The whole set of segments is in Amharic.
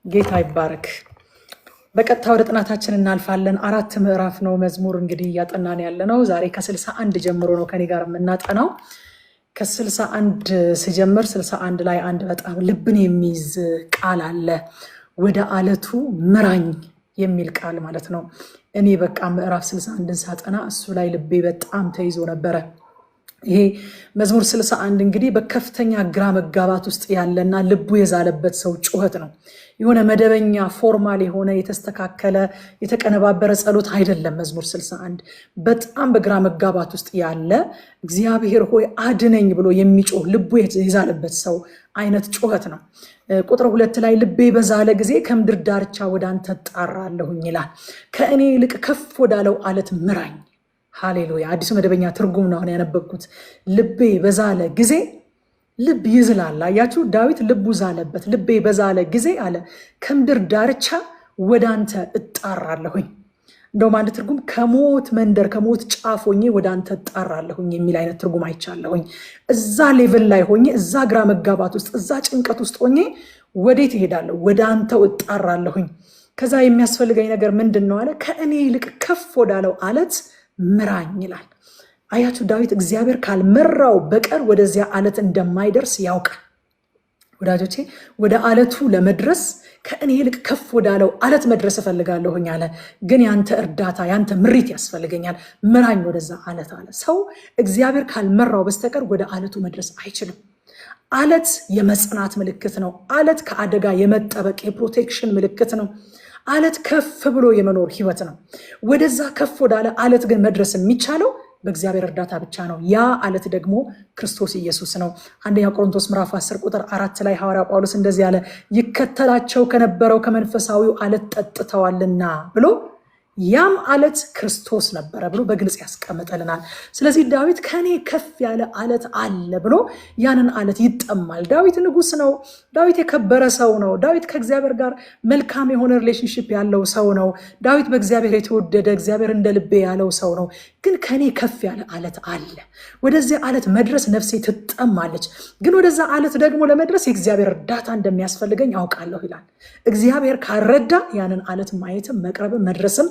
ጌታ ይባረክ። በቀጥታ ወደ ጥናታችን እናልፋለን። 4 ምዕራፍ ነው መዝሙር እንግዲህ እያጠናን ያለ ነው። ዛሬ ከ61 ጀምሮ ነው ከኔ ጋር የምናጠናው። ከ61 ሲጀምር 61 ላይ አንድ በጣም ልብን የሚይዝ ቃል አለ። ወደ አለቱ ምራኝ የሚል ቃል ማለት ነው። እኔ በቃ ምዕራፍ 61ን ሳጠና እሱ ላይ ልቤ በጣም ተይዞ ነበረ። ይሄ መዝሙር 61 እንግዲህ በከፍተኛ ግራ መጋባት ውስጥ ያለና ልቡ የዛለበት ሰው ጩኸት ነው። የሆነ መደበኛ ፎርማል የሆነ የተስተካከለ የተቀነባበረ ጸሎት አይደለም። መዝሙር 61 በጣም በግራ መጋባት ውስጥ ያለ እግዚአብሔር ሆይ አድነኝ ብሎ የሚጮህ ልቡ የዛለበት ሰው አይነት ጩኸት ነው። ቁጥር 2 ላይ ልቤ በዛለ ጊዜ ከምድር ዳርቻ ወደ አንተ እጣራለሁኝ ይላል። ከእኔ ይልቅ ከፍ ወዳለው አለት ምራኝ። ሃሌሉያ። አዲሱ መደበኛ ትርጉም ነው ያነበብኩት። ልቤ በዛለ ጊዜ ልብ ይዝላል። አያችሁ፣ ዳዊት ልቡ ዛለበት። ልቤ በዛለ ጊዜ አለ ከምድር ዳርቻ ወደ አንተ እጣራለሁኝ። እንደውም አንድ ትርጉም ከሞት መንደር ከሞት ጫፍ ሆኜ ወደ አንተ እጣራለሁኝ የሚል አይነት ትርጉም አይቻለሁኝ። እዛ ሌቭል ላይ ሆኜ እዛ ግራ መጋባት ውስጥ እዛ ጭንቀት ውስጥ ሆኜ ወዴት እሄዳለሁ? ወደ አንተው እጣራለሁኝ። ከዛ የሚያስፈልገኝ ነገር ምንድን ነው አለ? ከእኔ ይልቅ ከፍ ወዳለው አለት ምራኝ ይላል። አያችሁ፣ ዳዊት እግዚአብሔር ካልመራው በቀር ወደዚያ አለት እንደማይደርስ ያውቃል። ወዳጆቼ፣ ወደ አለቱ ለመድረስ ከእኔ ይልቅ ከፍ ወዳለው አለት መድረስ እፈልጋለሁኝ አለ። ግን ያንተ እርዳታ ያንተ ምሪት ያስፈልገኛል። ምራኝ ወደዛ አለት አለ። ሰው እግዚአብሔር ካልመራው በስተቀር ወደ አለቱ መድረስ አይችልም። አለት የመጽናት ምልክት ነው። አለት ከአደጋ የመጠበቅ የፕሮቴክሽን ምልክት ነው። አለት ከፍ ብሎ የመኖር ህይወት ነው። ወደዛ ከፍ ወዳለ አለት ግን መድረስ የሚቻለው በእግዚአብሔር እርዳታ ብቻ ነው። ያ አለት ደግሞ ክርስቶስ ኢየሱስ ነው። አንደኛ ቆሮንቶስ ምዕራፍ 10 ቁጥር 4 ላይ ሐዋርያ ጳውሎስ እንደዚህ ያለ ይከተላቸው ከነበረው ከመንፈሳዊው አለት ጠጥተዋልና ብሎ ያም አለት ክርስቶስ ነበረ ብሎ በግልጽ ያስቀምጠልናል። ስለዚህ ዳዊት ከኔ ከፍ ያለ አለት አለ ብሎ ያንን አለት ይጠማል። ዳዊት ንጉስ ነው። ዳዊት የከበረ ሰው ነው። ዳዊት ከእግዚአብሔር ጋር መልካም የሆነ ሪሌሽንሽፕ ያለው ሰው ነው። ዳዊት በእግዚአብሔር የተወደደ እግዚአብሔር እንደ ልቤ ያለው ሰው ነው። ግን ከኔ ከፍ ያለ አለት አለ። ወደዚያ አለት መድረስ ነፍሴ ትጠማለች። ግን ወደዛ አለት ደግሞ ለመድረስ የእግዚአብሔር እርዳታ እንደሚያስፈልገኝ አውቃለሁ ይላል። እግዚአብሔር ካረዳ ያንን አለት ማየትም መቅረብም መድረስም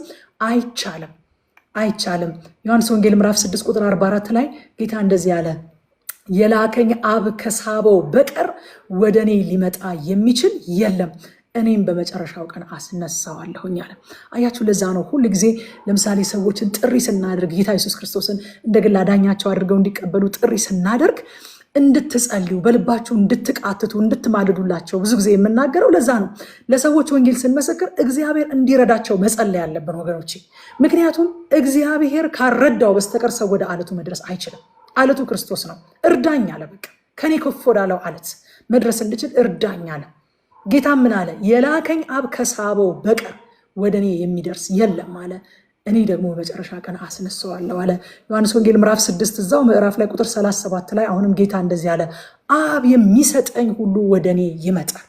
አይቻልም። ዮሐንስ ወንጌል ምዕራፍ 6 ቁጥር 44 ላይ ጌታ እንደዚህ ያለ የላከኝ አብ ከሳበው በቀር ወደ እኔ ሊመጣ የሚችል የለም፣ እኔም በመጨረሻው ቀን አስነሳዋለሁኝ አለ። አያችሁ፣ ለዛ ነው ሁል ጊዜ ለምሳሌ ሰዎችን ጥሪ ስናደርግ ጌታ ኢየሱስ ክርስቶስን እንደ ግል አዳኛቸው አድርገው እንዲቀበሉ ጥሪ ስናደርግ እንድትጸልዩ በልባችሁ እንድትቃትቱ እንድትማልዱላቸው ብዙ ጊዜ የምናገረው ለዛ ነው። ለሰዎች ወንጌል ስንመሰክር እግዚአብሔር እንዲረዳቸው መጸለይ ያለብን ወገኖቼ። ምክንያቱም እግዚአብሔር ካረዳው በስተቀር ሰው ወደ አለቱ መድረስ አይችልም። አለቱ ክርስቶስ ነው። እርዳኝ አለ። በቃ ከኔ ከፍ ወዳለው አለት መድረስ እንድችል እርዳኝ አለ። ጌታ ምን አለ? የላከኝ አብ ከሳበው በቀር ወደ እኔ የሚደርስ የለም አለ። እኔ ደግሞ በመጨረሻ ቀን አስነሳዋለሁ አለ። ዮሐንስ ወንጌል ምዕራፍ 6 እዛው ምዕራፍ ላይ ቁጥር 37 ላይ አሁንም ጌታ እንደዚህ አለ፣ አብ የሚሰጠኝ ሁሉ ወደ እኔ ይመጣል።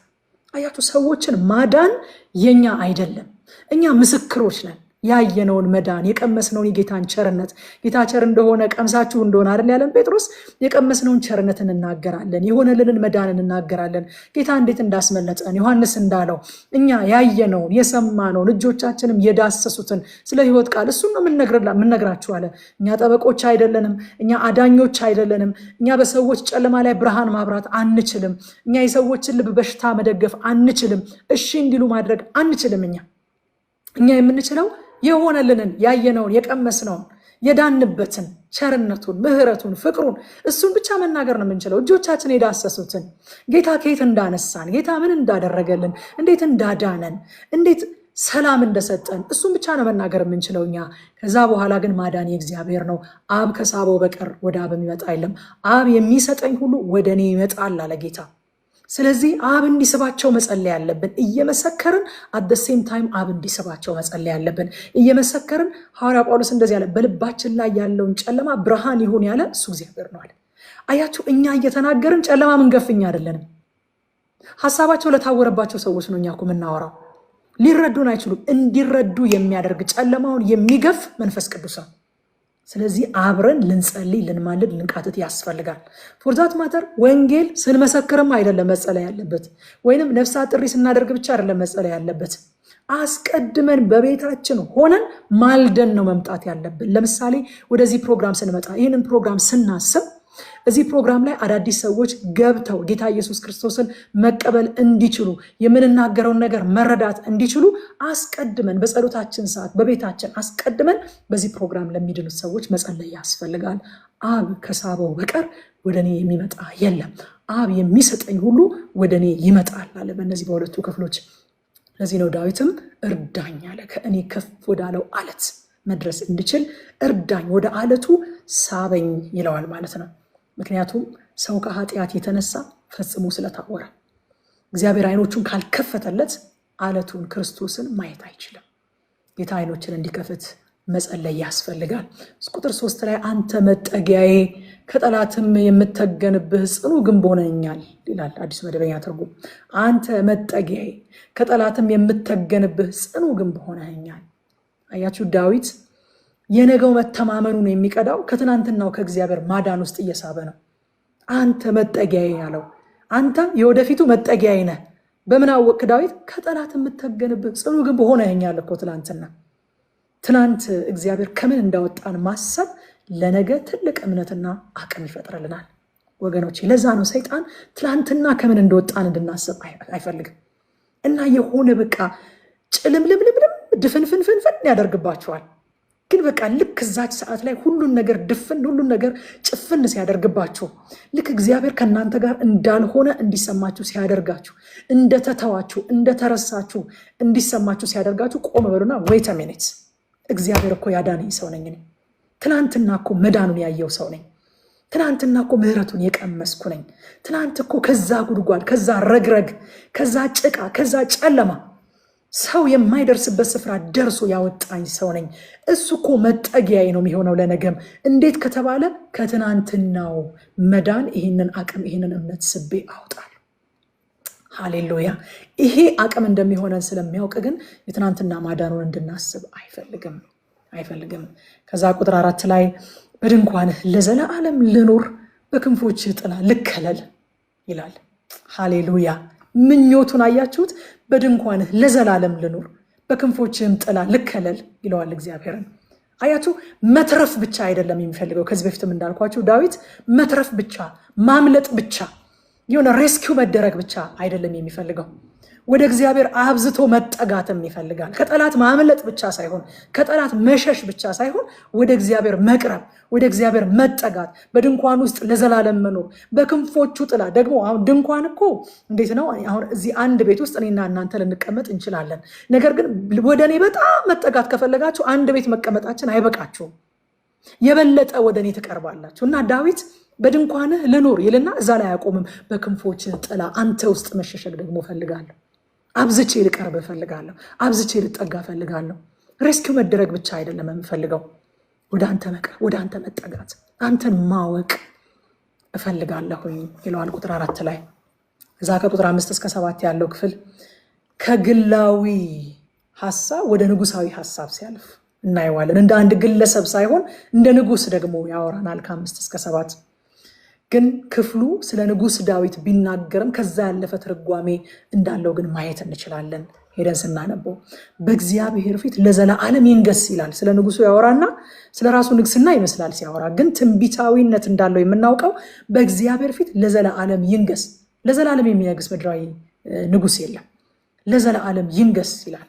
አያችሁ፣ ሰዎችን ማዳን የኛ አይደለም። እኛ ምስክሮች ነን። ያየነውን መዳን የቀመስነውን የጌታን ቸርነት፣ ጌታ ቸር እንደሆነ ቀምሳችሁ እንደሆነ አይደል ያለን ጴጥሮስ። የቀመስነውን ቸርነት እንናገራለን፣ የሆነልንን መዳን እንናገራለን፣ ጌታ እንዴት እንዳስመለጠን። ዮሐንስ እንዳለው እኛ ያየነውን የሰማነውን እጆቻችንም የዳሰሱትን ስለ ሕይወት ቃል እሱን ነው የምንነግራችሁ አለ። እኛ ጠበቆች አይደለንም፣ እኛ አዳኞች አይደለንም። እኛ በሰዎች ጨለማ ላይ ብርሃን ማብራት አንችልም። እኛ የሰዎችን ልብ በሽታ መደገፍ አንችልም። እሺ እንዲሉ ማድረግ አንችልም። እኛ የምንችለው የሆነልንን ያየነውን የቀመስነውን የዳንበትን ቸርነቱን፣ ምሕረቱን፣ ፍቅሩን እሱን ብቻ መናገር ነው የምንችለው። እጆቻችን የዳሰሱትን ጌታ ከየት እንዳነሳን፣ ጌታ ምን እንዳደረገልን፣ እንዴት እንዳዳነን፣ እንዴት ሰላም እንደሰጠን እሱን ብቻ ነው መናገር የምንችለው እኛ። ከዛ በኋላ ግን ማዳን የእግዚአብሔር ነው። አብ ከሳበው በቀር ወደ አብ የሚመጣ የለም። አብ የሚሰጠኝ ሁሉ ወደ እኔ ይመጣል አለ ጌታ። ስለዚህ አብ እንዲስባቸው መጸለይ ያለብን እየመሰከርን፣ አደሴም ታይም አብ እንዲስባቸው መጸለይ ያለብን እየመሰከርን። ሐዋርያ ጳውሎስ እንደዚህ ያለ በልባችን ላይ ያለውን ጨለማ ብርሃን ይሁን ያለ እሱ እግዚአብሔር ነው አለ። አያችሁ፣ እኛ እየተናገርን ጨለማ ምንገፍኛ አይደለንም። ሀሳባቸው ለታወረባቸው ሰዎች ነው እኛ እኮ የምናወራው። ሊረዱን አይችሉም። እንዲረዱ የሚያደርግ ጨለማውን የሚገፍ መንፈስ ቅዱስ ነው። ስለዚህ አብረን ልንጸልይ ልንማልድ ልንቃትት ያስፈልጋል። ፎርዛት ማተር ወንጌል ስንመሰክርም አይደለም መጸለይ ያለበት፣ ወይንም ነፍሳት ጥሪ ስናደርግ ብቻ አይደለም መጸለይ ያለበት። አስቀድመን በቤታችን ሆነን ማልደን ነው መምጣት ያለብን። ለምሳሌ ወደዚህ ፕሮግራም ስንመጣ ይህንን ፕሮግራም ስናስብ እዚህ ፕሮግራም ላይ አዳዲስ ሰዎች ገብተው ጌታ ኢየሱስ ክርስቶስን መቀበል እንዲችሉ የምንናገረውን ነገር መረዳት እንዲችሉ አስቀድመን በጸሎታችን ሰዓት በቤታችን አስቀድመን በዚህ ፕሮግራም ለሚድኑት ሰዎች መጸለይ ያስፈልጋል። አብ ከሳበው በቀር ወደ እኔ የሚመጣ የለም፣ አብ የሚሰጠኝ ሁሉ ወደ እኔ ይመጣል አለ በእነዚህ በሁለቱ ክፍሎች። ለዚህ ነው ዳዊትም እርዳኝ አለ። ከእኔ ከፍ ወዳለው አለት መድረስ እንድችል እርዳኝ፣ ወደ አለቱ ሳበኝ ይለዋል ማለት ነው። ምክንያቱም ሰው ከኃጢአት የተነሳ ፈጽሞ ስለታወረ እግዚአብሔር አይኖቹን ካልከፈተለት አለቱን ክርስቶስን ማየት አይችልም። ጌታ አይኖችን እንዲከፍት መጸለይ ያስፈልጋል። ቁጥር 3 ላይ አንተ መጠጊያዬ ከጠላትም የምተገንብህ ጽኑ ግንብ ሆነኛል ይላል አዲስ መደበኛ ትርጉም። አንተ መጠጊያዬ ከጠላትም የምተገንብህ ጽኑ ግንብ ሆነኛል። አያችሁ፣ ዳዊት የነገው መተማመኑን የሚቀዳው ከትናንትናው ከእግዚአብሔር ማዳን ውስጥ እየሳበ ነው። አንተ መጠጊያዬ ያለው አንተ የወደፊቱ መጠጊያዬ ነህ። በምን አወቅ ዳዊት? ከጠላት የምተገንብህ ጽኑ ግንብ ሆነኛል እኮ ትናንት እግዚአብሔር ከምን እንዳወጣን ማሰብ ለነገ ትልቅ እምነትና አቅም ይፈጥርልናል ወገኖች። ለዛ ነው ሰይጣን ትናንትና ከምን እንደወጣን እንድናስብ አይፈልግም እና የሆነ በቃ ጭልምልምልምልም ድፍንፍንፍንፍን ያደርግባቸዋል። ግን በቃ ልክ እዛች ሰዓት ላይ ሁሉን ነገር ጭፍን ሲያደርግባችሁ፣ ልክ እግዚአብሔር ከእናንተ ጋር እንዳልሆነ እንዲሰማችሁ ሲያደርጋችሁ፣ እንደተተዋችሁ እንደተረሳችሁ እንዲሰማችሁ ሲያደርጋችሁ ቆም በሉና ዌይት አ ሚኒት፣ እግዚአብሔር እኮ ያዳነኝ ሰው ነኝ። ትናንትና እኮ መዳኑን ያየው ሰው ነኝ። ትናንትና እኮ ምሕረቱን የቀመስኩ ነኝ። ትናንት እኮ ከዛ ጉድጓድ፣ ከዛ ረግረግ፣ ከዛ ጭቃ፣ ከዛ ጨለማ ሰው የማይደርስበት ስፍራ ደርሶ ያወጣኝ ሰው ነኝ። እሱ እኮ መጠጊያዬ ነው የሚሆነው ለነገም። እንዴት ከተባለ ከትናንትናው መዳን ይህንን አቅም ይህንን እምነት ስቤ አውጣል። ሃሌሉያ። ይሄ አቅም እንደሚሆነን ስለሚያውቅ ግን የትናንትና ማዳኑን እንድናስብ አይፈልግም። ከዛ ቁጥር 4 ላይ በድንኳንህ ለዘለዓለም ልኑር፣ በክንፎችህ ጥላ ልከለል ይላል። ሃሌሉያ። ምኞቱን አያችሁት? በድንኳንህ ለዘላለም ልኑር በክንፎችህም ጥላ ልከለል ይለዋል እግዚአብሔርን። አያችሁ፣ መትረፍ ብቻ አይደለም የሚፈልገው። ከዚህ በፊትም እንዳልኳችሁ ዳዊት መትረፍ ብቻ ማምለጥ ብቻ የሆነ ሬስኪው መደረግ ብቻ አይደለም የሚፈልገው። ወደ እግዚአብሔር አብዝቶ መጠጋትም ይፈልጋል። ከጠላት ማምለጥ ብቻ ሳይሆን ከጠላት መሸሽ ብቻ ሳይሆን ወደ እግዚአብሔር መቅረብ፣ ወደ እግዚአብሔር መጠጋት፣ በድንኳን ውስጥ ለዘላለም መኖር፣ በክንፎቹ ጥላ። ደግሞ አሁን ድንኳን እኮ እንዴት ነው? አሁን እዚህ አንድ ቤት ውስጥ እኔና እናንተ ልንቀመጥ እንችላለን። ነገር ግን ወደ እኔ በጣም መጠጋት ከፈለጋችሁ አንድ ቤት መቀመጣችን አይበቃችሁም። የበለጠ ወደ እኔ ትቀርባላችሁ። እና ዳዊት በድንኳንህ ልኑር ይልና እዛ ላይ አያቆምም። በክንፎች ጥላ አንተ ውስጥ መሸሸግ ደግሞ ፈልጋለሁ። አብዝቼ ልቀርብ እፈልጋለሁ። አብዝቼ ልጠጋ እፈልጋለሁ። ሬስኪው መደረግ ብቻ አይደለም የምፈልገው፣ ወደ አንተ መቅረብ፣ ወደ አንተ መጠጋት፣ አንተን ማወቅ እፈልጋለሁኝ ይለዋል ቁጥር 4 ላይ። እዛ ከቁጥር 5 እስከ 7 ያለው ክፍል ከግላዊ ሐሳብ ወደ ንጉሳዊ ሐሳብ ሲያልፍ እናየዋለን። እንደ አንድ ግለሰብ ሳይሆን እንደ ንጉስ ደግሞ ያወራናል ከ5 እስከ 7። ግን ክፍሉ ስለ ንጉስ ዳዊት ቢናገርም ከዛ ያለፈ ትርጓሜ እንዳለው ግን ማየት እንችላለን ሄደን ስናነበው። በእግዚአብሔር ፊት ለዘላለም ይንገስ ይላል። ስለ ንጉሱ ያወራና ስለ ራሱ ንግስና ይመስላል ሲያወራ፣ ግን ትንቢታዊነት እንዳለው የምናውቀው በእግዚአብሔር ፊት ለዘላለም ይንገስ። ለዘላለም የሚነግስ ምድራዊ ንጉስ የለም። ለዘላለም ይንገስ ይላል።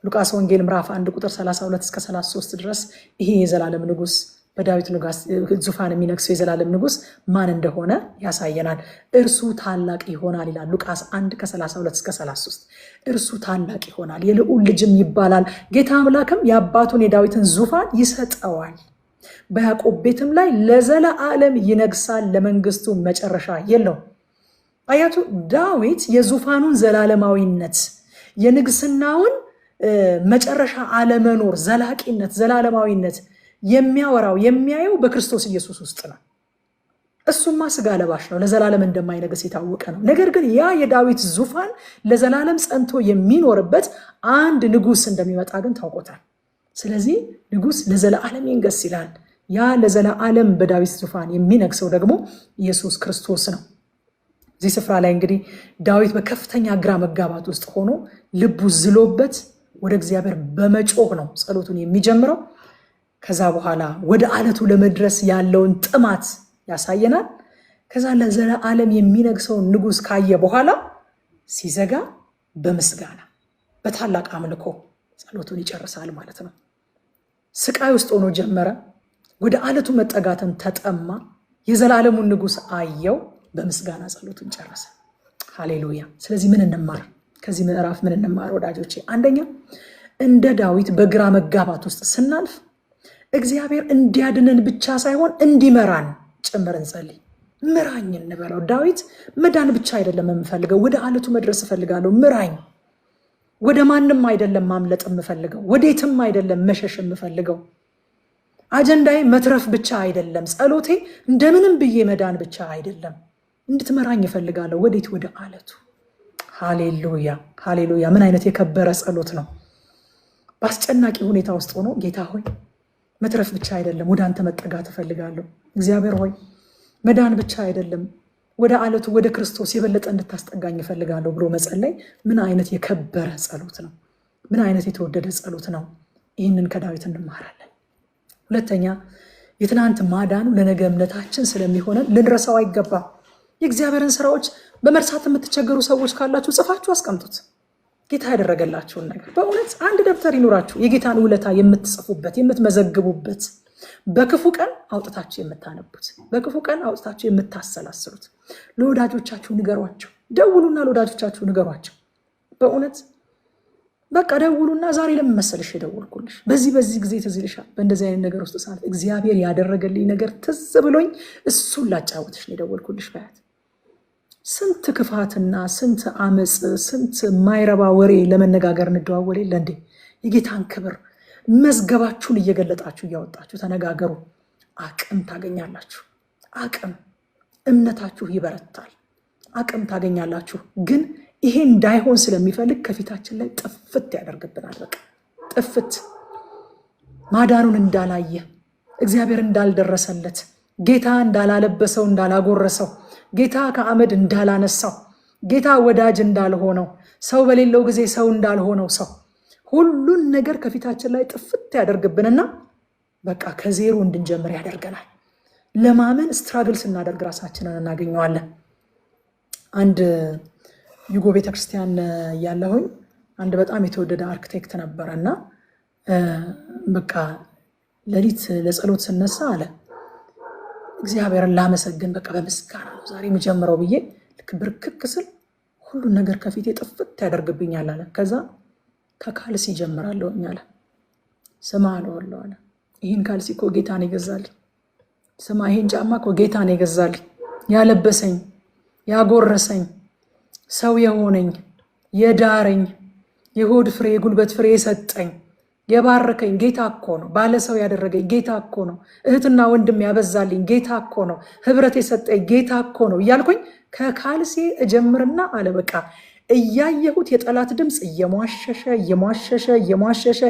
ሉቃስ ወንጌል ምዕራፍ 1 ቁጥር 32 እስከ 33 ድረስ ይሄ የዘላለም ንጉስ በዳዊት ዙፋን የሚነግሰው የዘላለም ንጉስ ማን እንደሆነ ያሳየናል። እርሱ ታላቅ ይሆናል ይላል ሉቃስ 1 ከ32 እስከ 33። እርሱ ታላቅ ይሆናል፣ የልዑል ልጅም ይባላል። ጌታ አምላክም የአባቱን የዳዊትን ዙፋን ይሰጠዋል፣ በያዕቆብ ቤትም ላይ ለዘላለም ይነግሳል፣ ለመንግስቱ መጨረሻ የለውም። አያቱ ዳዊት የዙፋኑን ዘላለማዊነት የንግስናውን መጨረሻ አለመኖር ዘላቂነት ዘላለማዊነት የሚያወራው የሚያየው በክርስቶስ ኢየሱስ ውስጥ ነው። እሱማ ስጋ ለባሽ ነው፣ ለዘላለም እንደማይነግስ የታወቀ ነው። ነገር ግን ያ የዳዊት ዙፋን ለዘላለም ጸንቶ የሚኖርበት አንድ ንጉስ እንደሚመጣ ግን ታውቆታል። ስለዚህ ንጉስ ለዘላለም ይንገስ ይላል። ያ ለዘላለም በዳዊት ዙፋን የሚነግሰው ደግሞ ኢየሱስ ክርስቶስ ነው። እዚህ ስፍራ ላይ እንግዲህ ዳዊት በከፍተኛ ግራ መጋባት ውስጥ ሆኖ ልቡ ዝሎበት ወደ እግዚአብሔር በመጮህ ነው ጸሎቱን የሚጀምረው። ከዛ በኋላ ወደ አለቱ ለመድረስ ያለውን ጥማት ያሳየናል። ከዛ ለዘላለም የሚነግሰውን ንጉሥ ካየ በኋላ ሲዘጋ በምስጋና በታላቅ አምልኮ ጸሎቱን ይጨርሳል ማለት ነው። ስቃይ ውስጥ ሆኖ ጀመረ። ወደ አለቱ መጠጋትን ተጠማ። የዘላለሙን ንጉሥ አየው። በምስጋና ጸሎቱን ጨረሰ። ሃሌሉያ። ስለዚህ ምን እንማር ከዚህ ምዕራፍ? ምን እንማር ወዳጆቼ? አንደኛ እንደ ዳዊት በግራ መጋባት ውስጥ ስናልፍ እግዚአብሔር እንዲያድነን ብቻ ሳይሆን እንዲመራን ጭምር እንጸልይ። ምራኝ እንበለው። ዳዊት መዳን ብቻ አይደለም የምፈልገው፣ ወደ አለቱ መድረስ እፈልጋለሁ፣ ምራኝ። ወደ ማንም አይደለም ማምለጥ የምፈልገው፣ ወዴትም አይደለም መሸሽ የምፈልገው። አጀንዳዬ መትረፍ ብቻ አይደለም፣ ጸሎቴ እንደምንም ብዬ መዳን ብቻ አይደለም። እንድትመራኝ እፈልጋለሁ። ወዴት? ወደ አለቱ። ሃሌሉያ ሃሌሉያ። ምን አይነት የከበረ ጸሎት ነው! በአስጨናቂ ሁኔታ ውስጥ ሆኖ ጌታ ሆይ መትረፍ ብቻ አይደለም፣ ወደ አንተ መጠጋት እፈልጋለሁ። እግዚአብሔር ሆይ መዳን ብቻ አይደለም፣ ወደ አለቱ ወደ ክርስቶስ የበለጠ እንድታስጠጋኝ እፈልጋለሁ ብሎ መጸለይ ምን አይነት የከበረ ጸሎት ነው! ምን አይነት የተወደደ ጸሎት ነው! ይህንን ከዳዊት እንማራለን። ሁለተኛ የትናንት ማዳኑ ለነገ እምነታችን ስለሚሆነን ልንረሳው አይገባም። የእግዚአብሔርን ስራዎች በመርሳት የምትቸገሩ ሰዎች ካላችሁ ጽፋችሁ አስቀምጡት። ጌታ ያደረገላችሁን ነገር በእውነት አንድ ደብተር ይኑራችሁ፣ የጌታን ውለታ የምትጽፉበት የምትመዘግቡበት፣ በክፉ ቀን አውጥታችሁ የምታነቡት፣ በክፉ ቀን አውጥታችሁ የምታሰላስሉት። ለወዳጆቻችሁ ንገሯቸው። ደውሉና ለወዳጆቻችሁ ንገሯቸው። በእውነት በቃ ደውሉና ዛሬ ለምን መሰልሽ የደወልኩልሽ? በዚህ ጊዜ ትዝ ይልሻል። በእንደዚህ አይነት ነገር ውስጥ ሳልፍ እግዚአብሔር ያደረገልኝ ነገር ትዝ ብሎኝ እሱን ላጫውትሽ ነው የደወልኩልሽ በያት። ስንት ክፋትና ስንት አመፅ፣ ስንት ማይረባ ወሬ ለመነጋገር እንደዋወል የለ እንዴ? የጌታን ክብር መዝገባችሁን እየገለጣችሁ እያወጣችሁ ተነጋገሩ። አቅም ታገኛላችሁ። አቅም፣ እምነታችሁ ይበረታል። አቅም ታገኛላችሁ። ግን ይሄ እንዳይሆን ስለሚፈልግ ከፊታችን ላይ ጥፍት ያደርግብናል። በቃ ጥፍት፣ ማዳኑን እንዳላየ፣ እግዚአብሔር እንዳልደረሰለት፣ ጌታ እንዳላለበሰው እንዳላጎረሰው፣ ጌታ ከአመድ እንዳላነሳው፣ ጌታ ወዳጅ እንዳልሆነው፣ ሰው በሌለው ጊዜ ሰው እንዳልሆነው ሰው ሁሉን ነገር ከፊታችን ላይ ጥፍት ያደርግብንና በቃ ከዜሮ እንድንጀምር ያደርገናል። ለማመን ስትራግል ስናደርግ ራሳችንን እናገኘዋለን። አንድ ዩጎ ቤተክርስቲያን ያለሁኝ አንድ በጣም የተወደደ አርክቴክት ነበረና በቃ ሌሊት ለጸሎት ስነሳ አለ እግዚአብሔርን ላመሰግን በቃ በምስጋና ነው ዛሬ የምጀምረው ብዬ ልክ ብርክክ ስል ሁሉን ነገር ከፊቴ ጥፍት ያደርግብኛል አለ። ከዛ ከካልሲ ጀምራለሁ አለ። ስማ አለዋለሁ አለ ይህን ካልሲ እኮ ጌታ ነው የገዛልኝ። ስማ ይህን ጫማ እኮ ጌታ ነው የገዛልኝ፣ ያለበሰኝ፣ ያጎረሰኝ፣ ሰው የሆነኝ፣ የዳረኝ፣ የሆድ ፍሬ የጉልበት ፍሬ የሰጠኝ፣ የባረከኝ ጌታ እኮ ነው። ባለ ሰው ያደረገኝ ጌታ እኮ ነው። እህትና ወንድም ያበዛልኝ ጌታ እኮ ነው። ህብረት የሰጠኝ ጌታ እኮ ነው እያልኩኝ ከካልሴ እጀምርና አለ በቃ እያየሁት የጠላት ድምፅ እየሟሸሸ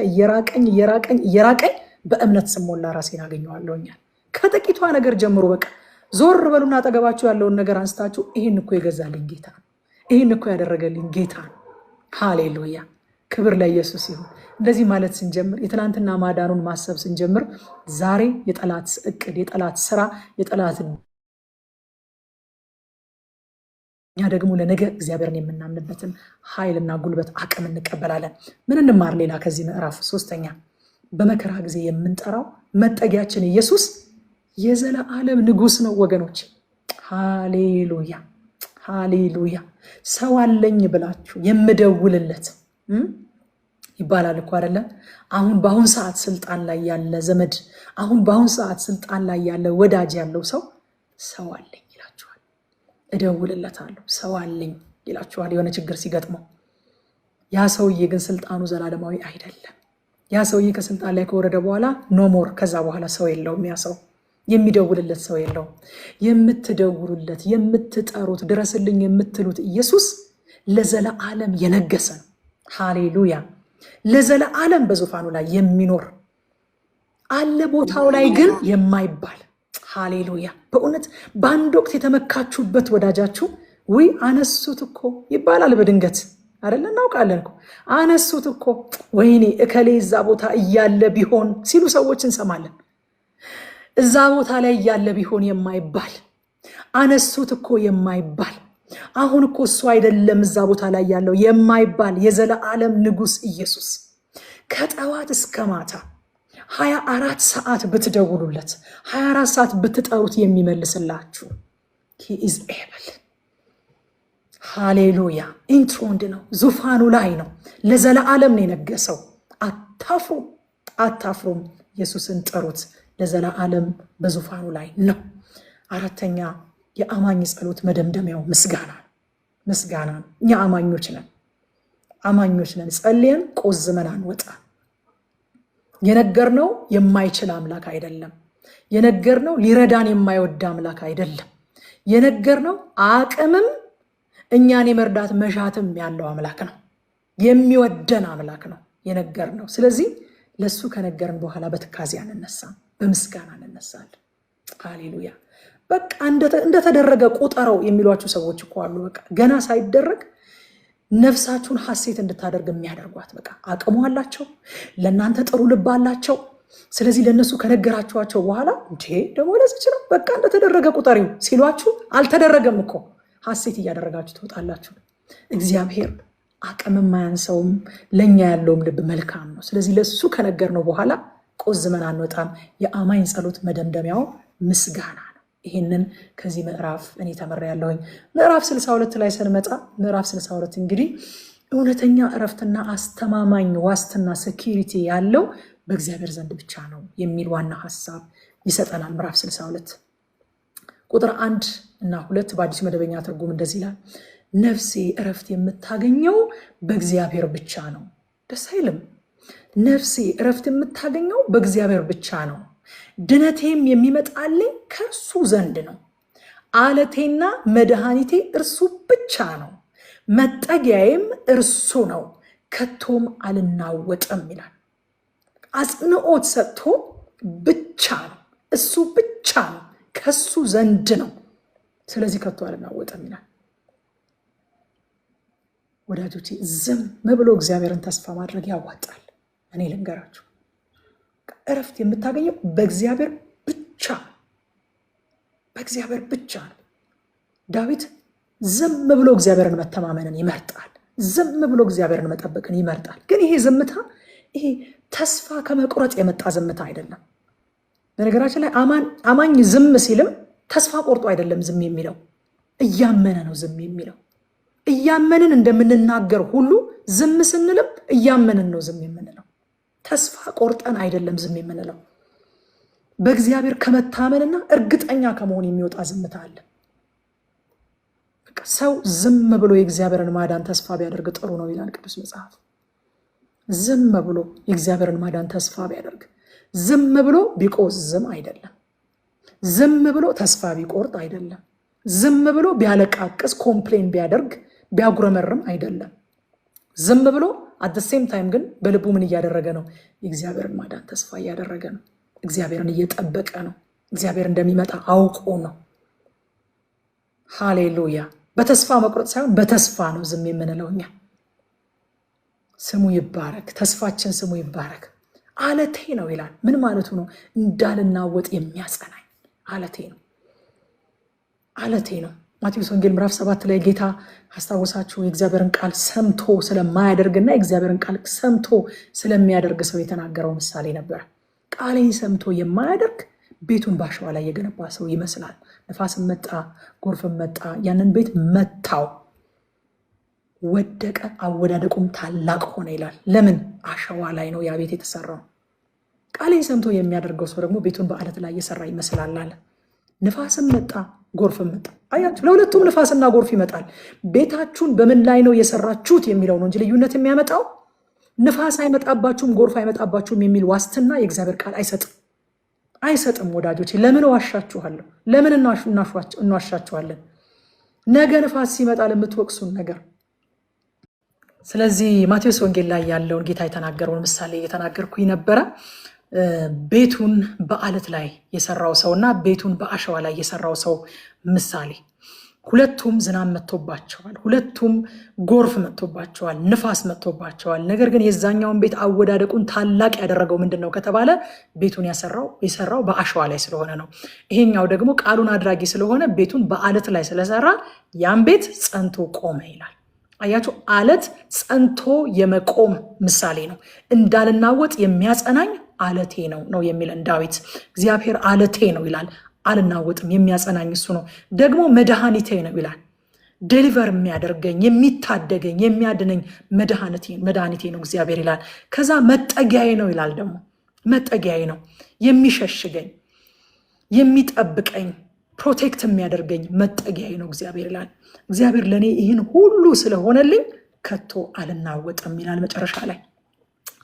እየራቀኝ በእምነት ስሞላ ራሴን አገኘዋለሁኛል። ከጥቂቷ ነገር ጀምሮ በቃ ዞር በሉና አጠገባችሁ ያለውን ነገር አንስታችሁ ይህን እኮ የገዛልኝ ጌታ ነው፣ ይህን እኮ ያደረገልኝ ጌታ ነው። ሃሌሉያ፣ ክብር ለኢየሱስ ይሁን። እንደዚህ ማለት ስንጀምር፣ የትናንትና ማዳኑን ማሰብ ስንጀምር፣ ዛሬ የጠላት እቅድ፣ የጠላት ስራ፣ የጠላት እኛ ደግሞ ለነገ እግዚአብሔርን የምናምንበትን ኃይልና ጉልበት አቅም እንቀበላለን። ምን እንማር ሌላ ከዚህ ምዕራፍ? ሶስተኛ በመከራ ጊዜ የምንጠራው መጠጊያችን ኢየሱስ የዘላለም ንጉሥ ነው ወገኖች። ሃሌሉያ ሃሌሉያ። ሰው አለኝ ብላችሁ የምደውልለት ይባላል እኮ አይደለም? አሁን በአሁን ሰዓት ስልጣን ላይ ያለ ዘመድ፣ አሁን በአሁን ሰዓት ስልጣን ላይ ያለ ወዳጅ ያለው ሰው አለኝ ይላችኋል። እደውልለታለሁ ሰው አለኝ ይላችኋል የሆነ ችግር ሲገጥመው። ያ ሰውዬ ግን ስልጣኑ ዘላለማዊ አይደለም። ያ ሰውዬ ከስልጣን ላይ ከወረደ በኋላ ኖሞር፣ ከዛ በኋላ ሰው የለውም። ያ ሰው የሚደውልለት ሰው የለውም። የምትደውሉለት የምትጠሩት ድረስልኝ የምትሉት ኢየሱስ ለዘለዓለም የነገሰ ነው። ሃሌሉያ። ለዘለዓለም በዙፋኑ ላይ የሚኖር አለ ቦታው ላይ ግን የማይባል ሃሌሉያ። በእውነት በአንድ ወቅት የተመካችሁበት ወዳጃችሁ ወይ አነሱት እኮ ይባላል በድንገት አይደለ? እናውቃለን እኮ አነሱት እኮ ወይኔ እከሌ እዛ ቦታ እያለ ቢሆን ሲሉ ሰዎች እንሰማለን። እዛ ቦታ ላይ እያለ ቢሆን የማይባል አነሱት እኮ የማይባል አሁን እኮ እሱ አይደለም እዛ ቦታ ላይ ያለው የማይባል የዘላለም ንጉሥ ኢየሱስ ከጠዋት እስከ ማታ 24 ሰዓት ብትደውሉለት 24 ሰዓት ብትጠሩት የሚመልስላችሁ he is able ሃሌሉያ። ኢንትሮንድ ነው፣ ዙፋኑ ላይ ነው፣ ለዘላለም ነው የነገሰው። አታፍሩም። ኢየሱስን ጥሩት፣ ለዘላለም በዙፋኑ ላይ ነው። አራተኛ የአማኝ ጸሎት መደምደሚያው ምስጋና ነው። እኛ አማኞች ነን። ጸልየን ቆዝመን አንወጣ። የነገርነው የማይችል አምላክ አይደለም። የነገርነው ሊረዳን የማይወድ አምላክ አይደለም። የነገርነው አቅምም እኛን የመርዳት መሻትም ያለው አምላክ ነው። የሚወደን አምላክ ነው የነገርነው። ስለዚህ ለሱ ከነገርን በኋላ በትካዜ አንነሳም፣ በምስጋና እንነሳለን። ሃሌሉያ። በቃ እንደተደረገ ቁጠረው የሚሏችሁ ሰዎች እኮ አሉ። በቃ ገና ሳይደረግ ነፍሳችሁን ሐሴት እንድታደርግ የሚያደርጓት በቃ አቅሙ አላቸው፣ ለእናንተ ጥሩ ልብ አላቸው። ስለዚህ ለእነሱ ከነገራችኋቸው በኋላ እንዴ ደግሞ ለዚች ነው በቃ እንደተደረገ ቁጠሪው ሲሏችሁ አልተደረገም እኮ ሐሴት እያደረጋችሁ ትወጣላችሁ። እግዚአብሔር አቅምም አያንሰውም፣ ለእኛ ያለውም ልብ መልካም ነው። ስለዚህ ለሱ ከነገርነው በኋላ ቆዝመን አንወጣም። የአማኝ ጸሎት መደምደሚያው ምስጋና ነው። ይህንን ከዚህ ምዕራፍ እኔ ተመሪያለሁኝ። ምዕራፍ 62 ላይ ስንመጣ ምዕራፍ 62 እንግዲህ እውነተኛ እረፍትና አስተማማኝ ዋስትና ሴኪሪቲ ያለው በእግዚአብሔር ዘንድ ብቻ ነው የሚል ዋና ሐሳብ ይሰጠናል። ምዕራፍ 62 ቁጥር 1 እና 2 በአዲስ መደበኛ ትርጉም እንደዚህ ይላል፣ ነፍሴ እረፍት የምታገኘው በእግዚአብሔር ብቻ ነው። ደስ አይልም? ነፍሴ እረፍት የምታገኘው በእግዚአብሔር ብቻ ነው፣ ድነቴም የሚመጣልኝ ከእርሱ ዘንድ ነው። አለቴና መድኃኒቴ እርሱ ብቻ ነው፣ መጠጊያዬም እርሱ ነው፣ ከቶም አልናወጥም ይላል። አጽንኦት ሰጥቶ ብቻ ነው፣ እሱ ብቻ ነው፣ ከሱ ዘንድ ነው፣ ስለዚህ ከቶ አልናወጥም ይላል። ወዳጆቼ ዝም ብሎ እግዚአብሔርን ተስፋ ማድረግ ያዋጣል። እኔ ልንገራችሁ፣ እረፍት የምታገኘው በእግዚአብሔር ብቻ ነው፣ በእግዚአብሔር ብቻ ነው። ዳዊት ዝም ብሎ እግዚአብሔርን መተማመንን ይመርጣል። ዝም ብሎ እግዚአብሔርን መጠበቅን ይመርጣል። ግን ይሄ ዝምታ ይሄ ተስፋ ከመቁረጥ የመጣ ዝምታ አይደለም። በነገራችን ላይ አማኝ ዝም ሲልም ተስፋ ቆርጦ አይደለም ዝም የሚለው፣ እያመነ ነው ዝም የሚለው። እያመንን እንደምንናገር ሁሉ ዝም ስንልም እያመንን ነው ዝም የምንለው። ተስፋ ቆርጠን አይደለም ዝም የምንለው። በእግዚአብሔር ከመታመንና እርግጠኛ ከመሆን የሚወጣ ዝምታ አለ። ሰው ዝም ብሎ የእግዚአብሔርን ማዳን ተስፋ ቢያደርግ ጥሩ ነው ይላል ቅዱስ መጽሐፍ። ዝም ብሎ የእግዚአብሔርን ማዳን ተስፋ ቢያደርግ፣ ዝም ብሎ ቢቆዝም አይደለም። ዝም ብሎ ተስፋ ቢቆርጥ አይደለም። ዝም ብሎ ቢያለቃቅስ ኮምፕሌን ቢያደርግ ቢያጉረመርም አይደለም። ዝም ብሎ አት ዘ ሴም ታይም ግን በልቡ ምን እያደረገ ነው? የእግዚአብሔርን ማዳን ተስፋ እያደረገ ነው። እግዚአብሔርን እየጠበቀ ነው። እግዚአብሔር እንደሚመጣ አውቆ ነው። ሃሌሉያ። በተስፋ መቁረጥ ሳይሆን በተስፋ ነው ዝም የምንለው እኛ። ስሙ ይባረክ። ተስፋችን ስሙ ይባረክ። አለቴ ነው ይላል። ምን ማለቱ ነው? እንዳልናወጥ የሚያጸናኝ አለቴ ነው። አለቴ ነው። ማቴዎስ ወንጌል ምዕራፍ 7 ላይ ጌታ አስታወሳችሁ የእግዚአብሔርን ቃል ሰምቶ ስለማያደርግና የእግዚአብሔርን ቃል ሰምቶ ስለሚያደርግ ሰው የተናገረው ምሳሌ ነበር። ቃሌን ሰምቶ የማያደርግ ቤቱን በአሸዋ ላይ የገነባ ሰው ይመስላል። ነፋስም መጣ፣ ጎርፍም መጣ፣ ያንን ቤት መታው፣ ወደቀ፣ አወዳደቁም ታላቅ ሆነ ይላል። ለምን? አሸዋ ላይ ነው ያ ቤት የተሰራው። ቃሌን ሰምቶ የሚያደርገው ሰው ደግሞ ቤቱን በአለት ላይ እየሰራ ይመስላል አለ። ንፋስም መጣ፣ ጎርፍም መጣ። አያችሁ፣ ለሁለቱም ንፋስና ጎርፍ ይመጣል። ቤታችሁን በምን ላይ ነው የሰራችሁት የሚለው ነው እንጂ ልዩነት የሚያመጣው ንፋስ አይመጣባችሁም ጎርፍ አይመጣባችሁም የሚል ዋስትና የእግዚአብሔር ቃል አይሰጥም። ወዳጆች፣ ለምን ዋሻችኋለሁ? ለምን እንዋሻችኋለን? ነገ ንፋስ ሲመጣ ለምትወቅሱን ነገር። ስለዚህ ማቴዎስ ወንጌል ላይ ያለውን ጌታ የተናገረውን ምሳሌ እየተናገርኩኝ ነበረ። ቤቱን በአለት ላይ የሰራው ሰውና ቤቱን በአሸዋ ላይ የሰራው ሰው ምሳሌ። ሁለቱም ዝናብ መጥቶባቸዋል፣ ሁለቱም ጎርፍ መጥቶባቸዋል፣ ንፋስ መጥቶባቸዋል። ነገር ግን የዛኛውን ቤት አወዳደቁን ታላቅ ያደረገው ምንድን ነው ከተባለ ቤቱን የሰራው በአሸዋ ላይ ስለሆነ ነው። ይሄኛው ደግሞ ቃሉን አድራጊ ስለሆነ ቤቱን በአለት ላይ ስለሰራ ያን ቤት ጸንቶ ቆመ ይላል። አያችሁ፣ አለት ጸንቶ የመቆም ምሳሌ ነው። እንዳልናወጥ የሚያጸናኝ አለቴ ነው የሚለን ዳዊት። እግዚአብሔር አለቴ ነው ይላል፣ አልናወጥም፣ የሚያጸናኝ እሱ ነው። ደግሞ መድኃኒቴ ነው ይላል። ዴሊቨር የሚያደርገኝ የሚታደገኝ የሚያድነኝ መድኃኒቴ ነው እግዚአብሔር ይላል። ከዛ መጠጊያዬ ነው ይላል። ደግሞ መጠጊያዬ ነው፣ የሚሸሽገኝ የሚጠብቀኝ ፕሮቴክት የሚያደርገኝ መጠጊያዬ ነው እግዚአብሔር ይላል። እግዚአብሔር ለእኔ ይህን ሁሉ ስለሆነልኝ ከቶ አልናወጥም ይላል መጨረሻ ላይ።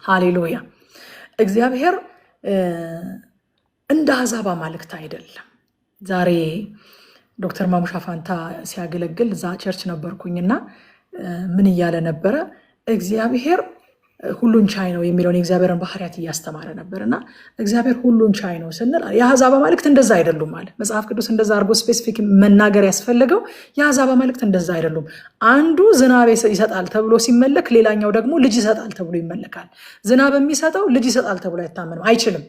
ሃሌሉያ። እግዚአብሔር እንደ አሕዛብ አማልክት አይደለም። ዛሬ ዶክተር ማሙሻ ፋንታ ሲያገለግል እዛ ቸርች ነበርኩኝና ምን እያለ ነበረ? እግዚአብሔር ሁሉን ቻይ ነው የሚለውን የእግዚአብሔርን ባህሪያት እያስተማረ ነበርና እግዚአብሔር ሁሉን ቻይ ነው ስንል የአሕዛብ አማልክት እንደዛ አይደሉም አለ መጽሐፍ ቅዱስ። እንደዛ አድርጎ ስፔሲፊክ መናገር ያስፈለገው የአሕዛብ አማልክት እንደዛ አይደሉም። አንዱ ዝናብ ይሰጣል ተብሎ ሲመለክ፣ ሌላኛው ደግሞ ልጅ ይሰጣል ተብሎ ይመለካል። ዝናብ የሚሰጠው ልጅ ይሰጣል ተብሎ አይታመንም፣ አይችልም።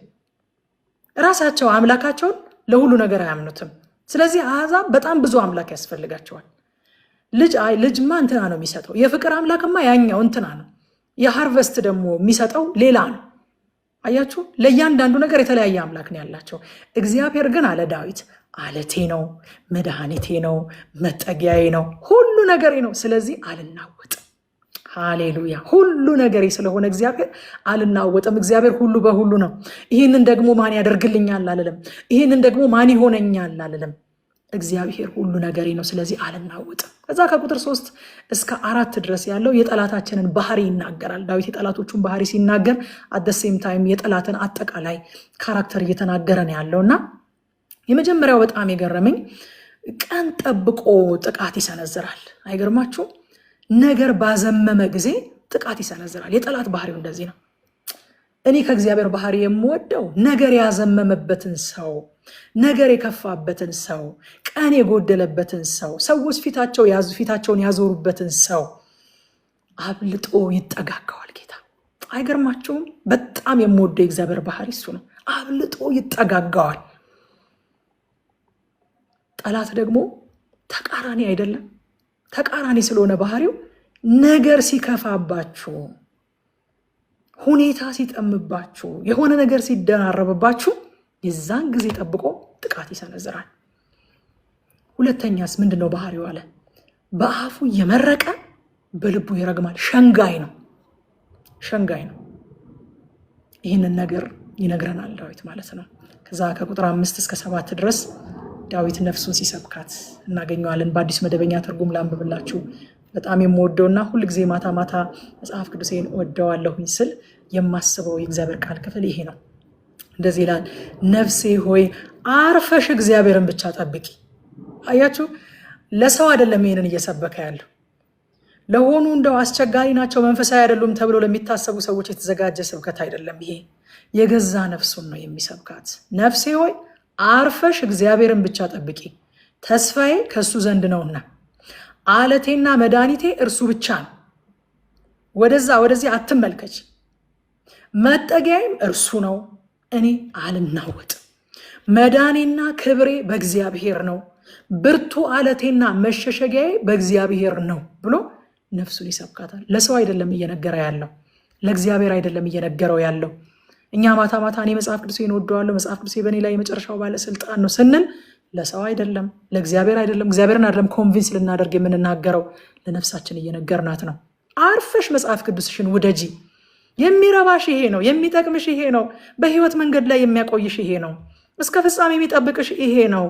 ራሳቸው አምላካቸውን ለሁሉ ነገር አያምኑትም። ስለዚህ አሕዛብ በጣም ብዙ አምላክ ያስፈልጋቸዋል። ልጅማ እንትና ነው የሚሰጠው፣ የፍቅር አምላክማ ያኛው እንትና ነው፣ የሃርቨስት ደግሞ የሚሰጠው ሌላ ነው። አያችሁ፣ ለእያንዳንዱ ነገር የተለያየ አምላክ ነው ያላቸው። እግዚአብሔር ግን አለ ዳዊት አለቴ ነው፣ መድኃኒቴ ነው፣ መጠጊያዬ ነው፣ ሁሉ ነገሬ ነው። ስለዚህ አልናወጥም። ሃሌሉያ። ሁሉ ነገሬ ስለሆነ እግዚአብሔር አልናወጥም። እግዚአብሔር ሁሉ በሁሉ ነው። ይህንን ደግሞ ማን ያደርግልኛል አልልም። ይህንን ደግሞ ማን ይሆነኛል አልልም። እግዚአብሔር ሁሉ ነገሬ ነው። ስለዚህ አልናወጥም። ከዛ ከቁጥር 3 እስከ 4 ድረስ ያለው የጠላታችንን ባህሪ ይናገራል። ዳዊት የጠላቶቹን ባህሪ ሲናገር አደሴም ታይም የጠላትን አጠቃላይ ካራክተር እየተናገረ ነው ያለውና የመጀመሪያው በጣም የገረመኝ ቀን ጠብቆ ጥቃት ይሰነዝራል። አይገርማችሁም? ነገር ባዘመመ ጊዜ ጥቃት ይሰነዝራል። የጠላት ባህሪው እንደዚህ ነው። እኔ ከእግዚአብሔር ባህሪ የምወደው ነገር ያዘመመበትን ሰው፣ ነገር የከፋበትን ሰው፣ ቀን የጎደለበትን ሰው፣ ሰዎች ፊታቸውን ያዞሩበትን ሰው አብልጦ ይጠጋጋዋል ጌታ። አይገርማችሁም? በጣም የምወደው የእግዚአብሔር ባህሪ እሱ ነው። አብልጦ ይጠጋጋዋል። ጠላት ደግሞ ተቃራኒ አይደለም። ተቃራኒ ስለሆነ ባህሪው ነገር ሲከፋባችሁ፣ ሁኔታ ሲጠምባችሁ፣ የሆነ ነገር ሲደራረብባችሁ የዛን ጊዜ ጠብቆ ጥቃት ይሰነዝራል። ሁለተኛስ ምንድን ነው ባህሪው አለ? በአፉ እየመረቀ በልቡ ይረግማል። ሸንጋይ ነው። ይህንን ነገር ይነግረናል ዳዊት ማለት ነው። ከዛ ከቁጥር 5 እስከ 7 ድረስ ዳዊት ነፍሱን ሲሰብካት እናገኘዋለን። በአዲስ መደበኛ ትርጉም ላንብብላችሁ። በጣም የምወደውና ሁልጊዜ ማታ ማታ መጽሐፍ ቅዱሴን ወደዋለሁኝ ስል የማስበው የእግዚአብሔር ቃል ክፍል ይሄ ነው። እንደዚህ ይላል፣ ነፍሴ ሆይ አርፈሽ እግዚአብሔርን ብቻ ጠብቂ። አያችሁ፣ ለሰው አይደለም ይሄንን እየሰበከ ያለው። ለሆኑ እንደው አስቸጋሪ ናቸው መንፈሳዊ አይደሉም ተብሎ ለሚታሰቡ ሰዎች የተዘጋጀ ስብከት አይደለም። ይሄ የገዛ ነፍሱን ነው የሚሰብካት። ነፍሴ ሆይ አርፈሽ እግዚአብሔርን ብቻ ጠብቂ፣ ተስፋዬ ከእሱ ዘንድ ነውና፣ አለቴና መድኃኒቴ እርሱ ብቻ ነው። ወደዚህ አትመልከች። መጠጊያዬም እርሱ ነው፣ እኔ አልናወጥም። መዳኔና ክብሬ በእግዚአብሔር ነው፣ ብርቱ አለቴና መሸሸጊያዬ በእግዚአብሔር ነው ብሎ ነፍሱን ይሰብካታል። ለሰው አይደለም እየነገረ ያለው፣ ለእግዚአብሔር አይደለም እየነገረው ያለው። እኛ ማታ ማታ እኔ መጽሐፍ ቅዱሴን እወደዋለሁ፣ መጽሐፍ ቅዱሴ በእኔ ላይ የመጨረሻው ባለስልጣን ነው ስንል ለሰው አይደለም፣ ለእግዚአብሔር አይደለም። እግዚአብሔርን አይደለም ኮንቪንስ ልናደርግ የምንናገረው፣ ለነፍሳችን እየነገርናት ነው። አርፈሽ መጽሐፍ ቅዱስሽን ውደጂ። የሚረባሽ ይሄ ነው፣ የሚጠቅምሽ ይሄ ነው፣ በህይወት መንገድ ላይ የሚያቆይሽ ይሄ ነው፣ እስከ ፍጻሜ የሚጠብቅሽ ይሄ ነው፣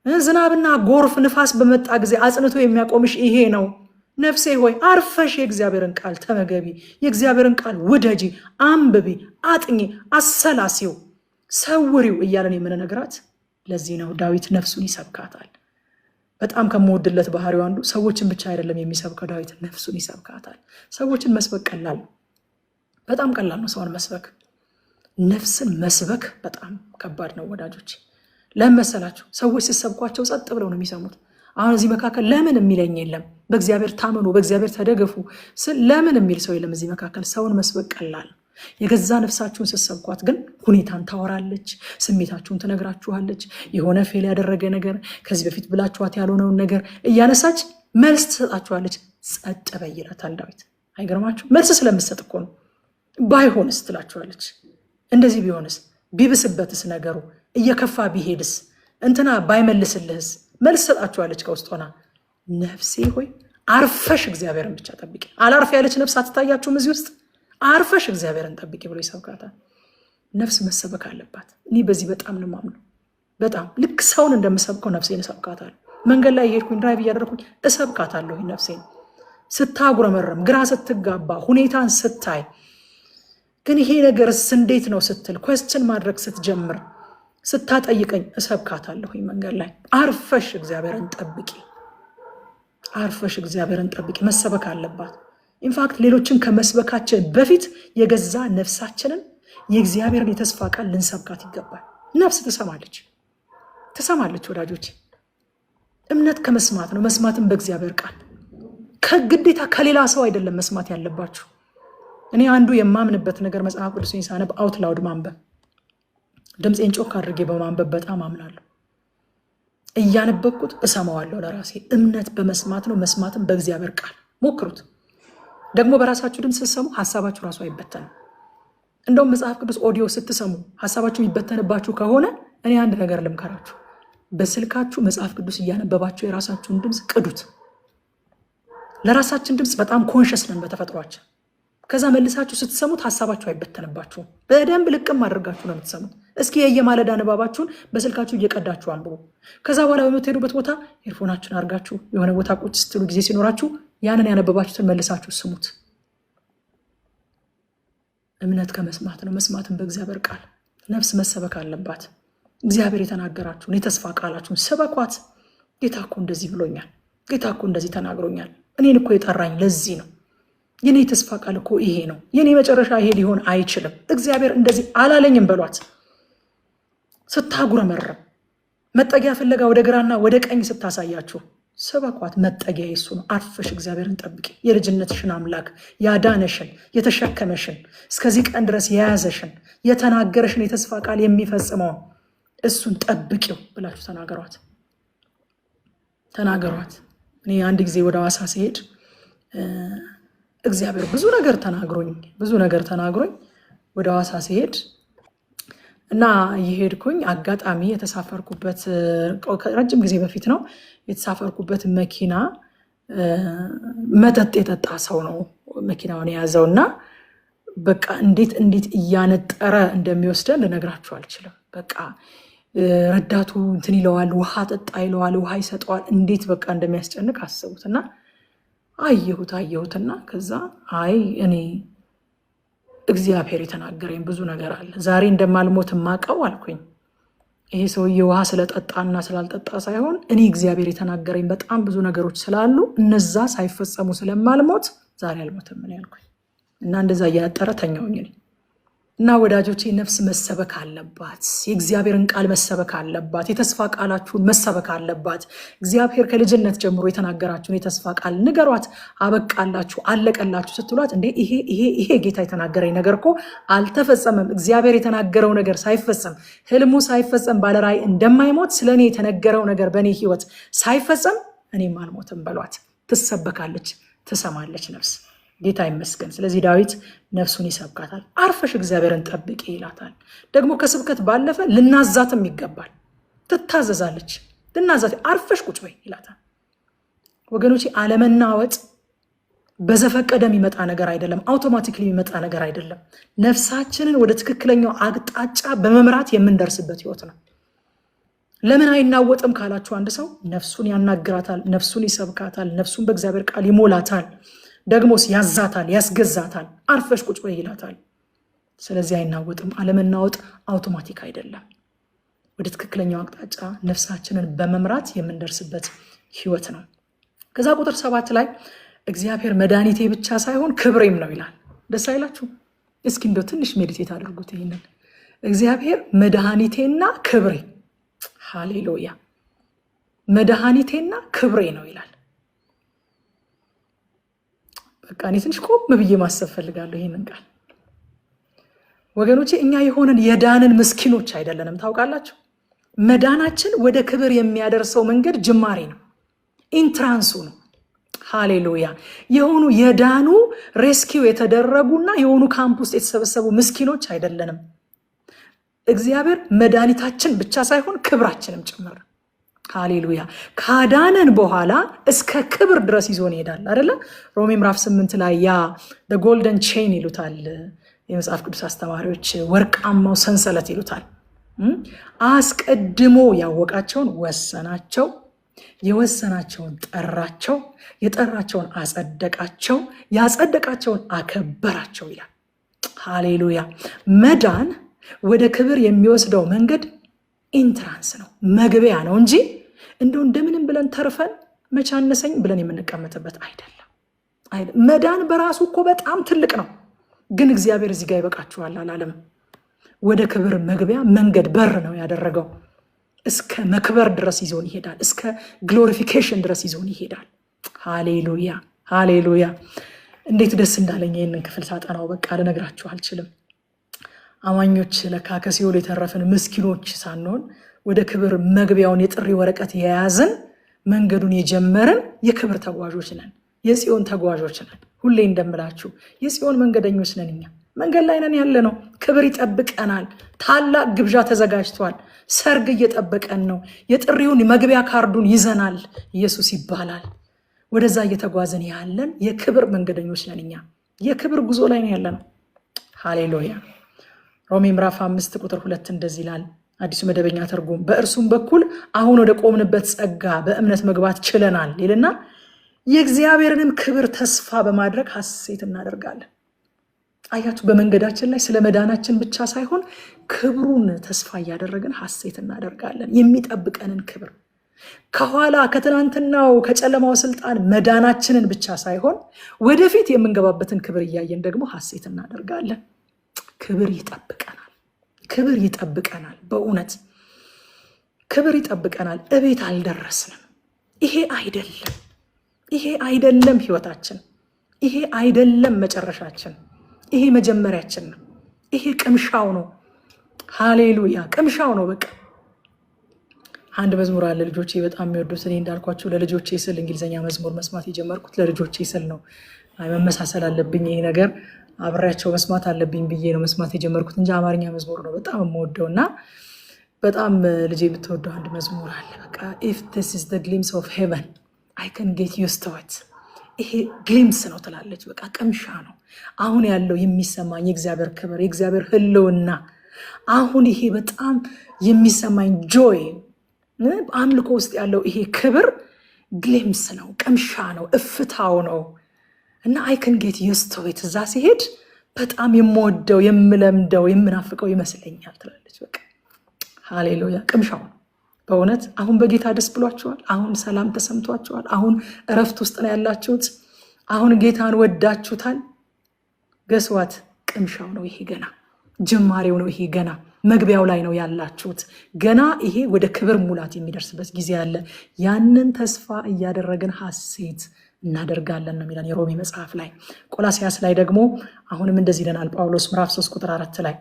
ዝናብና ጎርፍ ንፋስ በመጣ ጊዜ አጽንቶ የሚያቆምሽ ይሄ ነው። ነፍሴ ሆይ አርፈሽ የእግዚአብሔርን ቃል ተመገቢ፣ የእግዚአብሔርን ቃል ውደጂ፣ አንብቢ፣ አጥኚ፣ አሰላሲው፣ ሰውሪው እያለን የምንነግራት ለዚህ ነው። ዳዊት ነፍሱን ይሰብካታል። በጣም ከምወድለት ባህሪው አንዱ ሰዎችን ብቻ አይደለም የሚሰብከው፣ ዳዊት ነፍሱን ይሰብካታል። ሰዎችን መስበክ ቀላል ነው፣ በጣም ቀላል ነው ሰውን መስበክ። ነፍስን መስበክ በጣም ከባድ ነው ወዳጆች። ለምን መሰላችሁ? ሰዎች ሲሰብኳቸው ጸጥ ብለው ነው የሚሰሙት። አሁን እዚህ መካከል ለምን የሚለኝ የለም። በእግዚአብሔር ታመኑ፣ በእግዚአብሔር ተደገፉ ለምን የሚል ሰው የለም እዚህ መካከል። ሰውን መስበክ ቀላል። የገዛ ነፍሳችሁን ስትሰብኳት ግን ሁኔታን ታወራለች፣ ስሜታችሁን ትነግራችኋለች። የሆነ ፌል ያደረገ ነገር፣ ከዚህ በፊት ብላችኋት ያልሆነውን ነገር እያነሳች መልስ ትሰጣችኋለች። ጸጥ በይ ይላታል ዳዊት። አይገርማችሁ? መልስ ስለምትሰጥ እኮ ነው። ባይሆንስ ትላችኋለች። እንደዚህ ቢሆንስ፣ ቢብስበትስ፣ ነገሩ እየከፋ ቢሄድስ፣ እንትና ባይመልስልህስ፣ መልስ ሰጣችኋለች ከውስጥ ሆና። ነፍሴ ሆይ አርፈሽ እግዚአብሔርን ብቻ ጠብቂ። አላርፍ ያለች ነፍስ አትታያችሁም? እዚህ ውስጥ አርፈሽ እግዚአብሔርን ጠብቂ ብሎ ይሰብካታል። ነፍስ መሰበክ አለባት። እኔ በዚህ በጣም ነው የማምነው። በጣም ልክ ሰውን እንደምሰብከው ነፍሴን እሰብካታለሁ። መንገድ ላይ የሄድኩኝ ድራይቭ እያደረኩኝ እሰብካታለሁ ነፍሴን። ስታጉረመረም፣ ግራ ስትጋባ፣ ሁኔታን ስታይ ግን ይሄ ነገርስ እንዴት ነው ስትል ኮስችን ማድረግ ስትጀምር፣ ስታጠይቀኝ እሰብካታለሁኝ መንገድ ላይ። አርፈሽ እግዚአብሔርን ጠብቂ፣ አርፈሽ እግዚአብሔርን ጠብቂ። መሰበክ አለባት። ኢንፋክት ሌሎችን ከመስበካችን በፊት የገዛ ነፍሳችንን የእግዚአብሔርን የተስፋ ቃል ልንሰብካት ይገባል። ነፍስ ትሰማለች፣ ትሰማለች ወዳጆች። እምነት ከመስማት ነው፣ መስማትን በእግዚአብሔር ቃል። ከግዴታ ከሌላ ሰው አይደለም መስማት ያለባችሁ። እኔ አንዱ የማምንበት ነገር መጽሐፍ ቅዱስን ሳነብ አውት ላውድ ማንበብ፣ ድምፄን ጮክ አድርጌ በማንበብ በጣም አምናለሁ። እያነበብኩት እሰማዋለሁ ለራሴ። እምነት በመስማት ነው፣ መስማትን በእግዚአብሔር ቃል። ሞክሩት። ደግሞ በራሳችሁ ድምፅ ስትሰሙ ሀሳባችሁ ራሱ አይበተንም። እንደውም መጽሐፍ ቅዱስ ኦዲዮ ስትሰሙ ሀሳባችሁ የሚበተንባችሁ ከሆነ እኔ አንድ ነገር ልምከራችሁ። በስልካችሁ መጽሐፍ ቅዱስ እያነበባችሁ የራሳችሁን ድምፅ ቅዱት። ለራሳችን ድምፅ በጣም ኮንሸስ ነን በተፈጥሯችን። ከዛ መልሳችሁ ስትሰሙት ሀሳባችሁ አይበተንባችሁም። በደንብ ልቅም አድርጋችሁ ነው የምትሰሙት። እስኪ የየማለዳ ንባባችሁን በስልካችሁ እየቀዳችሁ አንብቡ። ከዛ በኋላ በምትሄዱበት ቦታ ኤርፎናችሁን አድርጋችሁ የሆነ ቦታ ቁጭ ስትሉ ጊዜ ሲኖራችሁ ያንን ያነበባችሁትን መልሳችሁ ስሙት። እምነት ከመስማት ነው፣ መስማትን በእግዚአብሔር ቃል። ነፍስ መሰበክ አለባት። እግዚአብሔር የተናገራችሁን የተስፋ ቃላችሁን ስበኳት። ጌታ እኮ እንደዚህ ብሎኛል፣ ጌታ እኮ እንደዚህ ተናግሮኛል፣ እኔን እኮ የጠራኝ ለዚህ ነው፣ የኔ ተስፋ ቃል እኮ ይሄ ነው፣ የኔ መጨረሻ ይሄ ሊሆን አይችልም፣ እግዚአብሔር እንደዚህ አላለኝም በሏት። ስታጉረመረም፣ መጠጊያ ፍለጋ ወደ ግራና ወደ ቀኝ ስታሳያችሁ ስበኳት። መጠጊያ የሱ ነው። አርፈሽ እግዚአብሔርን ጠብቂ። የልጅነትሽን አምላክ ያዳነሽን፣ የተሸከመሽን፣ እስከዚህ ቀን ድረስ የያዘሽን፣ የተናገረሽን የተስፋ ቃል የሚፈጽመውን እሱን ጠብቂው ብላችሁ ተናገሯት፣ ተናገሯት። እኔ አንድ ጊዜ ወደ ሐዋሳ ሲሄድ እግዚአብሔር ብዙ ነገር ተናግሮኝ ወደ ሐዋሳ ሲሄድ እና የሄድኩኝ አጋጣሚ የተሳፈርኩበት ረጅም ጊዜ በፊት ነው የተሳፈርኩበት መኪና መጠጥ የጠጣ ሰው ነው መኪናውን የያዘው እና በቃ እንዴት እያነጠረ እንደሚወስደን ልነግራችሁ አልችልም። በቃ ረዳቱ እንትን ይለዋል፣ ውሃ ጠጣ ይለዋል፣ ውሃ ይሰጠዋል። እንዴት በቃ እንደሚያስጨንቅ አስቡትና አየሁትና ከዛ እኔ እግዚአብሔር የተናገረኝ ብዙ ነገር አለ፣ ዛሬ እንደማልሞት ማቀው አልኩኝ። ይሄ ሰውዬ ውሃ ስለጠጣና ስላልጠጣ ሳይሆን እኔ እግዚአብሔር የተናገረኝ በጣም ብዙ ነገሮች ስላሉ እነዛ ሳይፈጸሙ ስለማልሞት ዛሬ አልሞትም ምን ያልኩኝ እና እንደዛ እያጠረ ተኛውኝ። እና ወዳጆቼ ነፍስ መሰበክ አለባት። የእግዚአብሔርን ቃል መሰበክ አለባት። የተስፋ ቃላችሁን መሰበክ አለባት። እግዚአብሔር ከልጅነት ጀምሮ የተናገራችሁን የተስፋ ቃል ንገሯት። አበቃላችሁ፣ አለቀላችሁ ስትሏት እንዴ ይሄ ጌታ የተናገረኝ ነገር እኮ አልተፈጸመም። እግዚአብሔር የተናገረው ነገር ሳይፈጸም፣ ህልሙ ሳይፈጸም ባለራእይ እንደማይሞት ስለኔ የተነገረው ነገር በእኔ ህይወት ሳይፈጸም እኔም አልሞትም በሏት። ትሰበካለች፣ ትሰማለች ነፍስ። ጌታ ይመስገን። ስለዚህ ዳዊት ነፍሱን ይሰብካታል። አርፈሽ እግዚአብሔርን ጠብቂ ይላታል። ደግሞ ከስብከት ባለፈ ልናዛትም ይገባል። ትታዘዛለች። ልናዛት አርፈሽ ቁጭ በይ ይላታል። ወገኖቼ አለመናወጥ በዘፈቀደ የሚመጣ ነገር አይደለም። አውቶማቲክሊ የሚመጣ ነገር አይደለም። ነፍሳችንን ወደ ትክክለኛው አቅጣጫ በመምራት የምንደርስበት ህይወት ነው። ለምን አይናወጥም ካላችሁ አንድ ሰው ነፍሱን ያናግራታል፣ ነፍሱን ይሰብካታል፣ ነፍሱን በእግዚአብሔር ቃል ይሞላታል፣ ደግሞስ ያዛታል፣ ያስገዛታል። አርፈሽ ቁጭ በይ ይላታል። ስለዚህ አይናወጥም። አለመናወጥ አውቶማቲክ አይደለም። ወደ ትክክለኛው አቅጣጫ ነፍሳችንን በመምራት የምንደርስበት ህይወት ነው። ከዛ ቁጥር 7 ላይ እግዚአብሔር መድኃኒቴ ብቻ ሳይሆን ክብሬም ነው ይላል። ደስ አይላችሁ? እስኪ እንደው ትንሽ ሜዲቴት አድርጉት። ይህንን እግዚአብሔር መድኃኒቴና ክብሬ፣ ሃሌሉያ፣ መድኃኒቴና ክብሬ ነው ይላል። በቃ እኔ ትንሽ ቆም ብዬ ማሰብ ፈልጋለሁ ይህንን ቃል ወገኖቼ። እኛ የሆነን የዳንን ምስኪኖች አይደለንም። ታውቃላችሁ፣ መዳናችን ወደ ክብር የሚያደርሰው መንገድ ጅማሬ ነው፣ ኢንትራንሱ ነው። ሃሌሉያ። የሆኑ የዳኑ ሬስኪው የተደረጉና የሆኑ ካምፕ ውስጥ የተሰበሰቡ ምስኪኖች አይደለንም። እግዚአብሔር መድኃኒታችን ብቻ ሳይሆን ክብራችንም ጭምር። ሃሌሉያ። ካዳነን በኋላ እስከ ክብር ድረስ ይዞን ይሄዳል አይደለ? ሮሜ ምዕራፍ 8 ላይ ያ ጎልደን ቼን ይሉታል የመጽሐፍ ቅዱስ አስተማሪዎች፣ ወርቃማው ሰንሰለት ይሉታል። አስቀድሞ ያወቃቸውን ወሰናቸው፣ የወሰናቸውን ጠራቸው፣ የጠራቸውን አጸደቃቸው፣ ያጸደቃቸውን አከበራቸው ይላል። ሃሌሉያ። መዳን ወደ ክብር የሚወስደው መንገድ ኢንትራንስ ነው፣ መግቢያ ነው እንጂ እንደምንም ብለን ተርፈን መቻነሰኝ ብለን የምንቀመጥበት አይደለም። መዳን በራሱ እኮ በጣም ትልቅ ነው፣ ግን እግዚአብሔር እዚህ ጋር ይበቃችኋል አላለም። ወደ ክብር መግቢያ መንገድ በር ነው ያደረገው። እስከ መክበር ድረስ ይዞን ይሄዳል። እስከ ግሎሪፊኬሽን ድረስ ይዞን ይሄዳል። ሃሌሉያ ሃሌሉያ። እንዴት ደስ እንዳለኝ ይህንን ክፍል ሳጠናው በቃ ልነግራችሁ አልችልም። አማኞች ለካ ከሲኦል የተረፍን ምስኪኖች ሳንሆን ወደ ክብር መግቢያውን የጥሪ ወረቀት የያዝን መንገዱን የጀመርን የክብር ተጓዦች ነን፣ የጽዮን ተጓዦች ነን። ሁሌ እንደምላችሁ የጽዮን መንገደኞች ነን። እኛ መንገድ ላይ ነን ያለ ነው። ክብር ይጠብቀናል። ታላቅ ግብዣ ተዘጋጅቷል። ሰርግ እየጠበቀን ነው። የጥሪውን መግቢያ ካርዱን ይዘናል። ኢየሱስ ይባላል። ወደዛ እየተጓዝን ያለን የክብር መንገደኞች ነን። እኛ የክብር ጉዞ ላይ ነው ያለ ነው። ሃሌሉያ። ሮሜ ምዕራፍ 5 ቁጥር 2 እንደዚህ ይላል አዲሱ መደበኛ ትርጉም፣ በእርሱም በኩል አሁን ወደ ቆምንበት ጸጋ በእምነት መግባት ችለናል ይልና የእግዚአብሔርንም ክብር ተስፋ በማድረግ ሐሴት እናደርጋለን። አያችሁ፣ በመንገዳችን ላይ ስለ መዳናችን ብቻ ሳይሆን ክብሩን ተስፋ እያደረግን ሐሴት እናደርጋለን። የሚጠብቀንን ክብር ከኋላ ከትናንትናው ከጨለማው ስልጣን መዳናችንን ብቻ ሳይሆን ወደፊት የምንገባበትን ክብር እያየን ደግሞ ሐሴት እናደርጋለን። ክብር ይጠብቀናል። ክብር ይጠብቀናል። በእውነት ክብር ይጠብቀናል። እቤት አልደረስንም። ይሄ አይደለም ህይወታችን። ይሄ አይደለም መጨረሻችን። ይሄ መጀመሪያችን ነው። ይሄ ቅምሻው ነው። ሃሌሉያ፣ ቅምሻው ነው። በቃ አንድ መዝሙር አለ ልጆቼ በጣም የሚወዱት። እኔ እንዳልኳቸው ለልጆቼ ስል እንግሊዝኛ መዝሙር መስማት የጀመርኩት ለልጆቼ ስል ነው። መመሳሰል አለብኝ ይሄ ነገር አብሬያቸው መስማት አለብኝ ብዬ ነው መስማት የጀመርኩት እንጂ አማርኛ መዝሙር ነው በጣም የምወደው። እና በጣም ልጄ የምትወደው አንድ መዝሙር አለ። በቃ if this is the glimpse of heaven I can get used to it። ይሄ ግሊምስ ነው ትላለች። በቃ ቅምሻ ነው። አሁን ያለው የሚሰማኝ የእግዚአብሔር ክብር፣ የእግዚአብሔር ህልውና፣ አሁን ይሄ በጣም የሚሰማኝ ጆይ፣ አምልኮ ውስጥ ያለው ይሄ ክብር ግሊምስ ነው፣ ቅምሻ ነው፣ እፍታው ነው። እና I can get used to it። እዛ ሲሄድ በጣም የምወደው የምለምደው የምናፍቀው ይመስለኛል ትላለች። በቃ ሃሌሉያ፣ ቅምሻው ነው በእውነት። አሁን በጌታ ደስ ብሏችኋል? አሁን ሰላም ተሰምቷችኋል? አሁን እረፍት ውስጥ ነው ያላችሁት? አሁን ጌታን ወዳችሁታል? ገስዋት ቅምሻው ነው ይሄ። ገና ጅማሬው ነው ይሄ። ገና መግቢያው ላይ ነው ያላችሁት። ገና ይሄ ወደ ክብር ሙላት የሚደርስበት ጊዜ አለ። ያንን ተስፋ እያደረግን ሐሴት እናደርጋለን ነው የሚለን የሮሜ መጽሐፍ ላይ። ቆላስያስ ላይ ደግሞ አሁንም እንደዚህ ይለናል ጳውሎስ ምዕራፍ 3 ቁጥር 4 ላይ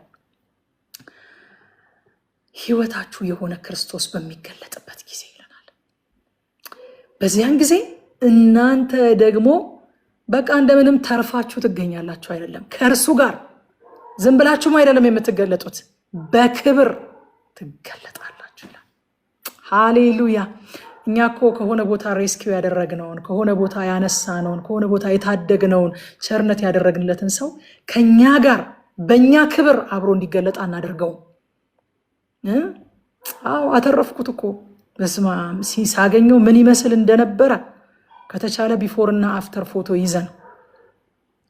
ሕይወታችሁ የሆነ ክርስቶስ በሚገለጥበት ጊዜ ይለናል። በዚያን ጊዜ እናንተ ደግሞ በቃ እንደምንም ተርፋችሁ ትገኛላችሁ። አይደለም ከእርሱ ጋር ዝም ብላችሁም አይደለም የምትገለጡት፣ በክብር ትገለጣላችሁ ይላል። ሃሌሉያ። እኛ እኮ ከሆነ ቦታ ሬስኪው ያደረግነውን፣ ከሆነ ቦታ ያነሳነውን፣ ከሆነ ቦታ የታደግነውን ቸርነት ያደረግንለትን ሰው ከኛ ጋር በእኛ ክብር አብሮ እንዲገለጥ አናደርገውም። አዎ አተረፍኩት እኮ በስመ አብ ሳገኘው ምን ይመስል እንደነበረ ከተቻለ ቢፎር እና አፍተር ፎቶ ይዘን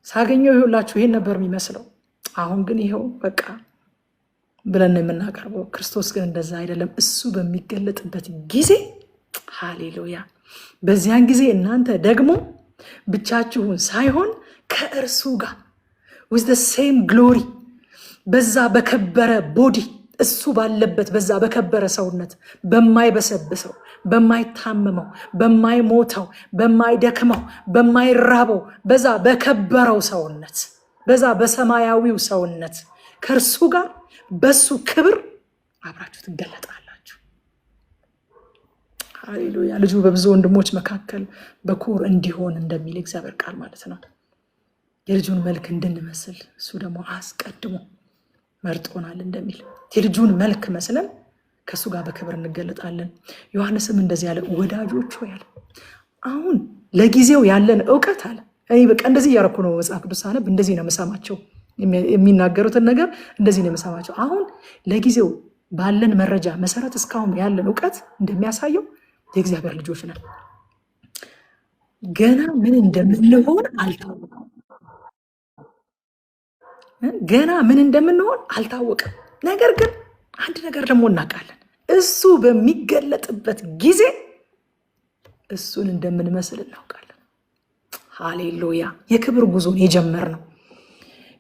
ሳገኘው ይሁላችሁ ይሄን ነበር የሚመስለው። አሁን ግን ይሄው በቃ ብለን ነው የምናቀርበው። ክርስቶስ ግን እንደዛ አይደለም። እሱ በሚገለጥበት ጊዜ ሃሌሉያ፣ በዚያን ጊዜ እናንተ ደግሞ ብቻችሁን ሳይሆን ከእርሱ ጋር with the same glory በዛ በከበረ ቦዲ እሱ ባለበት በዛ በከበረ ሰውነት በማይበሰብሰው በማይታመመው በማይሞተው በማይደክመው በማይራበው በዛ በከበረው ሰውነት በዛ በሰማያዊው ሰውነት ከእርሱ ጋር በሱ ክብር አብራችሁ ትገለጣላችሁ። ሃሌሉያ። ልጁ በብዙ ወንድሞች መካከል በኩር እንዲሆን እንደሚል እግዚአብሔር ቃል ማለት ነው። የልጁን መልክ እንድንመስል እሱ ደግሞ አስቀድሞ መርጦናል እንደሚል የልጁን መልክ መስለን ከእሱ ጋር በክብር እንገለጣለን። ዮሐንስም እንደዚህ ያለ ወዳጆች ሆይ አለ፣ አሁን ለጊዜው ያለን እውቀት አለ። እኔ በቃ እንደዚህ እያደረኩ ነው መጽሐፍ ቅዱስ ሳነብ እንደዚህ ነው የምሰማቸው፣ የሚናገሩትን ነገር እንደዚህ ነው የምሰማቸው። አሁን ለጊዜው ባለን መረጃ መሰረት እስካሁን ያለን እውቀት እንደሚያሳየው የእግዚአብሔር ልጆች ነን። ገና ምን እንደምንሆን አልታወቀም። ገና ምን እንደምንሆን አልታወቀም። ነገር ግን አንድ ነገር ደግሞ እናውቃለን፣ እሱ በሚገለጥበት ጊዜ እሱን እንደምንመስል እናውቃለን። ሃሌሉያ። የክብር ጉዞን የጀመርነው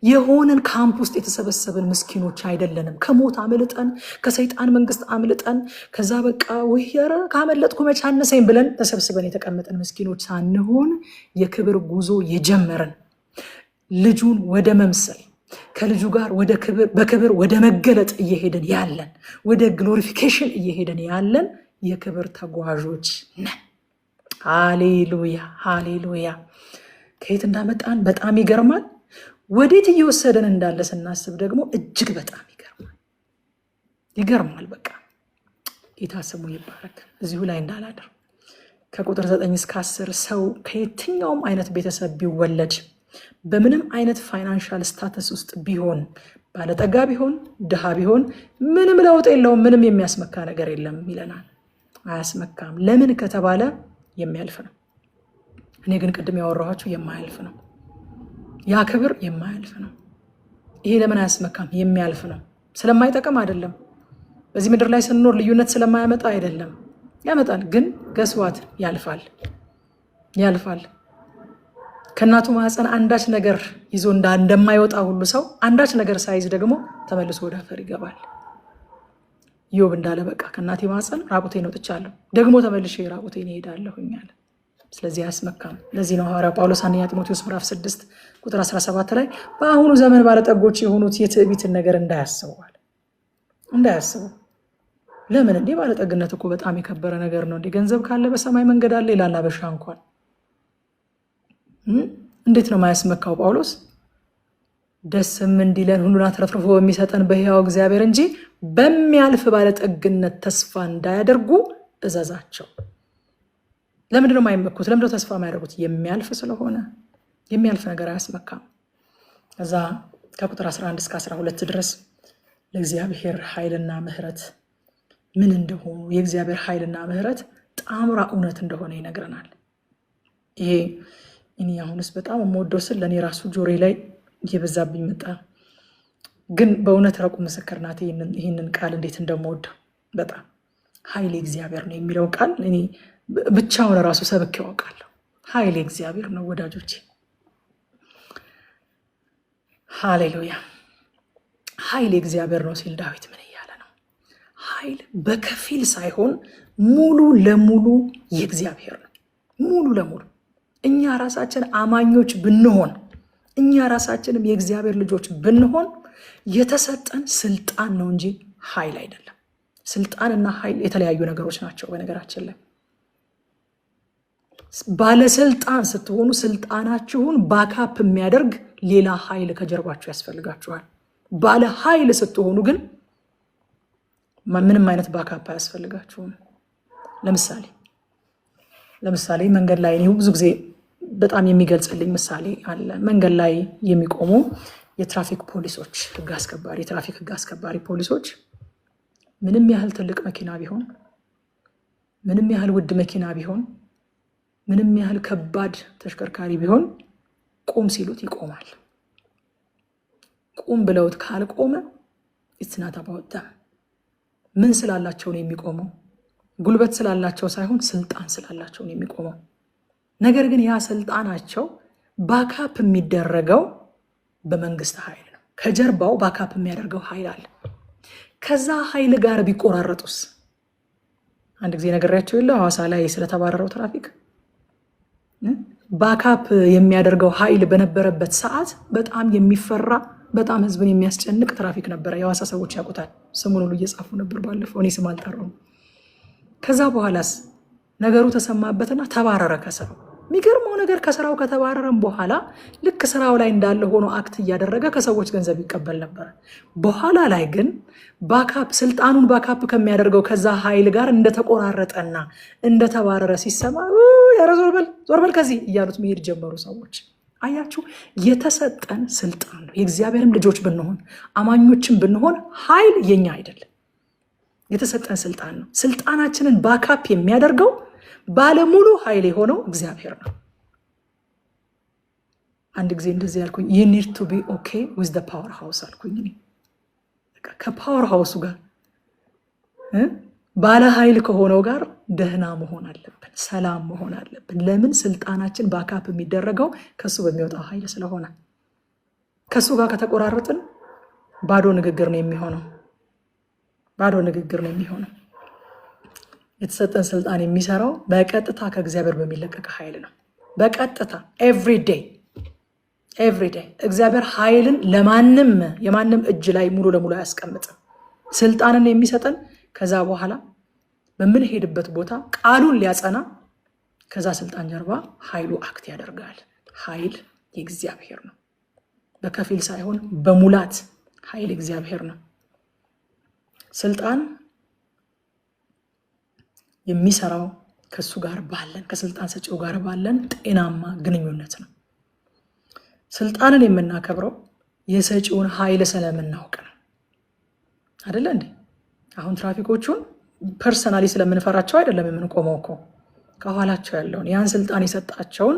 የሆነን ካምፕ ውስጥ የተሰበሰብን ምስኪኖች አይደለንም። ከሞት አምልጠን ከሰይጣን መንግስት አምልጠን ከዛ በቃ ውየረ ካመለጥኩ መቼ አነሰኝ ብለን ተሰብስበን የተቀመጠን ምስኪኖች ሳንሆን የክብር ጉዞ የጀመርን ልጁን ወደ መምሰል ከልጁ ጋር በክብር ወደ መገለጥ እየሄድን ያለን ወደ ግሎሪፊኬሽን እየሄድን ያለን የክብር ተጓዦች ነን። ሃሌሉያ ሃሌሉያ። ከየት እንዳመጣን በጣም ይገርማል። ወዴት እየወሰደን እንዳለ ስናስብ ደግሞ እጅግ በጣም ይገርማል። በቃ ጌታ ስሙ ይባረክ። እዚሁ ላይ እንዳላደር ከቁጥር 9 እስከ 10 ሰው ከየትኛውም አይነት ቤተሰብ ቢወለድ በምንም አይነት ፋይናንሻል ስታተስ ውስጥ ቢሆን ባለጠጋ ቢሆን ድሃ ቢሆን ምንም ለውጥ የለውም። ምንም የሚያስመካ ነገር የለም ይለናል። አያስመካም። ለምን ከተባለ የሚያልፍ ነው። እኔ ግን ቅድም ያወራኋችሁ የማያልፍ ነው። ያ ክብር የማያልፍ ነው። ይሄ ለምን አያስመካም? የሚያልፍ ነው። ስለማይጠቅም አይደለም። በዚህ ምድር ላይ ስንኖር ልዩነት ስለማያመጣ አይደለም። ያመጣል፣ ግን ገስዋት ያልፋል። ከእናቱ ማህፀን አንዳች ነገር ይዞ እንደማይወጣ ሁሉ ሰው አንዳች ነገር ሳይዝ ደግሞ ተመልሶ ወደ አፈር ይገባል። ኢዮብ እንዳለ በቃ ከእናቴ ማህፀን ራቁቴን ወጥቻለሁ፣ ደግሞ ተመልሼ ራቁቴን እሄዳለሁኝ አለ። ስለዚህ አያስመካም። ለዚህ ነው ሐዋርያው ጳውሎስ አንደኛ ጢሞቴዎስ ምዕራፍ 6 ቁጥር 17 ላይ በአሁኑ ዘመን ባለጠጎች የሆኑት የትዕቢትን ነገር እንዳያስቡ። ለምን እንዴ? ባለጠግነት እኮ በጣም የከበረ ነገር ነው። እንዴ ገንዘብ ካለ በሰማይ መንገድ አለ ይላል አበሻ እንኳን። እንዴት ነው ማያስመካው? ጳውሎስ ደስም እንዲለን ሁሉን አትረፍርፎ በሚሰጠን በሕያው እግዚአብሔር እንጂ በሚያልፍ ባለጠግነት ተስፋ እንዳያደርጉ እዘዛቸው። ለምንድን ነው የማይመኩት? ለምንድን ነው ተስፋ የማያደርጉት? የሚያልፍ ስለሆነ። የሚያልፍ ነገር አያስመካም። ከዛ ከቁጥር 11 እስከ 12 ድረስ ለእግዚአብሔር ኃይልና ምሕረት ምን እንደሆኑ የእግዚአብሔር ኃይልና ምሕረት ጣምራ እውነት እንደሆነ ይነግረናል። ይሄ እኔ አሁንስ በጣም የምወደው ስል ለእኔ ራሱ ጆሬ ላይ እየበዛብኝ መጣ። ግን በእውነት ረቁ ምስክር ናት። ይህንን ቃል እንዴት እንደምወደው በጣም ኃይል እግዚአብሔር ነው የሚለው ቃል እኔ ብቻውን ራሱ ሰብክ ያውቃለሁ። ኃይል እግዚአብሔር ነው ወዳጆቼ። ሃሌሉያ። ኃይል እግዚአብሔር ነው ሲል ዳዊት ምን እያለ ነው? ኃይል በከፊል ሳይሆን ሙሉ ለሙሉ የእግዚአብሔር ነው። ሙሉ ለሙሉ እኛ ራሳችን አማኞች ብንሆን፣ እኛ ራሳችንም የእግዚአብሔር ልጆች ብንሆን የተሰጠን ስልጣን ነው እንጂ ኃይል አይደለም። ስልጣንና ኃይል የተለያዩ ነገሮች ናቸው። በነገራችን ላይ ባለስልጣን ስትሆኑ ስልጣናችሁን ባካፕ የሚያደርግ ሌላ ኃይል ከጀርባችሁ ያስፈልጋችኋል። ባለ ኃይል ስትሆኑ ግን ምንም አይነት ባካፕ አያስፈልጋችሁም። ለምሳሌ መንገድ ላይ እኔ ብዙ ጊዜ በጣም የሚገልጽልኝ ምሳሌ አለ። መንገድ ላይ የሚቆሙ የትራፊክ ፖሊሶች፣ የትራፊክ ህግ አስከባሪ ፖሊሶች ምንም ያህል ትልቅ መኪና ቢሆን፣ ምንም ያህል ውድ መኪና ቢሆን፣ ምንም ያህል ከባድ ተሽከርካሪ ቢሆን ቁም ሲሉት ይቆማል። ቁም ብለውት ካልቆመ ኢትናት አባወጣ። ምን ስላላቸው ነው የሚቆመው? ጉልበት ስላላቸው ሳይሆን ስልጣን ስላላቸው ነው የሚቆመው። ነገር ግን ያ ስልጣናቸው ባካፕ የሚደረገው በመንግስት ኃይል ነው። ከጀርባው ባካፕ የሚያደርገው ኃይል አለ። ከዛ ኃይል ጋር ቢቆራረጡስ? አንድ ጊዜ ነገራቸው የለ ሐዋሳ ላይ ስለተባረረው ትራፊክ ባካፕ የሚያደርገው ኃይል በነበረበት ሰዓት በጣም የሚፈራ በጣም ህዝብን የሚያስጨንቅ ትራፊክ ነበረ። የሐዋሳ ሰዎች ያውቁታል። ስሙን ሁሉ እየጻፉ ነበር ባለፈው፣ እኔ ስም አልጠራውም። ከዛ በኋላስ ነገሩ ተሰማበትና ተባረረ ከስራው። የሚገርመው ነገር ከስራው ከተባረረም በኋላ ልክ ስራው ላይ እንዳለ ሆኖ አክት እያደረገ ከሰዎች ገንዘብ ይቀበል ነበር። በኋላ ላይ ግን ስልጣኑን ባካፕ ከሚያደርገው ከዛ ኃይል ጋር እንደተቆራረጠና እንደተባረረ ሲሰማ ኧረ ዞር በል ከዚህ እያሉት መሄድ ጀመሩ ሰዎች። አያችሁ፣ የተሰጠን ስልጣን ነው። የእግዚአብሔርም ልጆች ብንሆን አማኞችን ብንሆን ኃይል የኛ አይደለም፣ የተሰጠን ስልጣን ነው። ስልጣናችንን ባካፕ የሚያደርገው ባለሙሉ ኃይል የሆነው እግዚአብሔር ነው። አንድ ጊዜ እንደዚህ ያልኩኝ you need to be okay with the power house አልኩኝ። ከፓወር ሃውሱ ጋር ባለ ኃይል ከሆነው ጋር ደህና መሆን አለብን፣ ሰላም መሆን አለብን። ለምን? ስልጣናችን ባካፕ የሚደረገው ከሱ በሚወጣው ኃይል ስለሆነ። ከሱ ጋር ከተቆራረጥን ባዶ ንግግር ነው የሚሆነው፣ ባዶ ንግግር ነው የሚሆነው። የተሰጠን ስልጣን የሚሰራው በቀጥታ ከእግዚአብሔር በሚለቀቅ ኃይል ነው። በቀጥታ ኤቭሪዴይ እግዚአብሔር ኃይልን ለማንም የማንም እጅ ላይ ሙሉ ለሙሉ አያስቀምጥም። ስልጣንን የሚሰጠን ከዛ በኋላ በምንሄድበት ቦታ ቃሉን ሊያጸና ከዛ ስልጣን ጀርባ ኃይሉ አክት ያደርጋል። ኃይል የእግዚአብሔር ነው። በከፊል ሳይሆን በሙላት ኃይል እግዚአብሔር ነው። ስልጣን የሚሰራው ከሱ ጋር ባለን ከስልጣን ሰጪው ጋር ባለን ጤናማ ግንኙነት ነው። ስልጣንን የምናከብረው የሰጪውን ኃይል ስለምናውቅ ነው አይደለ እንዴ? አሁን ትራፊኮቹን ፐርሰናሊ ስለምንፈራቸው አይደለም የምንቆመው እኮ ከኋላቸው ያለውን ያን ስልጣን የሰጣቸውን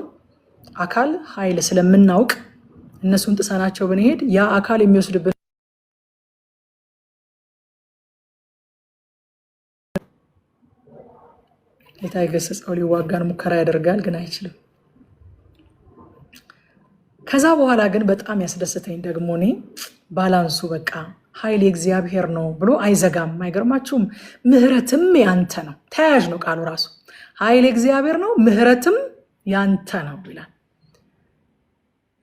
አካል ኃይል ስለምናውቅ እነሱን ጥሰናቸው ብንሄድ ያ አካል የሚወስድብን ጌታ ይገስጸው። ሊዋጋን ሙከራ ያደርጋል ግን አይችልም። ከዛ በኋላ ግን በጣም ያስደስተኝ ደግሞ እኔ ባላንሱ በቃ ኃይል የእግዚአብሔር ነው ብሎ አይዘጋም። አይገርማችሁም? ምህረትም ያንተ ነው። ተያያዥ ነው ቃሉ ራሱ። ኃይል የእግዚአብሔር ነው፣ ምህረትም ያንተ ነው ይላል።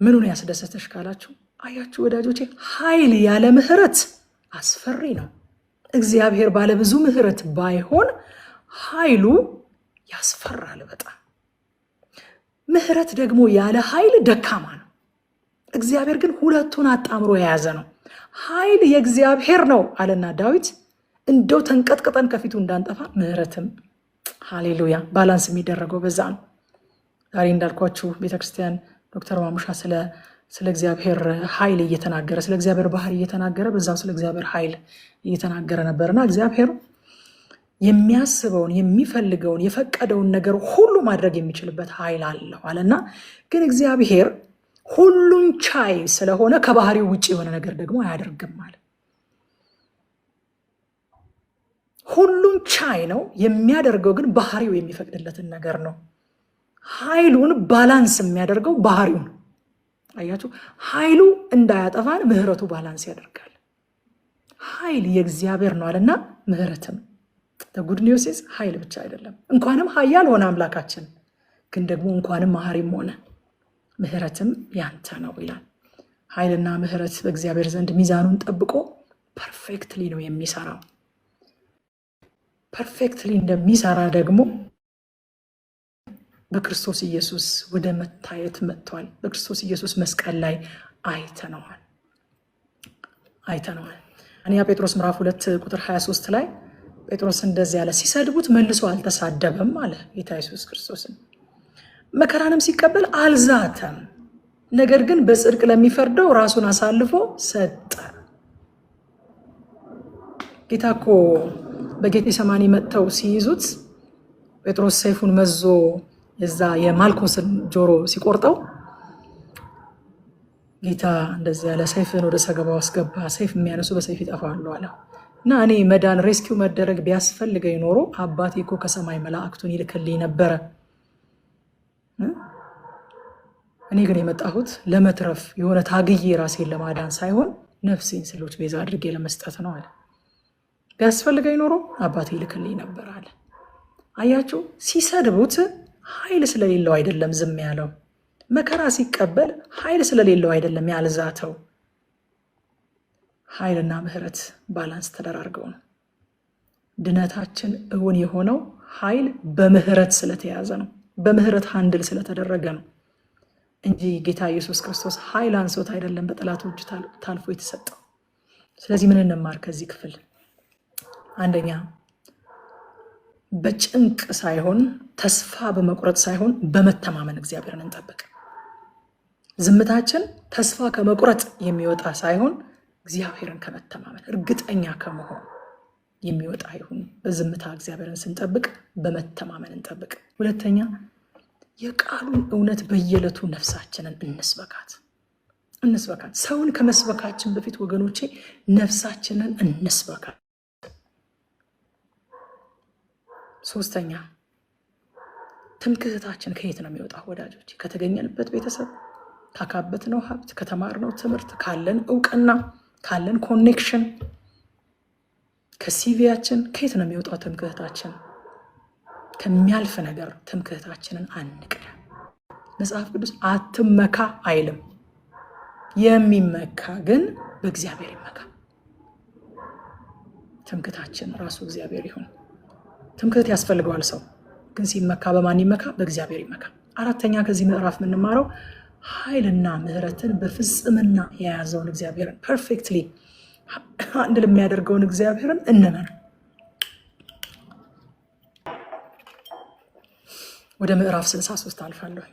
ምኑን ያስደሰተሽ ካላችሁ፣ አያችሁ ወዳጆቼ፣ ኃይል ያለ ምህረት አስፈሪ ነው። እግዚአብሔር ባለ ብዙ ምህረት ባይሆን ኃይሉ ያስፈራል በጣም። ምህረት ደግሞ ያለ ኃይል ደካማ ነው። እግዚአብሔር ግን ሁለቱን አጣምሮ የያዘ ነው። ኃይል የእግዚአብሔር ነው አለና ዳዊት፣ እንደው ተንቀጥቅጠን ከፊቱ እንዳንጠፋ ምህረትም ሃሌሉያ ባላንስ የሚደረገው በዛ ነው። ዛሬ እንዳልኳችሁ ቤተክርስቲያን ዶክተር ማሙሻ ስለ እግዚአብሔር ኃይል እየተናገረ ስለ እግዚአብሔር ባህሪ እየተናገረ በዛው ስለ እግዚአብሔር ኃይል እየተናገረ ነበርና እግዚአብሔር የሚያስበውን የሚፈልገውን የፈቀደውን ነገር ሁሉ ማድረግ የሚችልበት ኃይል አለው አለና፣ ግን እግዚአብሔር ሁሉን ቻይ ስለሆነ ከባህሪው ውጭ የሆነ ነገር ደግሞ አያደርግም አለ። ሁሉን ቻይ ነው የሚያደርገው፣ ግን ባህሪው የሚፈቅድለትን ነገር ነው። ኃይሉን ባላንስ የሚያደርገው ባህሪው ነው። አያችሁ፣ ኃይሉ እንዳያጠፋን ምህረቱ ባላንስ ያደርጋል። ኃይል የእግዚአብሔር ነው አለና ምህረትም ጉድ ኒውስ ኃይል ብቻ አይደለም። እንኳንም ኃያል ሆነ አምላካችን፣ ግን ደግሞ እንኳንም መሐሪም ሆነ ምህረትም ያንተ ነው ይላል። ኃይልና ምህረት በእግዚአብሔር ዘንድ ሚዛኑን ጠብቆ ፐርፌክትሊ ነው የሚሰራው። ፐርፌክትሊ እንደሚሰራ ደግሞ በክርስቶስ ኢየሱስ ወደ መታየት መጥቷል። በክርስቶስ ኢየሱስ መስቀል ላይ አይተነዋል። አንደኛ ጴጥሮስ ምዕራፍ 2 ቁጥር 23 ላይ ጴጥሮስ እንደዚህ ያለ፣ ሲሰድቡት መልሶ አልተሳደበም አለ ጌታ ኢየሱስ ክርስቶስን። መከራንም ሲቀበል አልዛተም፣ ነገር ግን በጽድቅ ለሚፈርደው ራሱን አሳልፎ ሰጠ። ጌታ እኮ በጌቴሰማኒ መጥተው ሲይዙት ጴጥሮስ ሰይፉን መዞ እዛ የማልኮስን ጆሮ ሲቆርጠው ጌታ እንደዚህ ያለ፣ ሰይፍን ወደ ሰገባው አስገባ፣ ሰይፍ የሚያነሱ በሰይፍ ይጠፋሉ አለ። እና እኔ መዳን ሬስኪው መደረግ ቢያስፈልገኝ ኖሮ አባቴ እኮ ከሰማይ መላእክቱን ይልክልኝ ነበረ። እኔ ግን የመጣሁት ለመትረፍ የሆነ ታግዬ ራሴን ለማዳን ሳይሆን ነፍሴን ስሎች ቤዛ አድርጌ ለመስጠት ነው አለ። ቢያስፈልገኝ ኖሮ አባቴ ይልክልኝ ነበር አለ። አያችሁ፣ ሲሰድቡት ኃይል ስለሌለው አይደለም ዝም ያለው። መከራ ሲቀበል ኃይል ስለሌለው አይደለም ያልዛተው። ኃይልና ምህረት ባላንስ ተደራርገው ነው። ድነታችን እውን የሆነው ኃይል በምህረት ስለተያዘ ነው፣ በምህረት ሃንድል ስለተደረገ ነው እንጂ ጌታ ኢየሱስ ክርስቶስ ኃይል አንሶት አይደለም በጠላቶቹ ታልፎ የተሰጠው። ስለዚህ ምን እንማር ከዚህ ክፍል? አንደኛ፣ በጭንቅ ሳይሆን ተስፋ በመቁረጥ ሳይሆን በመተማመን እግዚአብሔርን እንጠብቅ። ዝምታችን ተስፋ ከመቁረጥ የሚወጣ ሳይሆን እግዚአብሔርን ከመተማመን እርግጠኛ ከመሆን የሚወጣ ይሁን። በዝምታ እግዚአብሔርን ስንጠብቅ በመተማመን እንጠብቅ። ሁለተኛ፣ የቃሉን እውነት በየዕለቱ ነፍሳችንን እንስበካት። ሰውን ከመስበካችን በፊት ወገኖቼ ነፍሳችንን እንስበካት። ሶስተኛ፣ ትምክህታችን ከየት ነው የሚወጣው ወዳጆች? ከተገኘንበት ቤተሰብ፣ ካካበትነው ሀብት፣ ከተማርነው ትምህርት፣ ካለን እውቅና፣ ካለን ኮኔክሽን፣ ከሲቪያችን ከየት ነው የሚወጣው ትምክህታችን? ከሚያልፍ ነገር ትምክህታችንን አንቅዳ። መጽሐፍ ቅዱስ አትመካ አይልም። የሚመካ ግን በእግዚአብሔር ይመካ። ትምክህታችን ራሱ እግዚአብሔር ይሁን። ትምክህት ያስፈልገዋል ሰው፣ ግን ሲመካ በማን ይመካ? በእግዚአብሔር ይመካ። አራተኛ፣ ከዚህ ምዕራፍ የምንማረው ኃይልና ምህረትን በፍጽምና የያዘውን እግዚአብሔርን ፐርፌክትሊ አንድ ለሚያደርገውን እግዚአብሔርን እንመን። ወደ ምዕራፍ 63 አልፋለሁ።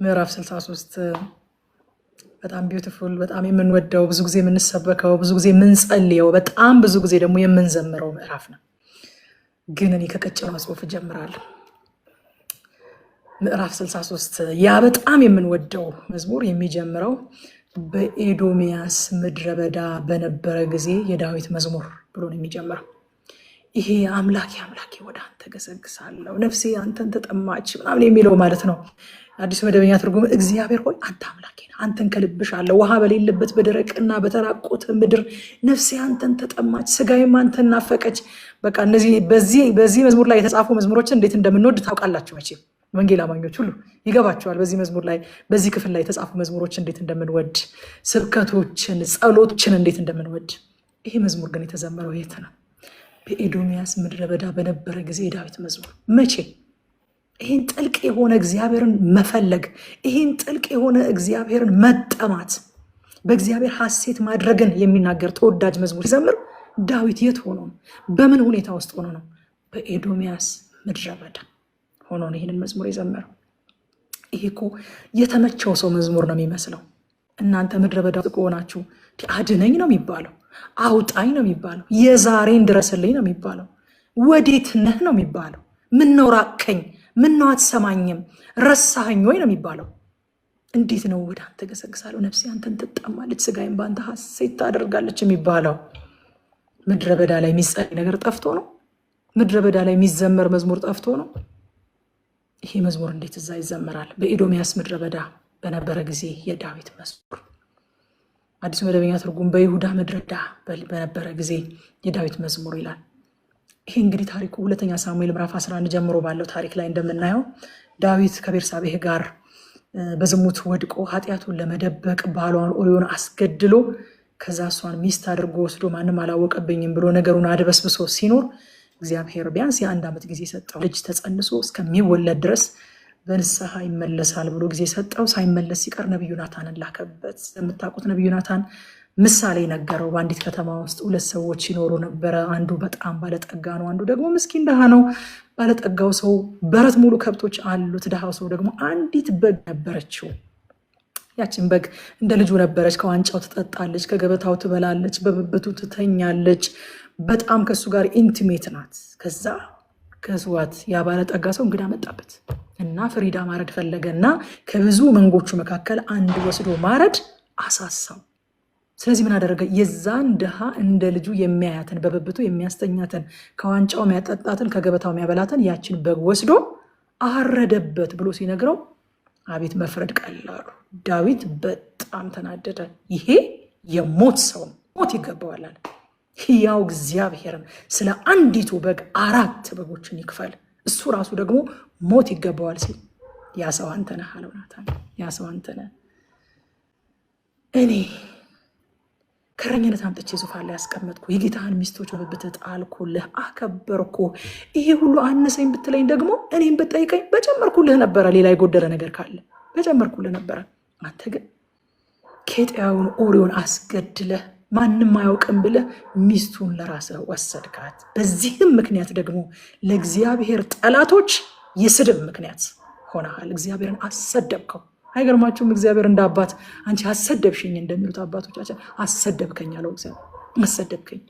ምዕራፍ 63 በጣም ቢዩቲፉል፣ በጣም የምንወደው፣ ብዙ ጊዜ የምንሰበከው፣ ብዙ ጊዜ የምንጸልየው፣ በጣም ብዙ ጊዜ ደግሞ የምንዘምረው ምዕራፍ ነው። ግን እኔ ከቀጭኗ ጽሑፍ እጀምራለሁ። ምዕራፍ 63 ያ በጣም የምንወደው መዝሙር የሚጀምረው በኤዶምያስ ምድረ በዳ በነበረ ጊዜ የዳዊት መዝሙር ብሎ ነው የሚጀምረው። ይሄ አምላኬ አምላኬ ወደ አንተ ገሰግሳለሁ፣ ነፍሴ አንተን ተጠማች ምናምን የሚለው ማለት ነው። አዲሱ መደበኛ ትርጉም እግዚአብሔር ሆይ አንተ አምላኬ ነህ፣ አንተን ከልብሻለሁ፣ ውሃ በሌለበት በደረቅና በተራቆተ ምድር ነፍሴ አንተን ተጠማች፣ ስጋዬም አንተን ናፈቀች። በቃ እነዚህ በዚህ መዝሙር ላይ የተጻፉ መዝሙሮችን እንዴት እንደምንወድ ታውቃላችሁ መቼም። ወንጌል አማኞች ሁሉ ይገባቸዋል። በዚህ መዝሙር ላይ በዚህ ክፍል ላይ የተጻፉ መዝሙሮች እንዴት እንደምንወድ፣ ስብከቶችን፣ ጸሎችን እንዴት እንደምንወድ። ይሄ መዝሙር ግን የተዘመረው የት ነው? በኤዶምያስ ምድረ በዳ በነበረ ጊዜ የዳዊት መዝሙር። መቼ? ይህን ጥልቅ የሆነ እግዚአብሔርን መፈለግ፣ ይህን ጥልቅ የሆነ እግዚአብሔርን መጠማት፣ በእግዚአብሔር ሐሴት ማድረግን የሚናገር ተወዳጅ መዝሙር ሲዘምር ዳዊት የት ሆኖ ነው? በምን ሁኔታ ውስጥ ሆኖ ነው? በኤዶምያስ ምድረ በዳ ሆኖ ነው ይህንን መዝሙር የዘመረው። ይሄ እኮ የተመቸው ሰው መዝሙር ነው የሚመስለው። እናንተ ምድረ በዳ ውስጥ ሆናችሁ አድነኝ ነው የሚባለው፣ አውጣኝ ነው የሚባለው፣ የዛሬን ድረስልኝ ነው የሚባለው፣ ወዴት ነህ ነው የሚባለው፣ ምነው ራቅከኝ፣ ምነው አትሰማኝም፣ ረሳኸኝ ወይ ነው የሚባለው። እንዴት ነው ወደ አንተ ገሰግሳለሁ፣ ነፍሴ አንተን ትጠማለች፣ ስጋዬም በአንተ ሐሴት ታደርጋለች የሚባለው? ምድረ በዳ ላይ የሚጸለይ ነገር ጠፍቶ ነው? ምድረ በዳ ላይ የሚዘመር መዝሙር ጠፍቶ ነው? ይሄ መዝሙር እንዴት እዛ ይዘመራል? በኤዶምያስ ምድረ በዳ በነበረ ጊዜ የዳዊት መዝሙር። አዲሱ መደበኛ ትርጉም በይሁዳ ምድረ በዳ በነበረ ጊዜ የዳዊት መዝሙር ይላል። ይሄ እንግዲህ ታሪኩ ሁለተኛ ሳሙኤል ምዕራፍ 11 ጀምሮ ባለው ታሪክ ላይ እንደምናየው ዳዊት ከቤርሳቤህ ጋር በዝሙት ወድቆ ኃጢአቱን ለመደበቅ ባሏን ኦሪዮን አስገድሎ ከዛ እሷን ሚስት አድርጎ ወስዶ ማንም አላወቀብኝም ብሎ ነገሩን አድበስብሶ ሲኖር እግዚአብሔር ቢያንስ የ1 ዓመት ጊዜ ሰጠው። ልጅ ተጸንሶ እስከሚወለድ ድረስ በንስሐ ይመለሳል ብሎ ጊዜ ሰጠው። ሳይመለስ ሲቀር ነቢዩ ናታንን ላከበት። የምታውቁት ነቢዩ ናታን ምሳሌ ነገረው። በአንዲት ከተማ ውስጥ 2 ሰዎች ይኖሩ ነበረ። አንዱ በጣም ባለጠጋ ነው፣ አንዱ ደግሞ ምስኪን ድሃ ነው። ባለጠጋው ሰው በረት ሙሉ ከብቶች አሉት። ድሃው ሰው ደግሞ አንዲት በግ ነበረችው። ያችን በግ እንደ ልጁ ነበረች። ከዋንጫው ትጠጣለች፣ ከገበታው ትበላለች፣ በብብቱ ትተኛለች። በጣም ከሱ ጋር ኢንቲሜት ናት። ከዛ ከስዋት ያ ባለጠጋ ሰው እንግዳ መጣበት እና ፍሪዳ ማረድ ፈለገና ከብዙ መንጎቹ መካከል አንድ ወስዶ ማረድ አሳሳው። ስለዚህ ምን አደረገ? የዛን ድሃ እንደ ልጁ የሚያያትን፣ በብብቱ የሚያስተኛትን፣ ከዋንጫው የሚያጠጣትን፣ ከገበታው የሚያበላትን ያችን በግ ወስዶ አረደበት ብሎ ሲነግረው አቤት መፍረድ ቀላሉ። ዳዊት በጣም ተናደደ። ይሄ የሞት ሰው ሞት ይገባዋል አለ። ሕያው እግዚአብሔርን ስለ አንዲቱ በግ 4 በጎችን ይክፈል፣ እሱ ራሱ ደግሞ ሞት ይገባዋል ሲል ያ ሰው አንተ ነህ አለው ናታን። ያ ሰው አንተ ነህ። እኔ ከረኝነት አምጥቼ ዙፋን ላይ ያስቀመጥኩ፣ የጌታህን ሚስቶች በብብት ጣልኩልህ፣ አከበርኩ። ይሄ ሁሉ አነሰኝ ብትለኝ ደግሞ እኔም ብጠይቀኝ በጨመርኩልህ ነበረ። ሌላ የጎደለ ነገር ካለ በጨመርኩልህ ነበረ። አንተ ግን ኬጢያውን ኦሪዮን አስገድለህ ማንም አያውቅም ብለህ ሚስቱን ለራስህ ወሰድካት። በዚህም ምክንያት ደግሞ ለእግዚአብሔር ጠላቶች የስድብ ምክንያት ሆነሃል። እግዚአብሔርን አሰደብከው። አይገርማችሁም? እግዚአብሔር እንደ አባት አንቺ አሰደብሽኝ እንደሚሉት አባቶቻችን አሰደብከኝ አለው። እግዚአብሔር አሰደብከኝ።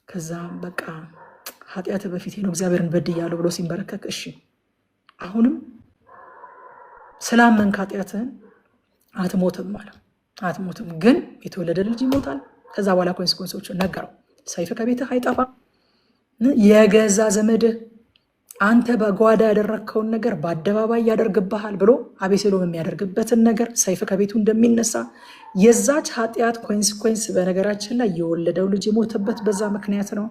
ከዛም በቃ ኃጢአት በፊቴ ነው እግዚአብሔርን በድያለሁ ብሎ ሲንበረከክ፣ እሺ አሁንም ስላመንክ ኃጢአትህን አትሞትም አለ። አትሞትም ግን የተወለደ ልጅ ይሞታል። ከዛ በኋላ ኮንሲኮንሶችን ነገረው። ሰይፍ ከቤትህ አይጠፋም፣ የገዛ ዘመድህ አንተ በጓዳ ያደረግከውን ነገር በአደባባይ ያደርግብሃል ብሎ አቤሴሎም የሚያደርግበትን ነገር ሰይፍ ከቤቱ እንደሚነሳ የዛች ኃጢአት ኮንሲኮንስ በነገራችን ላይ የወለደው ልጅ የሞተበት በዛ ምክንያት ነው።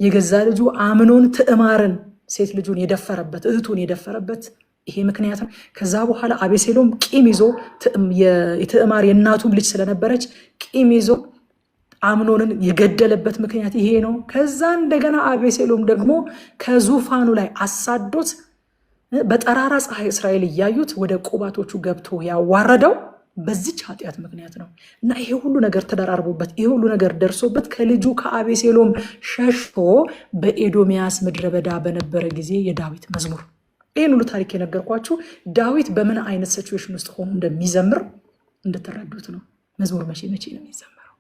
የገዛ ልጁ አምኖን ትዕማርን ሴት ልጁን የደፈረበት እህቱን የደፈረበት ይሄ ምክንያት ነው። ከዛ በኋላ አቤሴሎም ቂም ይዞ የትዕማር የእናቱም ልጅ ስለነበረች ቂም ይዞ አምኖንን የገደለበት ምክንያት ይሄ ነው። ከዛ እንደገና አቤሴሎም ደግሞ ከዙፋኑ ላይ አሳዶት በጠራራ ፀሐይ እስራኤል እያዩት ወደ ቁባቶቹ ገብቶ ያዋረደው በዚች ኃጢአት ምክንያት ነው። እና ይሄ ሁሉ ነገር ተደራርቦበት ይሄ ሁሉ ነገር ደርሶበት ከልጁ ከአቤሴሎም ሸሽቶ በኤዶሚያስ ምድረ በዳ በነበረ ጊዜ የዳዊት መዝሙር። ይህን ሁሉ ታሪክ የነገርኳችሁ ዳዊት በምን አይነት ሲቹዌሽን ውስጥ ሆኖ እንደሚዘምር እንድትረዱት ነው። መዝሙር መቼ መቼ ነው የሚዘምረው?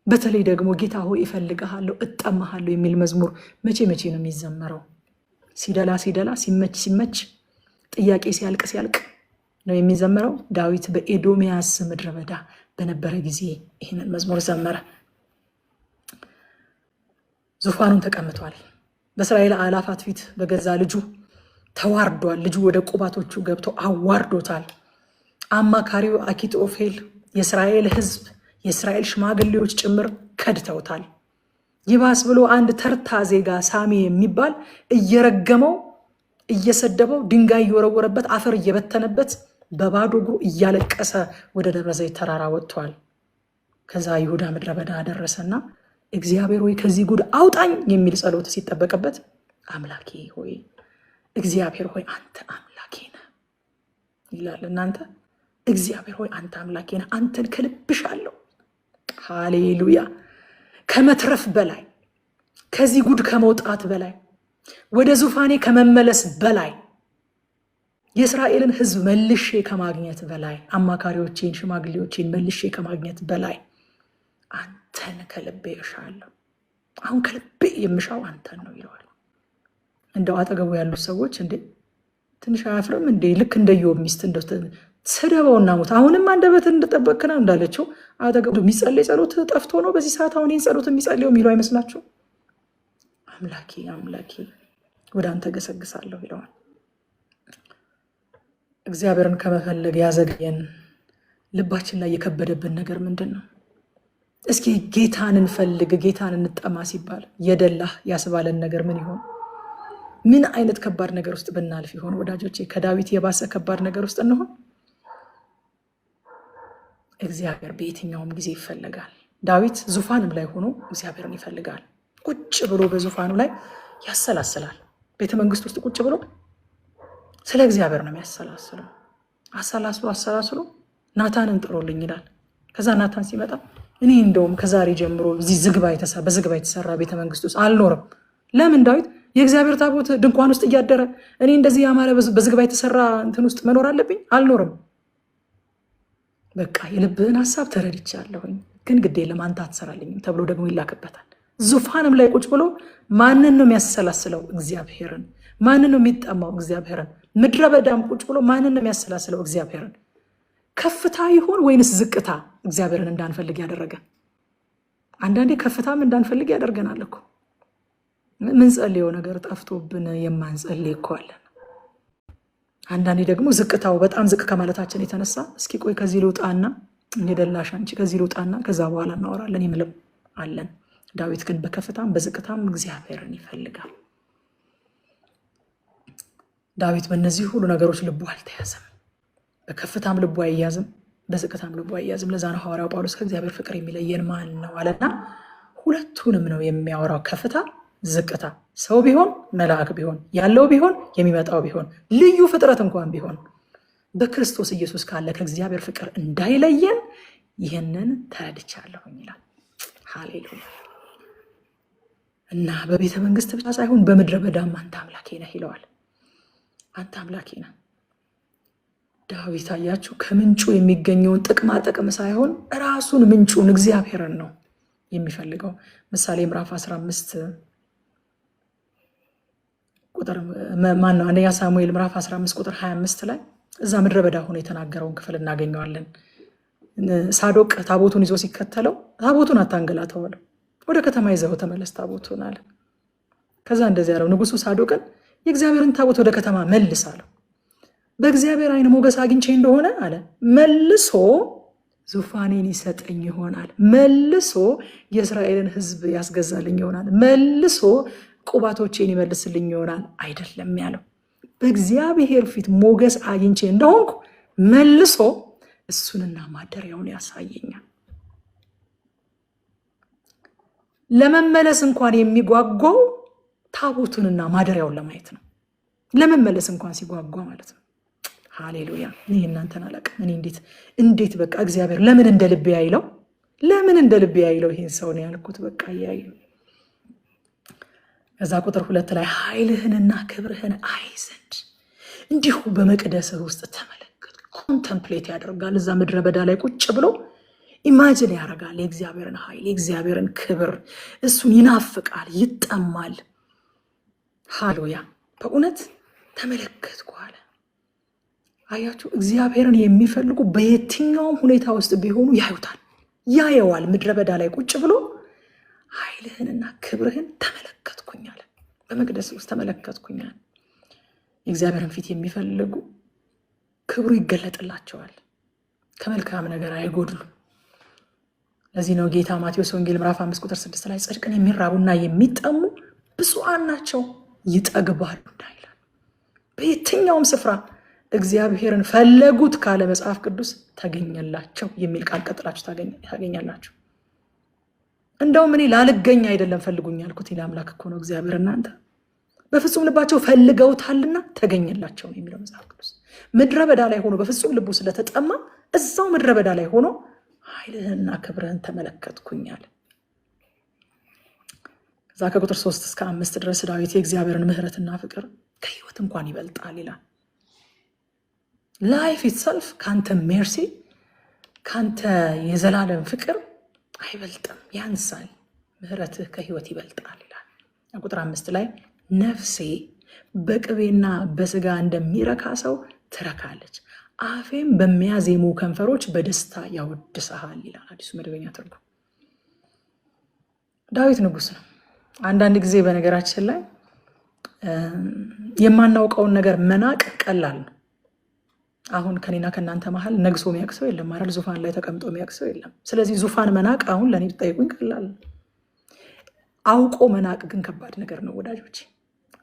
በተለይ ደግሞ ጌታ ሆይ እፈልግሃለሁ እጠማሃለሁ የሚል መዝሙር መቼ መቼ ነው የሚዘመረው? ሲደላ ሲደላ፣ ሲመች ሲመች፣ ጥያቄ ሲያልቅ ሲያልቅ ነው የሚዘመረው። ዳዊት በኤዶሚያስ ምድረ በዳ በነበረ ጊዜ ይህንን መዝሙር ዘመረ። ዙፋኑን ተቀምጧል። በእስራኤል አላፋት ፊት በገዛ ልጁ ተዋርዷል። ልጁ ወደ ቁባቶቹ ገብቶ አዋርዶታል። አማካሪው አኪጦፌል፣ የእስራኤል ሕዝብ፣ የእስራኤል ሽማግሌዎች ጭምር ከድተውታል። ይባስ ብሎ አንድ ተርታ ዜጋ ሳሚ የሚባል እየረገመው እየሰደበው ድንጋይ እየወረወረበት አፈር እየበተነበት በባዶ እግሩ እያለቀሰ ወደ ደብረ ዘይት ተራራ ወጥቷል። ከዛ ይሁዳ ምድረ በዳ ደረሰና እግዚአብሔር ሆይ ከዚህ ጉድ አውጣኝ የሚል ጸሎት ሲጠበቅበት አምላኬ ሆይ እግዚአብሔር ሆይ አንተ አምላኬ ነህ ይላል። እናንተ እግዚአብሔር ሆይ አንተ አምላኬ ነህ፣ አንተን ከልብሻለሁ። ሃሌሉያ። ከመትረፍ በላይ ከዚህ ጉድ ከመውጣት በላይ ወደ ዙፋኔ ከመመለስ በላይ የእስራኤልን ሕዝብ መልሼ ከማግኘት በላይ አማካሪዎቼን ሽማግሌዎቼን መልሼ ከማግኘት በላይ አንተን ከልቤ እሻለሁ። አሁን ከልቤ የምሻው አንተን ነው ይለዋል። እንደው አጠገቡ ያሉት ሰዎች እንዴ ትንሽ አያፍርም እንዴ? ልክ እንደ ኢዮብ ሚስት እንደው ስደበውና ሞት አሁንም አንደበትን እንደጠበቅክ ነው እንዳለችው አጠገቡ የሚጸልይ ጸሎት ጠፍቶ ነው በዚህ ሰዓት አሁን ይህን ጸሎት የሚጸልየው የሚለው አይመስላችሁ? አምላኬ አምላኬ ወደ አንተ ገሰግሳለሁ ይለዋል። እግዚአብሔርን ከመፈለግ ያዘግየን ልባችን ላይ የከበደብን ነገር ምንድን ነው? እስኪ ጌታን እንፈልግ ጌታን እንጠማ ሲባል የደላህ ያስባለን ነገር ምን ይሆን? ምን አይነት ከባድ ነገር ውስጥ ብናልፍ ይሆን ወዳጆቼ? ከዳዊት የባሰ ከባድ ነገር ውስጥ እንሆን? እግዚአብሔር በየትኛውም ጊዜ ይፈልጋል። ዳዊት ዙፋንም ላይ ሆኖ እግዚአብሔርን ይፈልጋል። ቁጭ ብሎ በዙፋኑ ላይ ያሰላስላል። ቤተ መንግስት ውስጥ ቁጭ ብሎ ስለ እግዚአብሔር ነው የሚያሰላስለው። አሰላስሎ ናታንን ጥሮልኝ ይላል። ከዛ ናታን ሲመጣ እኔ እንደውም ከዛሬ ጀምሮ እዚህ በዝግባ የተሰራ ቤተ መንግስት ውስጥ አልኖርም። ለምን? ዳዊት የእግዚአብሔር ታቦት ድንኳን ውስጥ እያደረ እኔ እንደዚህ ያማረ በዝግባ የተሰራ እንትን ውስጥ መኖር አለብኝ? አልኖርም። በቃ የልብህን ሀሳብ ተረድቻለሁኝ፣ ግን ግድ የለም አንተ አትሰራልኝም ተብሎ ደግሞ ይላክበታል። ዙፋንም ላይ ቁጭ ብሎ ማንን ነው የሚያሰላስለው? እግዚአብሔርን። ማንን ነው የሚጠማው? እግዚአብሔርን። ምድረ በዳም ቁጭ ብሎ ማንን ነው የሚያሰላስለው? እግዚአብሔርን። ከፍታ ይሆን ወይንስ ዝቅታ እግዚአብሔርን እንዳንፈልግ ያደረገ? አንዳንዴ ከፍታም እንዳንፈልግ ያደርገናል እኮ። ምን ጸልየው ነገር ጠፍቶብን የማንጸልይ እኮ አለን። አንዳንዴ ደግሞ ዝቅታው በጣም ዝቅ ከማለታችን የተነሳ እስኪ ቆይ ከዚህ ልውጣና እንደላሽ አንቺ ከዚህ ልውጣና ከዛ በኋላ እናወራለን የሚልም አለን። ዳዊት ግን በከፍታም በዝቅታም እግዚአብሔርን ይፈልጋል። ዳዊት በእነዚህ ሁሉ ነገሮች ልቡ አልተያዘም። በከፍታም ልቡ አይያዝም፣ በዝቅታም ልቡ አይያዝም። ለዛ ነው ሐዋርያው ጳውሎስ ከእግዚአብሔር ፍቅር የሚለየን ማን ነው አለና ሁለቱንም ነው የሚያወራው። ከፍታ ዝቅታ፣ ሰው ቢሆን መልአክ ቢሆን ያለው ቢሆን የሚመጣው ቢሆን ልዩ ፍጥረት እንኳን ቢሆን በክርስቶስ ኢየሱስ ካለ ከእግዚአብሔር ፍቅር እንዳይለየን ይህንን ተረድቻለሁኝ ይላል። ሃሌሉያ። እና በቤተ መንግስት ብቻ ሳይሆን በምድረ በዳም አንተ አምላኬ ነህ ይለዋል። አንተ አምላኬ ነህ። ዳዊት አያችሁ ከምንጩ የሚገኘውን ጥቅማ ጥቅም ሳይሆን ራሱን ምንጩን እግዚአብሔርን ነው የሚፈልገው። ምሳሌ ምዕራፍ 15 ቁጥር አንደኛ ሳሙኤል ምዕራፍ 15 ቁጥር 25 ላይ እዛ ምድረ በዳ ሆኖ የተናገረውን ክፍል እናገኘዋለን። ሳዶቅ ታቦቱን ይዞ ሲከተለው ታቦቱን አታንገላተው አለው። ወደ ከተማ ይዘው ተመለስ ታቦቱን አለ። ከዛ እንደዚህ ያለው ንጉሱ ሳዶቅን የእግዚአብሔርን ታቦት ወደ ከተማ መልስ አለው። በእግዚአብሔር ዓይን ሞገስ አግኝቼ እንደሆነ አለ መልሶ ዙፋኔን ይሰጠኝ ይሆናል፣ መልሶ የእስራኤልን ሕዝብ ያስገዛልኝ ይሆናል፣ መልሶ ቁባቶቼን ይመልስልኝ ይሆናል አይደለም ያለው። በእግዚአብሔር ፊት ሞገስ አግኝቼ እንደሆንኩ መልሶ እሱንና ማደሪያውን ያሳየኛል። ለመመለስ እንኳን የሚጓጓው ታቦቱንና ማደሪያውን ለማየት ነው። ለመመለስ እንኳን ሲጓጓ ማለት ነው። ሃሌሉያ። እኔ እናንተን አላውቅም። እኔ እንዴት በቃ እግዚአብሔር ለምን እንደ ልቤ አይለው፣ ለምን እንደ ልቤ አይለው ይሄን ሰው ነው ያልኩት። በቃ ያየው። ከዛ ቁጥር 2 ላይ ኃይልህንና ክብርህን አይ ዘንድ እንዲሁ በመቅደስህ ውስጥ ተመለከት። ኮንተምፕሌት ያደርጋል። እዛ ምድረ በዳ ላይ ቁጭ ብሎ ኢማጂን ያደርጋል የእግዚአብሔርን ኃይል፣ የእግዚአብሔርን ክብር። እሱን ይናፍቃል፣ ይጠማል። ሃሌሉያ። በእውነት ተመለከትኩ አለ። አያችሁ፣ እግዚአብሔርን የሚፈልጉ በየትኛውም ሁኔታ ውስጥ ቢሆኑ ያዩታል፣ ያየዋል። ምድረ በዳ ላይ ቁጭ ብሎ ኃይልህንና ክብርህን ተመለከትኩኛል፣ በመቅደስ ውስጥ ተመለከትኩኛል። የእግዚአብሔርን ፊት የሚፈልጉ ክብሩ ይገለጥላቸዋል፣ ከመልካም ነገር አይጎድሉም። ለዚህ ነው ጌታ ማቴዎስ ወንጌል ምዕራፍ 5 ቁጥር 6 ላይ ጽድቅን የሚራቡና የሚጠሙ ብፁዓን ናቸው ይጠግባሉ ይላል። በየትኛውም ስፍራ እግዚአብሔርን ፈለጉት ካለ መጽሐፍ ቅዱስ ተገኘላቸው የሚል ቃል ቀጥላችሁ ታገኛላችሁ። እንደውም እኔ ላልገኝ አይደለም ፈልጉኝ ያልኩት ይላል አምላክ እኮ ነው እግዚአብሔር። እናንተ በፍጹም ልባቸው ፈልገውታልና ተገኘላቸው ነው የሚለው መጽሐፍ ቅዱስ። ምድረ በዳ ላይ ሆኖ በፍጹም ልቡ ስለተጠማ እዛው ምድረ በዳ ላይ ሆኖ ኃይልህንና ክብርህን ተመለከትኩኛል። ከዛ ከቁጥር 3 እስከ 5 ድረስ ዳዊት የእግዚአብሔርን ምሕረትና ፍቅር ከህይወት እንኳን ይበልጣል ይላል። ላይፍ ኢትሰልፍ ካንተ ሜርሲ፣ ካንተ የዘላለም ፍቅር አይበልጥም፣ ያንሳል። ምሕረትህ ከህይወት ይበልጣል ይላል። ቁጥር 5 ላይ ነፍሴ በቅቤና በስጋ እንደሚረካ ሰው ትረካለች፣ አፌም በሚያዜሙ ከንፈሮች በደስታ ያወድስሃል ይላል አዲሱ መደበኛ ትርጉም። ዳዊት ንጉስ ነው። አንዳንድ ጊዜ በነገራችን ላይ የማናውቀውን ነገር መናቅ ቀላል ነው። አሁን ከኔና ከእናንተ መሀል ነግሶ የሚያቅሰው የለም አይደል? ዙፋን ላይ ተቀምጦ የሚያቅሰው የለም። ስለዚህ ዙፋን መናቅ አሁን ለእኔ ብትጠይቁኝ ቀላል ነው። አውቆ መናቅ ግን ከባድ ነገር ነው ወዳጆች።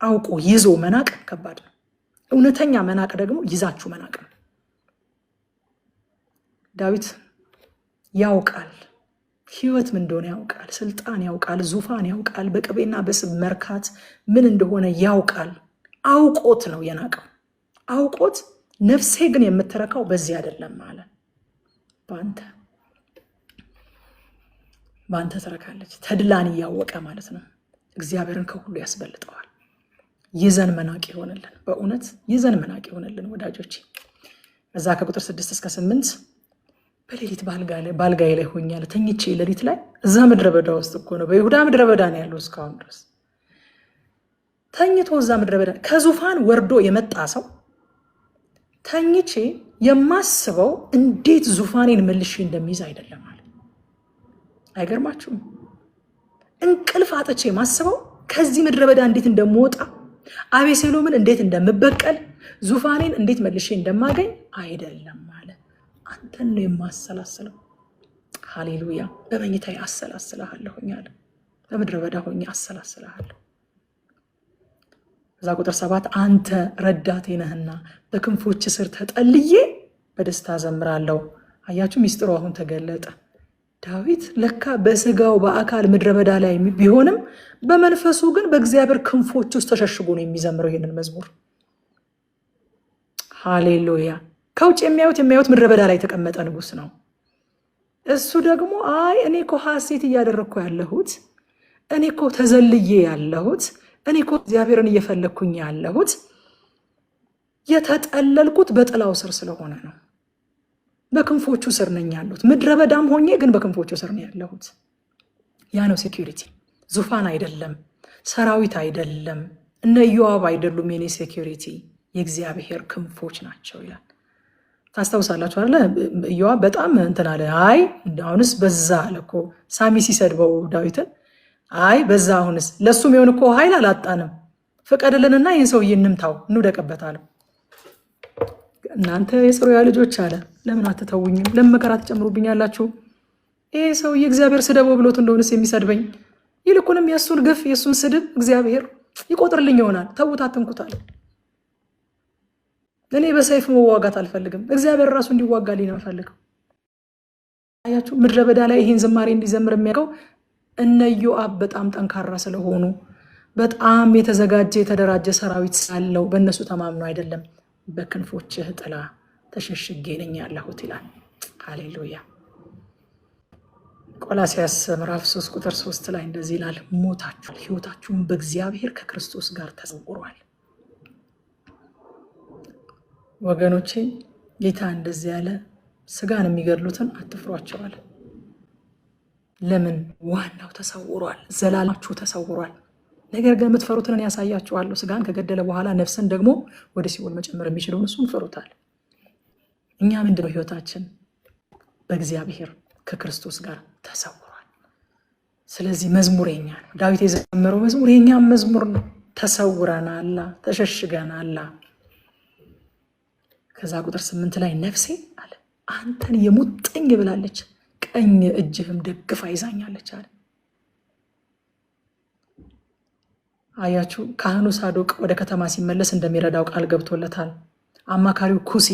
አውቆ ይዞ መናቅ ከባድ ነው። እውነተኛ መናቅ ደግሞ ይዛችሁ መናቅ ነው። ዳዊት ያውቃል፣ ህይወት ምን እንደሆነ ያውቃል፣ ስልጣን ያውቃል፣ ዙፋን ያውቃል፣ በቅቤና በስብ መርካት ምን እንደሆነ ያውቃል። አውቆት ነው የናቀው። አውቆት ነፍሴ ግን የምትረካው በዚህ አይደለም አለ። በአንተ ትረካለች። ተድላን እያወቀ ማለት ነው። እግዚአብሔርን ከሁሉ ያስበልጠዋል። ይዘን መናቅ ይሆንልን፣ በእውነት ይዘን መናቅ ይሆንልን ወዳጆች። እዛ ከቁጥር 6 እስከ 8 በሌሊት ባልጋዬ ላይ ሆኛለሁ ተኝቼ፣ ሌሊት ላይ እዛ ምድረ በዳ ውስጥ እኮ ነው፣ በይሁዳ ምድረ በዳ ነው ያለው እስካሁን ድረስ ተኝቶ። እዛ ምድረ በዳ ከዙፋን ወርዶ የመጣ ሰው ተኝቼ የማስበው እንዴት ዙፋኔን መልሼ እንደሚይዝ አይደለም አለ። አይገርማችሁም? እንቅልፍ አጥቼ የማስበው ከዚህ ምድረ በዳ እንዴት እንደምወጣ አቤሴሎምን እንዴት እንደምበቀል ዙፋኔን እንዴት መልሼ እንደማገኝ አይደለም አለ። አንተን ነው የማሰላስለው። ሃሌሉያ። በመኝታዬ አሰላስልሃለሁኝ አለ። በምድረ በዳ ሆኜ አሰላስልሃለሁ። ከዛ ቁጥር 7 አንተ ረዳቴ ነህና በክንፎች ስር ተጠልዬ በደስታ ዘምራለሁ። አያችሁ፣ ሚስጥሩ አሁን ተገለጠ። ዳዊት ለካ በስጋው በአካል ምድረ በዳ ላይ ቢሆንም በመንፈሱ ግን በእግዚአብሔር ክንፎች ውስጥ ተሸሽጎ ነው የሚዘምረው ይህንን መዝሙር። ሃሌሉያ። ከውጭ የሚያዩት ምድረ በዳ ላይ የተቀመጠ ንጉሥ ነው። እሱ ደግሞ አይ እኔ እኮ ሐሴት እያደረግኩ ያለሁት፣ እኔ እኮ ተዘልዬ ያለሁት፣ እኔ እኮ እግዚአብሔርን እየፈለግኩኝ ያለሁት የተጠለልኩት በጥላው ስር ስለሆነ ነው። በክንፎቹ ስር ነኝ ያለሁት። ምድረ በዳም ሆኜ ግን በክንፎቹ ስር ነው ያለሁት። ያ ነው ሴኪሪቲ። ዙፋን አይደለም፣ ሰራዊት አይደለም፣ እነ ኢዮአብ አይደሉም የኔ ሴኪሪቲ፣ የእግዚአብሔር ክንፎች ናቸው ይላል። ታስታውሳላችሁ አይደለ? ኢዮአብ በጣም እንትን አለ። አይ አሁንስ በዛ አለ እኮ ሳሚ ሲሰድበው ዳዊትን። አይ በዛ አሁንስ ለሱም የሆን እኮ ኃይል አላጣንም፣ ፍቀድልንና ይህን ሰውዬ እንምታው እንውደቅበት አለ። እናንተ የጽሩያ ልጆች አለ ለምን አትተውኝም? ለምን መከራ ትጨምሩብኛላችሁ? ይሄ ሰውዬ እግዚአብሔር ስደበው ብሎት እንደሆነስ የሚሰድበኝ፣ ይልቁንም የእሱን ግፍ የእሱን ስድብ እግዚአብሔር ይቆጥርልኝ ይሆናል። ተውት፣ አትንኩታል። እኔ በሰይፍ መዋጋት አልፈልግም። እግዚአብሔር ራሱ እንዲዋጋልኝ ነው የምፈልገው። አያችሁ፣ ምድረ በዳ ላይ ይህን ዝማሬ እንዲዘምር የሚያውቀው እነ ኢዮአብ በጣም ጠንካራ ስለሆኑ፣ በጣም የተዘጋጀ የተደራጀ ሰራዊት ስላለው በእነሱ ተማምኖ አይደለም። በክንፎችህ ጥላ ተሸሽጌ ነኝ ያለሁት ይላል። ሃሌሉያ። ቆላስይስ ምዕራፍ 3 ቁጥር 3 ላይ እንደዚህ ይላል፣ ሞታችኋል፣ ሕይወታችሁም በእግዚአብሔር ከክርስቶስ ጋር ተሰውሯል። ወገኖቼ ጌታ እንደዚህ ያለ ስጋን የሚገድሉትን አትፍሯቸዋል። ለምን? ዋናው ተሰውሯል፣ ዘላለማችሁ ተሰውሯል። ነገር ግን የምትፈሩትን ያሳያችኋለሁ። ስጋን ከገደለ በኋላ ነፍስን ደግሞ ወደ ሲኦል መጨመር የሚችለውን እሱን ፈሩታል። እኛ ምንድነው ህይወታችን? በእግዚአብሔር ከክርስቶስ ጋር ተሰውሯል። ስለዚህ መዝሙር የኛ ነው። ዳዊት የዘመረው መዝሙር የኛም መዝሙር ነው። ተሰውረናል፣ ተሸሽገናል። ከዛ ቁጥር 8 ላይ ነፍሴ አለ አንተን የሙጥኝ ብላለች፣ ቀኝ እጅህም ደግፋ ይዛኛለች አለ። አያችሁ፣ ካህኑ ሳዶቅ ወደ ከተማ ሲመለስ እንደሚረዳው ቃል ገብቶለታል። አማካሪው ኩሲ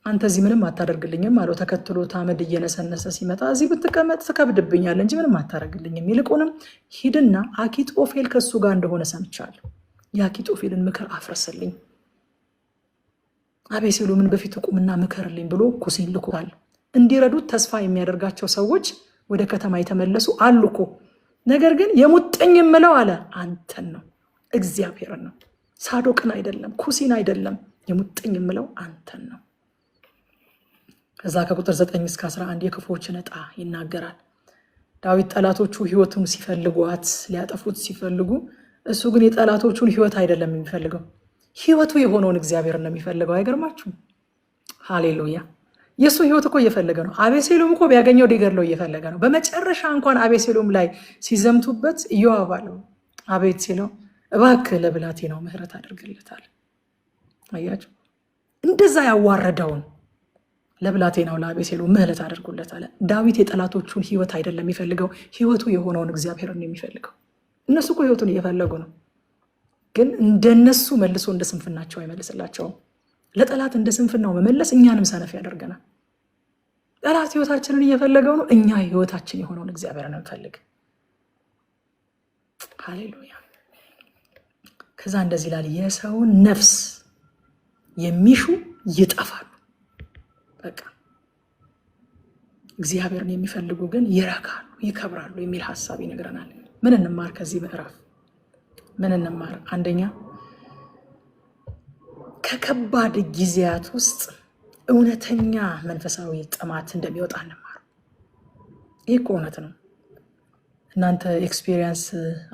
አንተ እዚህ ምንም አታደርግልኝም አለው። ተከትሎ ታመድ እየነሰነሰ ሲመጣ እዚህ ብትቀመጥ ትከብድብኛለህ እንጂ ምንም አታደርግልኝም፣ ይልቁንም ሂድና አኪጦፌል ከሱ ጋር እንደሆነ ሰምቻለሁ፣ የአኪጦፌልን ምክር አፍረስልኝ፣ አቤሴሎምን በፊቱ ቁምና ምከርልኝ ብሎ ኩሲን ልኮታል። እንዲረዱት ተስፋ የሚያደርጋቸው ሰዎች ወደ ከተማ የተመለሱ አሉ እኮ። ነገር ግን የሙጥኝ የምለው አለ አንተን ነው፣ እግዚአብሔርን ነው፣ ሳዶቅን አይደለም፣ ኩሲን አይደለም። የሙጥኝ የምለው አንተን ነው። ከዛ ከቁጥር 9 እስከ 11 የክፉዎችን ዕጣ ይናገራል። ዳዊት ጠላቶቹ ህይወቱን ሲፈልጓት ሊያጠፉት ሲፈልጉ፣ እሱ ግን የጠላቶቹን ህይወት አይደለም የሚፈልገው፣ ህይወቱ የሆነውን እግዚአብሔርን ነው የሚፈልገው። አይገርማችሁም? ሃሌሉያ። የእሱ ህይወት እኮ እየፈለገ ነው። አቤሴሎም እኮ ቢያገኘው ሊገድለው እየፈለገ ነው። በመጨረሻ እንኳን አቤሴሎም ላይ ሲዘምቱበት ኢዮአብ አለው አቤት ሲለው እባክህ ለብላቴናው ምህረት አድርግለታል። አያችሁ፣ እንደዛ ያዋረደውን ለብላቴናው ለአቤሴሎም ምህረት አድርጉለታል። ዳዊት የጠላቶቹን ህይወት አይደለም የሚፈልገው፣ ህይወቱ የሆነውን እግዚአብሔርን ነው የሚፈልገው። እነሱ እኮ ህይወቱን እየፈለጉ ነው፣ ግን እንደነሱ መልሶ እንደ ስንፍናቸው አይመልስላቸውም። ለጠላት እንደ ስንፍናው መመለስ እኛንም ሰነፍ ያደርገናል። ጠላት ህይወታችንን እየፈለገው ነው፣ እኛ ህይወታችን የሆነውን እግዚአብሔርን እንፈልግ። ሃሌሉያ። ከዛ እንደዚህ ይላል፣ የሰውን ነፍስ የሚሹ ይጠፋሉ። በቃ እግዚአብሔርን የሚፈልጉ ግን ይረካሉ፣ ይከብራሉ የሚል ሀሳብ ይነግረናል። ምን እንማር ከዚህ ምዕራፍ? ምን እንማር? አንደኛ ከከባድ ጊዜያት ውስጥ እውነተኛ መንፈሳዊ ጥማት እንደሚወጣ እንማር። ይህ እኮ እውነት ነው። እናንተ ኤክስፒሪየንስ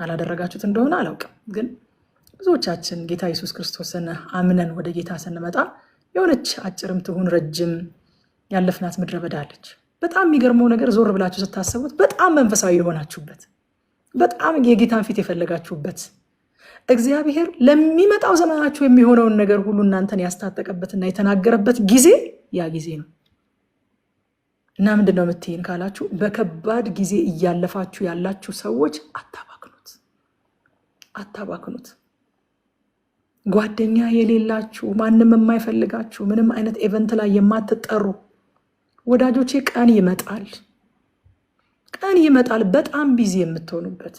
አላደረጋችሁት እንደሆነ አላውቅም፣ ግን ብዙዎቻችን ጌታ ኢየሱስ ክርስቶስን አምነን ወደ ጌታ ስንመጣ የሆነች አጭርም ትሁን ረጅም ያለፍናት ምድረ በዳ አለች። በጣም የሚገርመው ነገር ዞር ብላችሁ ስታስቡት በጣም መንፈሳዊ የሆናችሁበት፣ በጣም የጌታን ፊት የፈለጋችሁበት፣ እግዚአብሔር ለሚመጣው ዘመናችሁ የሚሆነውን ነገር ሁሉ እናንተን ያስታጠቀበትና የተናገረበት ጊዜ ያ ጊዜ ነው። እና ምንድነው የምትይን ካላችሁ በከባድ ጊዜ እያለፋችሁ ያላችሁ ሰዎች አታባክኑት። ጓደኛ የሌላችሁ፣ ማንም የማይፈልጋችሁ፣ ምንም አይነት ኢቨንት ላይ የማትጠሩ ወዳጆቼ ቀን ይመጣል በጣም ቢዚ የምትሆኑበት።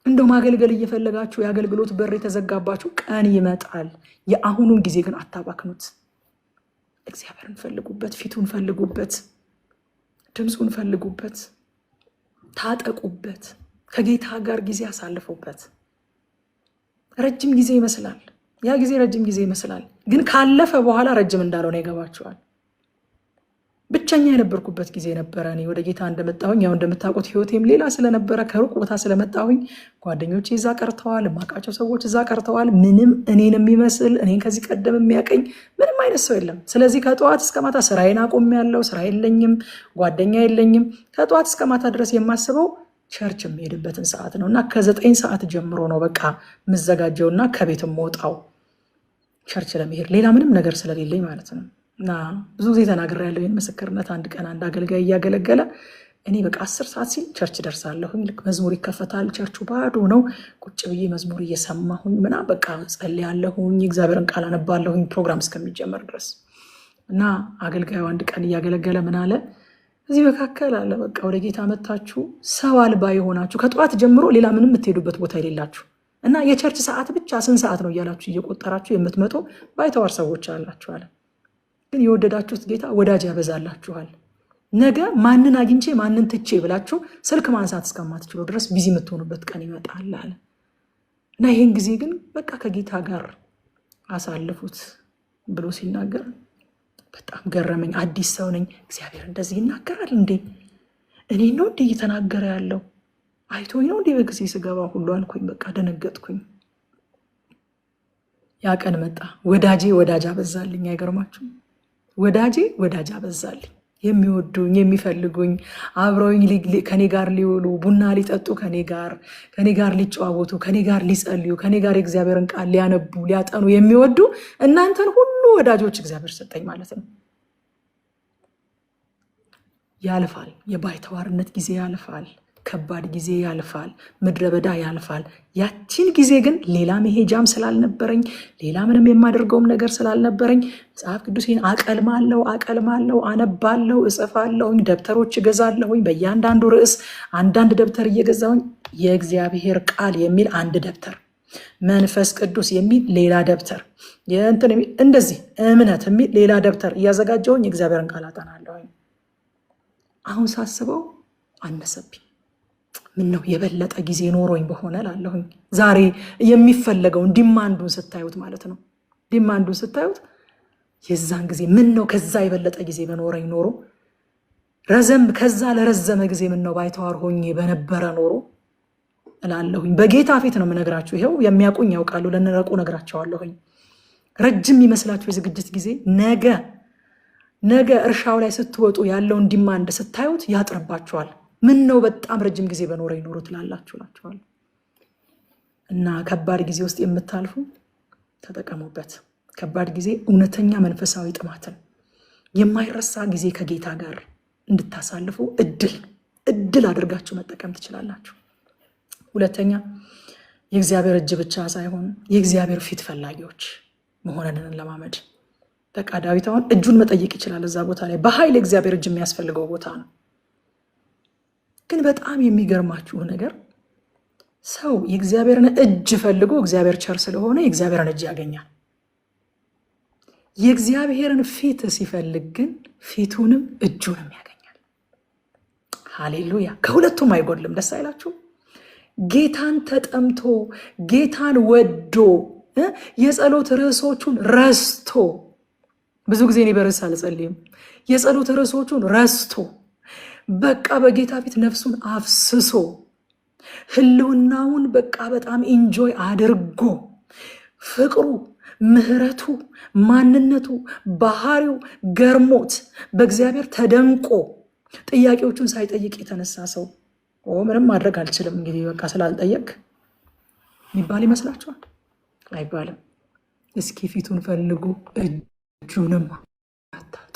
እንደው ማገልገል እየፈለጋችሁ የአገልግሎት በር የተዘጋባችሁ ቀን ይመጣል። የአሁኑን ጊዜ ግን አታባክኑት። እግዚአብሔርን ፈልጉበት፣ ፊቱን ፈልጉበት፣ ድምፁን ፈልጉበት፣ ታጠቁበት፣ ከጌታ ጋር ጊዜ አሳልፉበት። ረጅም ጊዜ ይመስላል፣ ያ ጊዜ ረጅም ጊዜ ይመስላል፣ ግን ካለፈ በኋላ ረጅም እንዳልሆነ ይገባችኋል። ብቸኛ የነበርኩበት ጊዜ ነበረ። እኔ ወደ ጌታ እንደመጣሁኝ ያው እንደምታውቁት ህይወቴም ሌላ ስለነበረ ከሩቅ ቦታ ስለመጣሁኝ ጓደኞቼ እዛ ቀርተዋል፣ የማውቃቸው ሰዎች እዛ ቀርተዋል። ምንም እኔን የሚመስል እኔን ከዚህ ቀደም የሚያቀኝ ምንም አይነት ሰው የለም። ስለዚህ ከጠዋት እስከ ማታ ስራዬን አቆሜያለሁ። ስራ የለኝም፣ ጓደኛ የለኝም። ከጠዋት እስከ ማታ ድረስ የማስበው ቸርች የሚሄድበትን ሰዓት ነው እና ከ9 ሰዓት ጀምሮ ነው በቃ የምዘጋጀውና ከቤትም ወጣው ቸርች ለመሄድ ሌላ ምንም ነገር ስለሌለኝ ማለት ነው። እና ብዙ ጊዜ ተናግሬያለሁ ይህን ምስክርነት። አንድ ቀን አንድ አገልጋይ እያገለገለ እኔ በቃ 10 ሰዓት ሲል ቸርች ደርሳለሁኝ። ልክ መዝሙር ይከፈታል፣ ቸርቹ ባዶ ነው። ቁጭ ብዬ መዝሙር እየሰማሁኝ ምናምን በቃ ጸልያለሁኝ፣ እግዚአብሔርን ቃል አነባለሁኝ ፕሮግራም እስከሚጀመር ድረስ። እና አገልጋዩ አንድ ቀን እያገለገለ ምን አለ፣ እዚህ መካከል አለ በቃ ወደ ጌታ መታችሁ ሰው አልባ የሆናችሁ ከጠዋት ጀምሮ ሌላ ምንም የምትሄዱበት ቦታ የሌላችሁ እና የቸርች ሰዓት ብቻ ስንት ሰዓት ነው እያላችሁ እየቆጠራችሁ የምትመጡ ባይተዋር ሰዎች አላችሁ አለ። ግን የወደዳችሁት ጌታ ወዳጅ ያበዛላችኋል። ነገ ማንን አግኝቼ ማንን ትቼ ብላችሁ ስልክ ማንሳት እስከማትችሉ ድረስ ቢዚ የምትሆኑበት ቀን ይመጣል አለ። እና ይህን ጊዜ ግን በቃ ከጌታ ጋር አሳልፉት ብሎ ሲናገር በጣም ገረመኝ። አዲስ ሰው ነኝ፣ እግዚአብሔር እንደዚህ ይናገራል እንዴ? እኔ ነው እንዴ እየተናገረ ያለው? አይቶኝ ነው እንዴ በጊዜ ስገባ ሁሉ አልኩኝ። በቃ ደነገጥኩኝ። ያ ቀን መጣ። ወዳጄ ወዳጅ አበዛልኝ። አይገርማችሁም? ወዳጄ ወዳጅ አበዛልኝ። የሚወዱኝ የሚፈልጉኝ፣ አብረውኝ ከኔ ጋር ሊውሉ፣ ቡና ሊጠጡ፣ ከኔ ጋር ሊጨዋወቱ፣ ከኔ ጋር ሊጸልዩ፣ ከኔ ጋር የእግዚአብሔርን ቃል ሊያነቡ ሊያጠኑ የሚወዱ እናንተን ሁሉ ወዳጆች እግዚአብሔር ሰጠኝ ማለት ነው። ያልፋል። የባይተዋርነት ጊዜ ያልፋል። ከባድ ጊዜ ያልፋል። ምድረ በዳ ያልፋል። ያቺን ጊዜ ግን ሌላ መሄጃም ስላልነበረኝ፣ ሌላ ምንም የማደርገውም ነገር ስላልነበረኝ መጽሐፍ ቅዱሴን አቀልማለሁ፣ አነባለሁ፣ እጽፋለሁኝ፣ ደብተሮች እገዛለሁኝ። በእያንዳንዱ ርዕስ አንዳንድ ደብተር እየገዛሁኝ የእግዚአብሔር ቃል የሚል አንድ ደብተር፣ መንፈስ ቅዱስ የሚል ሌላ ደብተር፣ እንደዚህ እምነት የሚል ሌላ ደብተር እያዘጋጀሁኝ የእግዚአብሔርን ቃል አጠናለሁኝ። አሁን ሳስበው አነሰብኝ። ምን ነው የበለጠ ጊዜ ኖሮኝ በሆነ ላለሁኝ። ዛሬ የሚፈለገውን ዲማንዱን ስታዩት ማለት ነው፣ ዲማንዱን ስታዩት የዛን ጊዜ ምን ነው ከዛ የበለጠ ጊዜ በኖረኝ ኖሮ፣ ከዛ ለረዘመ ጊዜ ምን ነው ባይተዋር ሆኜ በነበረ ኖሮ እላለሁኝ። በጌታ ፊት ነው የምነግራችሁ። ይሄው የሚያውቁኝ ያውቃሉ፣ ለነረቁ ነግራቸዋለሁኝ። ረጅም ይመስላችሁ የዝግጅት ጊዜ ነገ እርሻው ላይ ስትወጡ ያለውን ዲማንድ ስታዩት ያጥርባችኋል። ምን ነው በጣም ረጅም ጊዜ በኖረኝ ኖሮ ትላላችኋል። እና ከባድ ጊዜ ውስጥ የምታልፉ ተጠቀሙበት። ከባድ ጊዜ እውነተኛ መንፈሳዊ ጥማትን፣ የማይረሳ ጊዜ ከጌታ ጋር እንድታሳልፉ እድል አድርጋችሁ መጠቀም ትችላላችሁ። ሁለተኛ የእግዚአብሔር እጅ ብቻ ሳይሆን የእግዚአብሔር ፊት ፈላጊዎች መሆንን ለማመድ። በቃ ዳዊት አሁን እጁን መጠየቅ ይችላል። እዛ ቦታ ላይ በኃይል የእግዚአብሔር እጅ የሚያስፈልገው ቦታ ነው። ግን በጣም የሚገርማችሁ ነገር ሰው የእግዚአብሔርን እጅ ፈልጎ እግዚአብሔር ቸር ስለሆነ የእግዚአብሔርን እጅ ያገኛል። የእግዚአብሔርን ፊት ሲፈልግ ግን ፊቱንም እጁንም ያገኛል። ሃሌሉያ! ከሁለቱም አይጎድልም። ደስ አይላችሁ? ጌታን ተጠምቶ ጌታን ወዶ የጸሎት ርዕሶቹን ረስቶ፣ ብዙ ጊዜ እኔ በርዕስ አልጸልይም። የጸሎት ርዕሶቹን ረስቶ በቃ በጌታ ፊት ነፍሱን አፍስሶ ህልውናውን በቃ በጣም ኢንጆይ አድርጎ ፍቅሩ፣ ምህረቱ፣ ማንነቱ፣ ባህሪው ገርሞት በእግዚአብሔር ተደንቆ ጥያቄዎቹን ሳይጠይቅ የተነሳ ሰው ምንም ማድረግ አልችልም እንግዲህ በቃ ስላልጠየቅ የሚባል ይመስላችኋል? አይባልም። እስኪ ፊቱን ፈልጉ እጁንም አታጡ።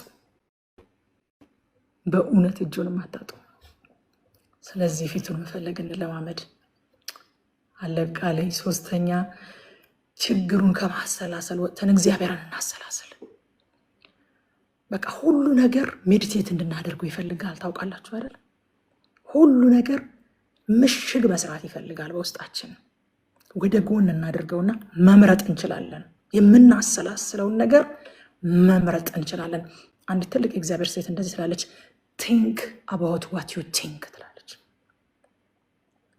በእውነት እጁንም አታጡ። ስለዚህ ፊቱን መፈለግ እንለማመድ። አለቃለኝ። ሶስተኛ ችግሩን ከማሰላሰል ወጥተን እግዚአብሔርን እናሰላስል። በቃ ሁሉ ነገር ሜዲቴት እንድናደርገው ይፈልጋል። ታውቃላችሁ አይደል? ሁሉ ነገር ምሽግ መስራት ይፈልጋል በውስጣችን። ወደ ጎን እናደርገውና መምረጥ እንችላለን። የምናሰላስለውን ነገር መምረጥ እንችላለን። አንድ ትልቅ የእግዚአብሔር ሴት እንደዚህ ትላለች፣ ቲንክ አባውት ዋት ዩ ቲንክ ትላለች።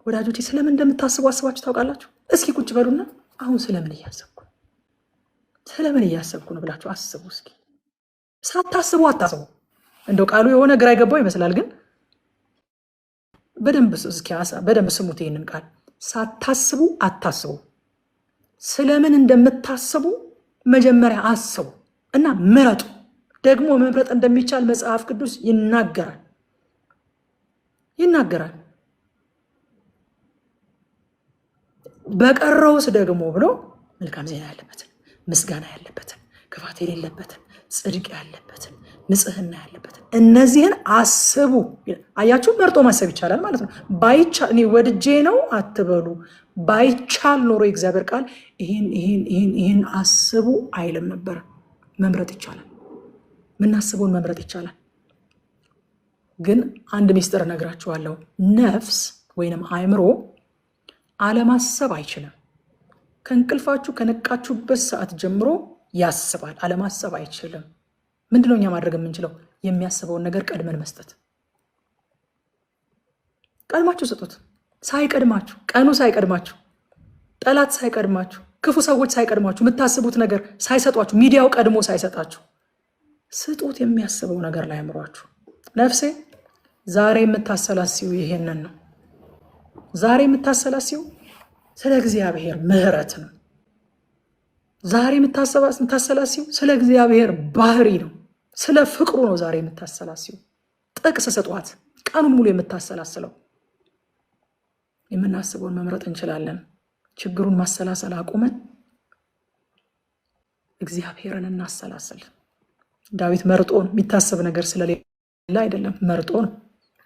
ወዳጆቼ ስለምን እንደምታስቡ አስባችሁ ታውቃላችሁ? እስኪ ቁጭ በሉና አሁን ስለምን እያሰብኩ ነው ብላችሁ አስቡ። እስኪ ሳታስቡ አታስቡ። እንደው ቃሉ የሆነ ግራ የገባው ይመስላል፣ ግን በደንብ ስሙት ይህንን ቃል። ሳታስቡ አታስቡ። ስለምን እንደምታስቡ መጀመሪያ አስቡ እና ምረጡ። ደግሞ መምረጥ እንደሚቻል መጽሐፍ ቅዱስ ይናገራል። በቀረውስ ደግሞ ብሎ መልካም ዜና ያለበትን፣ ምስጋና ያለበትን፣ ክፋት የሌለበትን፣ ጽድቅ ያለበትን፣ ንጽህና ያለበትን እነዚህን አስቡ። አያችሁ፣ መርጦ ማሰብ ይቻላል ማለት ነው። እኔ ወድጄ ነው አትበሉ። ባይቻል ኖሮ የእግዚአብሔር ቃል ይህን አስቡ አይልም ነበር። መምረጥ ይቻላል። ምናስበውን መምረጥ ይቻላል። ግን አንድ ሚስጥር እነግራችኋለሁ። ነፍስ ወይንም አእምሮ አለማሰብ አይችልም። ከእንቅልፋችሁ ከነቃችሁበት ሰዓት ጀምሮ ያስባል። አለማሰብ አይችልም። ምንድነው እኛ ማድረግ የምንችለው? የሚያስበውን ነገር ቀድመን መስጠት። ቀድማችሁ ስጡት። ሳይቀድማችሁ፣ ቀኑ ሳይቀድማችሁ፣ ጠላት ሳይቀድማችሁ፣ ክፉ ሰዎች ሳይቀድማችሁ፣ የምታስቡት ነገር ሳይሰጧችሁ፣ ሚዲያው ቀድሞ ሳይሰጣችሁ ስጡት። የሚያስበው ነገር ላይ አእምሯችሁ። ነፍሴ ዛሬ የምታሰላሲው ይሄንን ነው። ዛሬ የምታሰላሲው ስለ እግዚአብሔር ምሕረት ነው። ዛሬ የምታሰላሲው ስለ እግዚአብሔር ባህሪ ነው። ስለ ፍቅሩ ነው ዛሬ የምታሰላሲው። ጥቅስ ስጧት። ቀኑን ሙሉ የምታሰላስለው። የምናስበውን መምረጥ እንችላለን። ችግሩን ማሰላሰል አቁመን እግዚአብሔርን እናሰላስል። ዳዊት መርጦን የሚታሰብ ነገር ስለሌለ አይደለም፣ መርጦን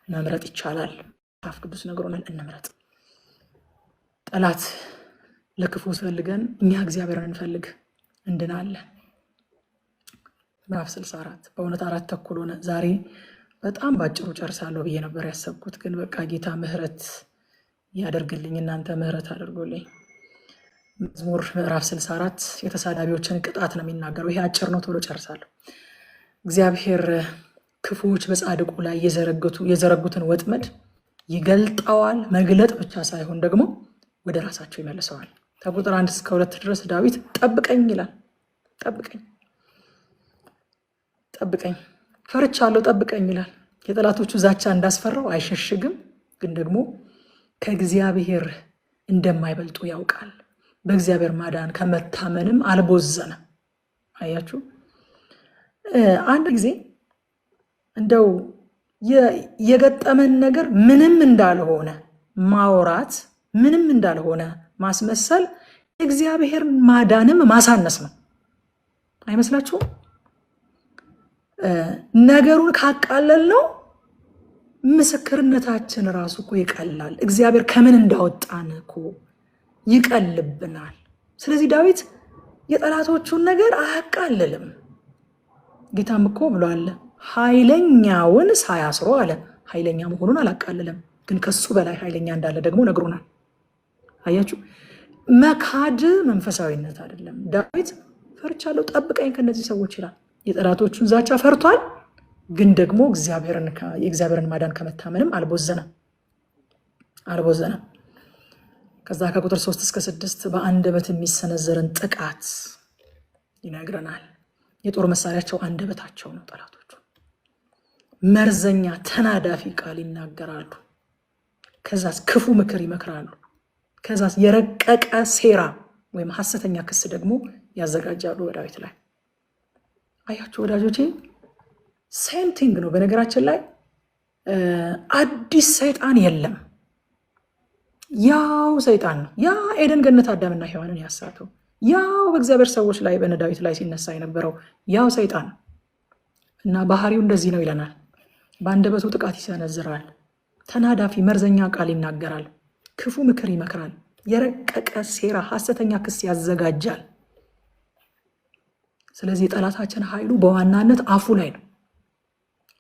መምረጥ ይቻላል። መጽሐፍ ቅዱስ ነግሮናል፣ እንምረጥ። ጠላት ለክፉ ፈልገን እኛ እግዚአብሔርን እንፈልግ እንድናለን። ምዕራፍ 64 በእውነት 4 ተኩል ሆነ። ዛሬ በጣም ባጭሩ ጨርሳለሁ ብዬ ነበር ያሰብኩት፣ ግን በቃ ጌታ ምሕረት ያደርግልኝ፣ እናንተ ምሕረት አድርጎልኝ። መዝሙር ምዕራፍ 64 የተሳዳቢዎችን ቅጣት ነው የሚናገረው። ይሄ አጭር ነው፣ ቶሎ ጨርሳለሁ። እግዚአብሔር ክፉዎች በጻድቁ ላይ የዘረጉትን ወጥመድ ይገልጠዋል። መግለጥ ብቻ ሳይሆን ደግሞ ወደ ራሳቸው ይመልሰዋል። ከቁጥር 1 እስከ 2 ድረስ ዳዊት ጠብቀኝ ይላል። ጠብቀኝ ፈርቻለሁ፣ ጠብቀኝ ይላል። የጠላቶቹ ዛቻ እንዳስፈራው አይሸሽግም፣ ግን ደግሞ ከእግዚአብሔር እንደማይበልጡ ያውቃል። በእግዚአብሔር ማዳን ከመታመንም አልቦዘነም። አያችሁ፣ አንድ ጊዜ እንደው የገጠመን ነገር ምንም እንዳልሆነ ማውራት፣ ምንም እንዳልሆነ ማስመሰል እግዚአብሔር ማዳንም ማሳነስ ነው። አይመስላችሁም? ነገሩን ካቃለል ነው ምስክርነታችን ራሱ እኮ ይቀላል። እግዚአብሔር ከምን እንዳወጣን እኮ ይቀልብናል። ስለዚህ ዳዊት የጠላቶቹን ነገር አያቃልልም። ጌታም እኮ ብሏል፣ ኃይለኛውን ሳያስሮ አለ። ኃይለኛ መሆኑን አላቃልልም፣ ግን ከሱ በላይ ኃይለኛ እንዳለ ደግሞ ነግሮናል። አያችሁ፣ መካድ መንፈሳዊነት አይደለም። ዳዊት ፈርቻለሁ፣ ጠብቀኝ ከነዚህ ሰዎች ይላል። የጠላቶቹን ዛቻ ፈርቷል፣ ግን ደግሞ የእግዚአብሔርን ማዳን ከመታመንም አልቦዘነም። ከዛ ከቁጥር 3 እስከ 6 በአንደበት የሚሰነዘርን ጥቃት ይነግረናል። የጦር መሳሪያቸው አንደበታቸው ነው። ጠላቶቹ መርዘኛ ተናዳፊ ቃል ይናገራሉ። ከዛስ ክፉ ምክር ይመክራሉ። ከዛስ የረቀቀ ሴራ ወይም ሐሰተኛ ክስ ደግሞ ያዘጋጃሉ በዳዊት ላይ። አያችሁ ወዳጆቼ፣ ሴም ቲንግ ነው። በነገራችን ላይ አዲስ ሰይጣን የለም። ያው ሰይጣን ነው። ያ ኤደን ገነት አዳምና ሔዋንን ያሳተው ያው በእግዚአብሔር ሰዎች ላይ በነ ዳዊት ላይ ሲነሳ የነበረው ያው ሰይጣን ነው እና ባህሪው እንደዚህ ነው ይለናል። በአንደበቱ ጥቃት ይሰነዝራል፣ ተናዳፊ መርዘኛ ቃል ይናገራል፣ ክፉ ምክር ይመክራል፣ የረቀቀ ሴራ ሐሰተኛ ክስ ያዘጋጃል። ስለዚህ ጠላታችን ኃይሉ በዋናነት አፉ ላይ ነው።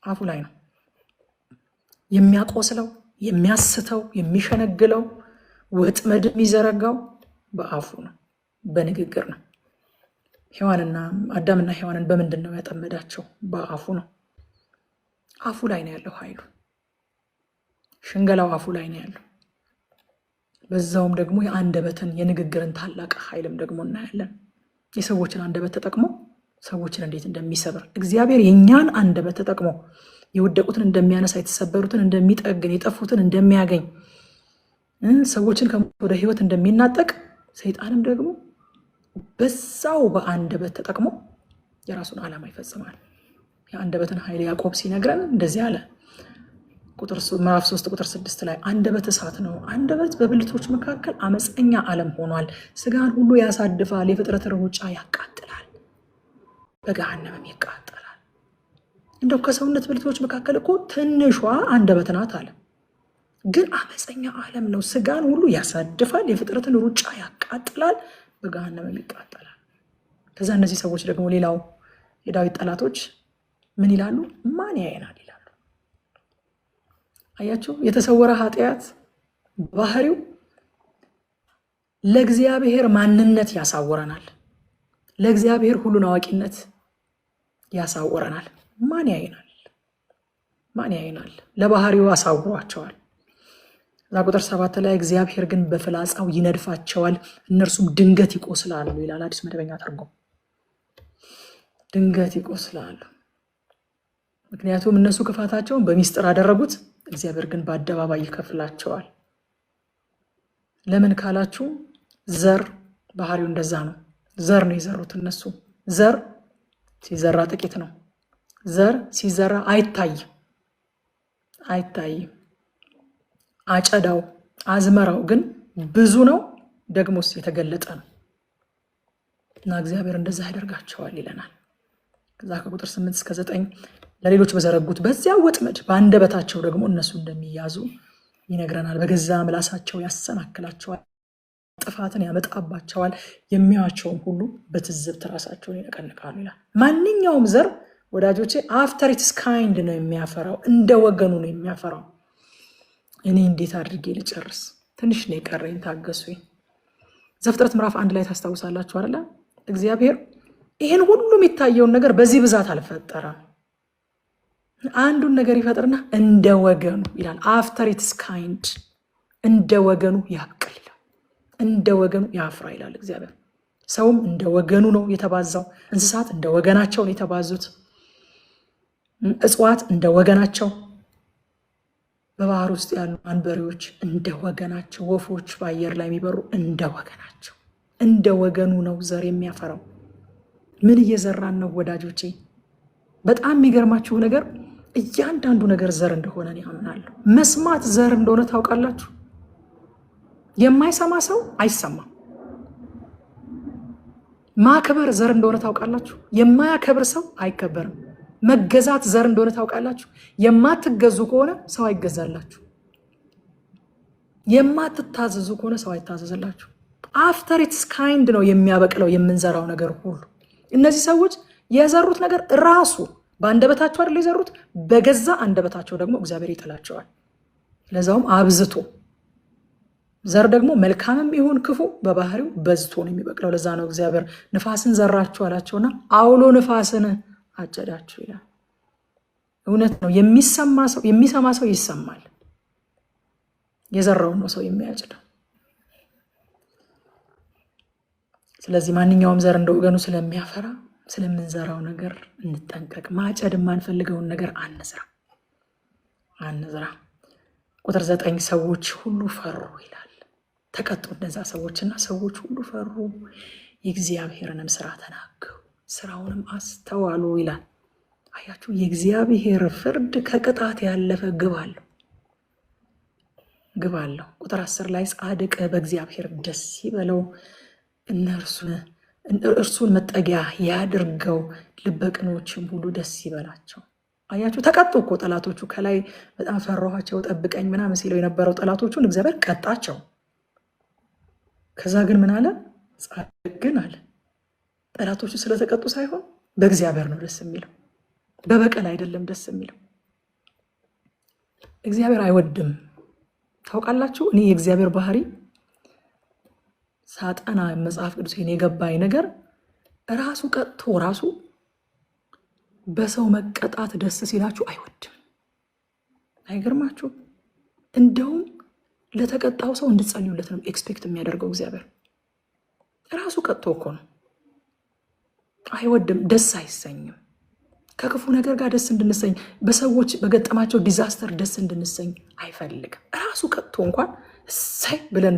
አፉ ላይ ነው የሚያቆስለው፣ የሚያስተው፣ የሚሸነግለው፣ ወጥመድ የሚዘረጋው በአፉ ነው፣ በንግግር ነው። አዳምና ሔዋንን በምንድን ነው ያጠመዳቸው? በአፉ ነው። አፉ ላይ ነው ያለው ኃይሉ። ሽንገላው አፉ ላይ ነው ያለው። በዛውም ደግሞ የአንደበትን የንግግርን ታላቅ ኃይልም ደግሞ እናያለን። የሰዎችን አንደበት ተጠቅሞ ሰዎችን እንዴት እንደሚሰብር እግዚአብሔር የእኛን አንደበት ተጠቅሞ የወደቁትን እንደሚያነሳ፣ የተሰበሩትን እንደሚጠግን፣ የጠፉትን እንደሚያገኝ፣ ሰዎችን ወደ ሕይወት እንደሚናጠቅ ሰይጣንም ደግሞ በዛው በአንደበት ተጠቅሞ የራሱን ዓላማ ይፈጽማል። የአንደበትን ኃይል ያዕቆብ ሲነግረን እንደዚህ አለ። ምዕራፍ 3 ቁጥር 6 ላይ አንደበት እሳት ነው፣ አንደበት በብልቶች መካከል አመፀኛ ዓለም ሆኗል፣ ስጋን ሁሉ ያሳድፋል፣ የፍጥረትን ሩጫ ያቃጥላል፣ በገሃነምም ይቃጠላል። እንደው ከሰውነት ብልቶች መካከል እኮ ትንሿ አንደበት ናት አለ። ግን አመፀኛ ዓለም ነው፣ ስጋን ሁሉ ያሳድፋል፣ የፍጥረትን ሩጫ ያቃጥላል፣ በገሃነምም ይቃጠላል። ከዛ እነዚህ ሰዎች ደግሞ ሌላው የዳዊት ጠላቶች ምን ይላሉ? ማን ያየናል ይላሉ። አያችሁ፣ የተሰወረ ኃጢአት ባህሪው ለእግዚአብሔር ማንነት ያሳውረናል፣ ለእግዚአብሔር ሁሉን አዋቂነት ያሳውረናል። ማን ያየናል? ማን ያየናል? ለባህሪው አሳውሯቸዋል። እዛ ቁጥር 7 ላይ እግዚአብሔር ግን በፍላጻው ይነድፋቸዋል፣ እነርሱም ድንገት ይቆስላሉ ይላል አዲስ መደበኛ ተርጉም። ድንገት ይቆስላሉ። ምክንያቱም እነሱ ክፋታቸውን በሚስጥር አደረጉት፣ እግዚአብሔር ግን በአደባባይ ይከፍላቸዋል። ለምን ካላችሁ ዘር ባህሪው እንደዛ ነው። ዘር ነው የዘሩት እነሱ። ዘር ሲዘራ ጥቂት ነው። ዘር ሲዘራ አይታይም። አጨዳው አዝመራው ግን ብዙ ነው፣ ደግሞስ የተገለጠ ነው እና እግዚአብሔር እንደዛ ያደርጋቸዋል ይለናል። ከዛ ከቁጥር 8 እስከ 9 ለሌሎች በዘረጉት በዚያ ወጥመድ በአንደበታቸው ደግሞ እነሱ እንደሚያዙ ይነግረናል። በገዛ ምላሳቸው ያሰናክላቸዋል፣ ጥፋትን ያመጣባቸዋል፣ የሚያዩአቸውም ሁሉ በትዝብት ራሳቸውን ይነቀንቃሉ ይላል። ማንኛውም ዘር ወዳጆቼ አፍተር ኢትስ ካይንድ ነው የሚያፈራው፣ እንደ ወገኑ ነው የሚያፈራው። እኔ እንዴት አድርጌ ልጨርስ? ትንሽ ነው የቀረኝ፣ ታገሱኝ። ዘፍጥረት ምዕራፍ 1 ላይ ታስታውሳላችሁ አይደለ? እግዚአብሔር ይህን ሁሉ የሚታየውን ነገር በዚህ ብዛት አልፈጠረም። አንዱን ነገር ይፈጥርና እንደ ወገኑ ይላል። አፍተር ኢትስ ካይንድ እንደ ወገኑ ያብቅል ይላል፣ እንደ ወገኑ ያፍራ ይላል እግዚአብሔር። ሰውም እንደ ወገኑ ነው የተባዛው። እንስሳት እንደ ወገናቸው ነው የተባዙት። እጽዋት እንደ ወገናቸው፣ በባህር ውስጥ ያሉ አንበሪዎች እንደ ወገናቸው፣ ወፎች በአየር ላይ የሚበሩ እንደ ወገናቸው። እንደ ወገኑ ነው ዘር የሚያፈራው። ምን እየዘራን ነው ወዳጆቼ? በጣም የሚገርማችሁ ነገር እያንዳንዱ ነገር ዘር እንደሆነ ያምናለሁ። መስማት ዘር እንደሆነ ታውቃላችሁ። የማይሰማ ሰው አይሰማም። ማክበር ዘር እንደሆነ ታውቃላችሁ። የማያከብር ሰው አይከበርም። መገዛት ዘር እንደሆነ ታውቃላችሁ። የማትገዙ ከሆነ ሰው አይገዛላችሁ። የማትታዘዙ ከሆነ ሰው አይታዘዝላችሁ። አፍተር ኢትስ ካይንድ ነው የሚያበቅለው የምንዘራው ነገር ሁሉ። እነዚህ ሰዎች የዘሩት ነገር ራሱ በአንደበታቸው አይደል የዘሩት፣ በገዛ አንደበታቸው ደግሞ እግዚአብሔር ይጥላቸዋል፣ ለዛውም አብዝቶ። ዘር ደግሞ መልካምም ይሁን ክፉ በባህሪው በዝቶ ነው የሚበቅለው። ለዛ ነው እግዚአብሔር ንፋስን ዘራችሁ አላቸውና አውሎ ንፋስን አጨዳችሁ ይላል። እውነት ነው። የሚሰማ ሰው ይሰማል። የዘራውን ነው ሰው የሚያጭደው። ስለዚህ ማንኛውም ዘር እንደ ወገኑ ስለሚያፈራ ስለምንዘራው ነገር እንጠንቀቅ። ማጨድ የማንፈልገውን ነገር አንዝራ። ቁጥር 9 ሰዎች ሁሉ ፈሩ ይላል። ተቀጡ እነዛ ሰዎችና ሰዎች ሁሉ ፈሩ፣ የእግዚአብሔርንም ስራ ተናገሩ፣ ስራውንም አስተዋሉ ይላል። አያችሁ፣ የእግዚአብሔር ፍርድ ከቅጣት ያለፈ ግብ አለው። ግብ አለው። ቁጥር 10 ላይ ጻድቅ በእግዚአብሔር ደስ ይበለው፣ እርሱን መጠጊያ ያድርገው፣ ልበ ቅኖችም ሁሉ ደስ ይበላቸው። አያችሁ፣ ተቀጡ እኮ ጠላቶቹ። ከላይ በጣም ፈራኋቸው ጠብቀኝ ምናምን ሲለው የነበረው ጠላቶቹን እግዚአብሔር ቀጣቸው። ከዛ ግን ምን አለ? ጻድቅ ግን አለ ጠላቶቹ ስለተቀጡ ሳይሆን በእግዚአብሔር ነው ደስ የሚለው፣ በበቀል አይደለም ደስ የሚለው። እግዚአብሔር አይወድም። ታውቃላችሁ፣ እኔ የእግዚአብሔር ባህሪ ሳጠና መጽሐፍ ቅዱስ የገባኝ ነገር ራሱ ቀጥቶ ራሱ በሰው መቀጣት ደስ ሲላችሁ አይወድም። አይገርማችሁ? እንደውም ለተቀጣው ሰው እንድትጸልዩለት ነው ኤክስፔክት የሚያደርገው እግዚአብሔር። ራሱ ቀጥቶ እኮ ነው። አይወድም፣ ደስ አይሰኝም። ከክፉ ነገር ጋር ደስ እንድንሰኝ፣ በሰዎች በገጠማቸው ዲዛስተር ደስ እንድንሰኝ አይፈልግም። ራሱ ቀጥቶ እንኳን እሰይ ብለን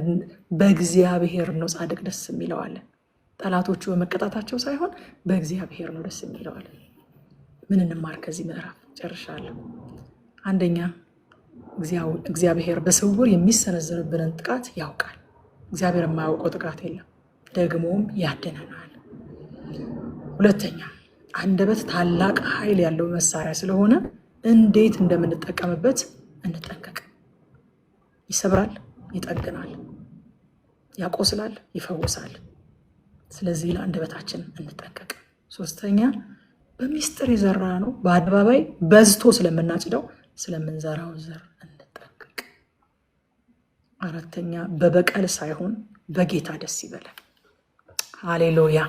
በእግዚአብሔር ነው ጻድቅ ደስ የሚለዋለን። ጠላቶቹ በመቀጣታቸው ሳይሆን በእግዚአብሔር ነው ደስ የሚለዋለን። ምን እንማር ከዚህ ምዕራፍ? ጨርሻለሁ። አንደኛ፣ እግዚአብሔር በስውር የሚሰነዘርብንን ጥቃት ያውቃል። እግዚአብሔር የማያውቀው ጥቃት የለም፣ ደግሞም ያድነናል። ሁለተኛ፣ አንደበት ታላቅ ኃይል ያለው መሳሪያ ስለሆነ እንዴት እንደምንጠቀምበት እንጠንቀቅ። ይሰብራል፣ ይጠግናል፣ ያቆስላል፣ ይፈውሳል። ስለዚህ ለአንደበታችን እንጠንቀቅ። ሶስተኛ፣ በሚስጥር የዘራ ነው በአደባባይ በዝቶ ስለምናጭደው ስለምንዘራው ዘር እንጠንቀቅ። አራተኛ፣ በበቀል ሳይሆን በጌታ ደስ ይበለን። ሃሌሉያ።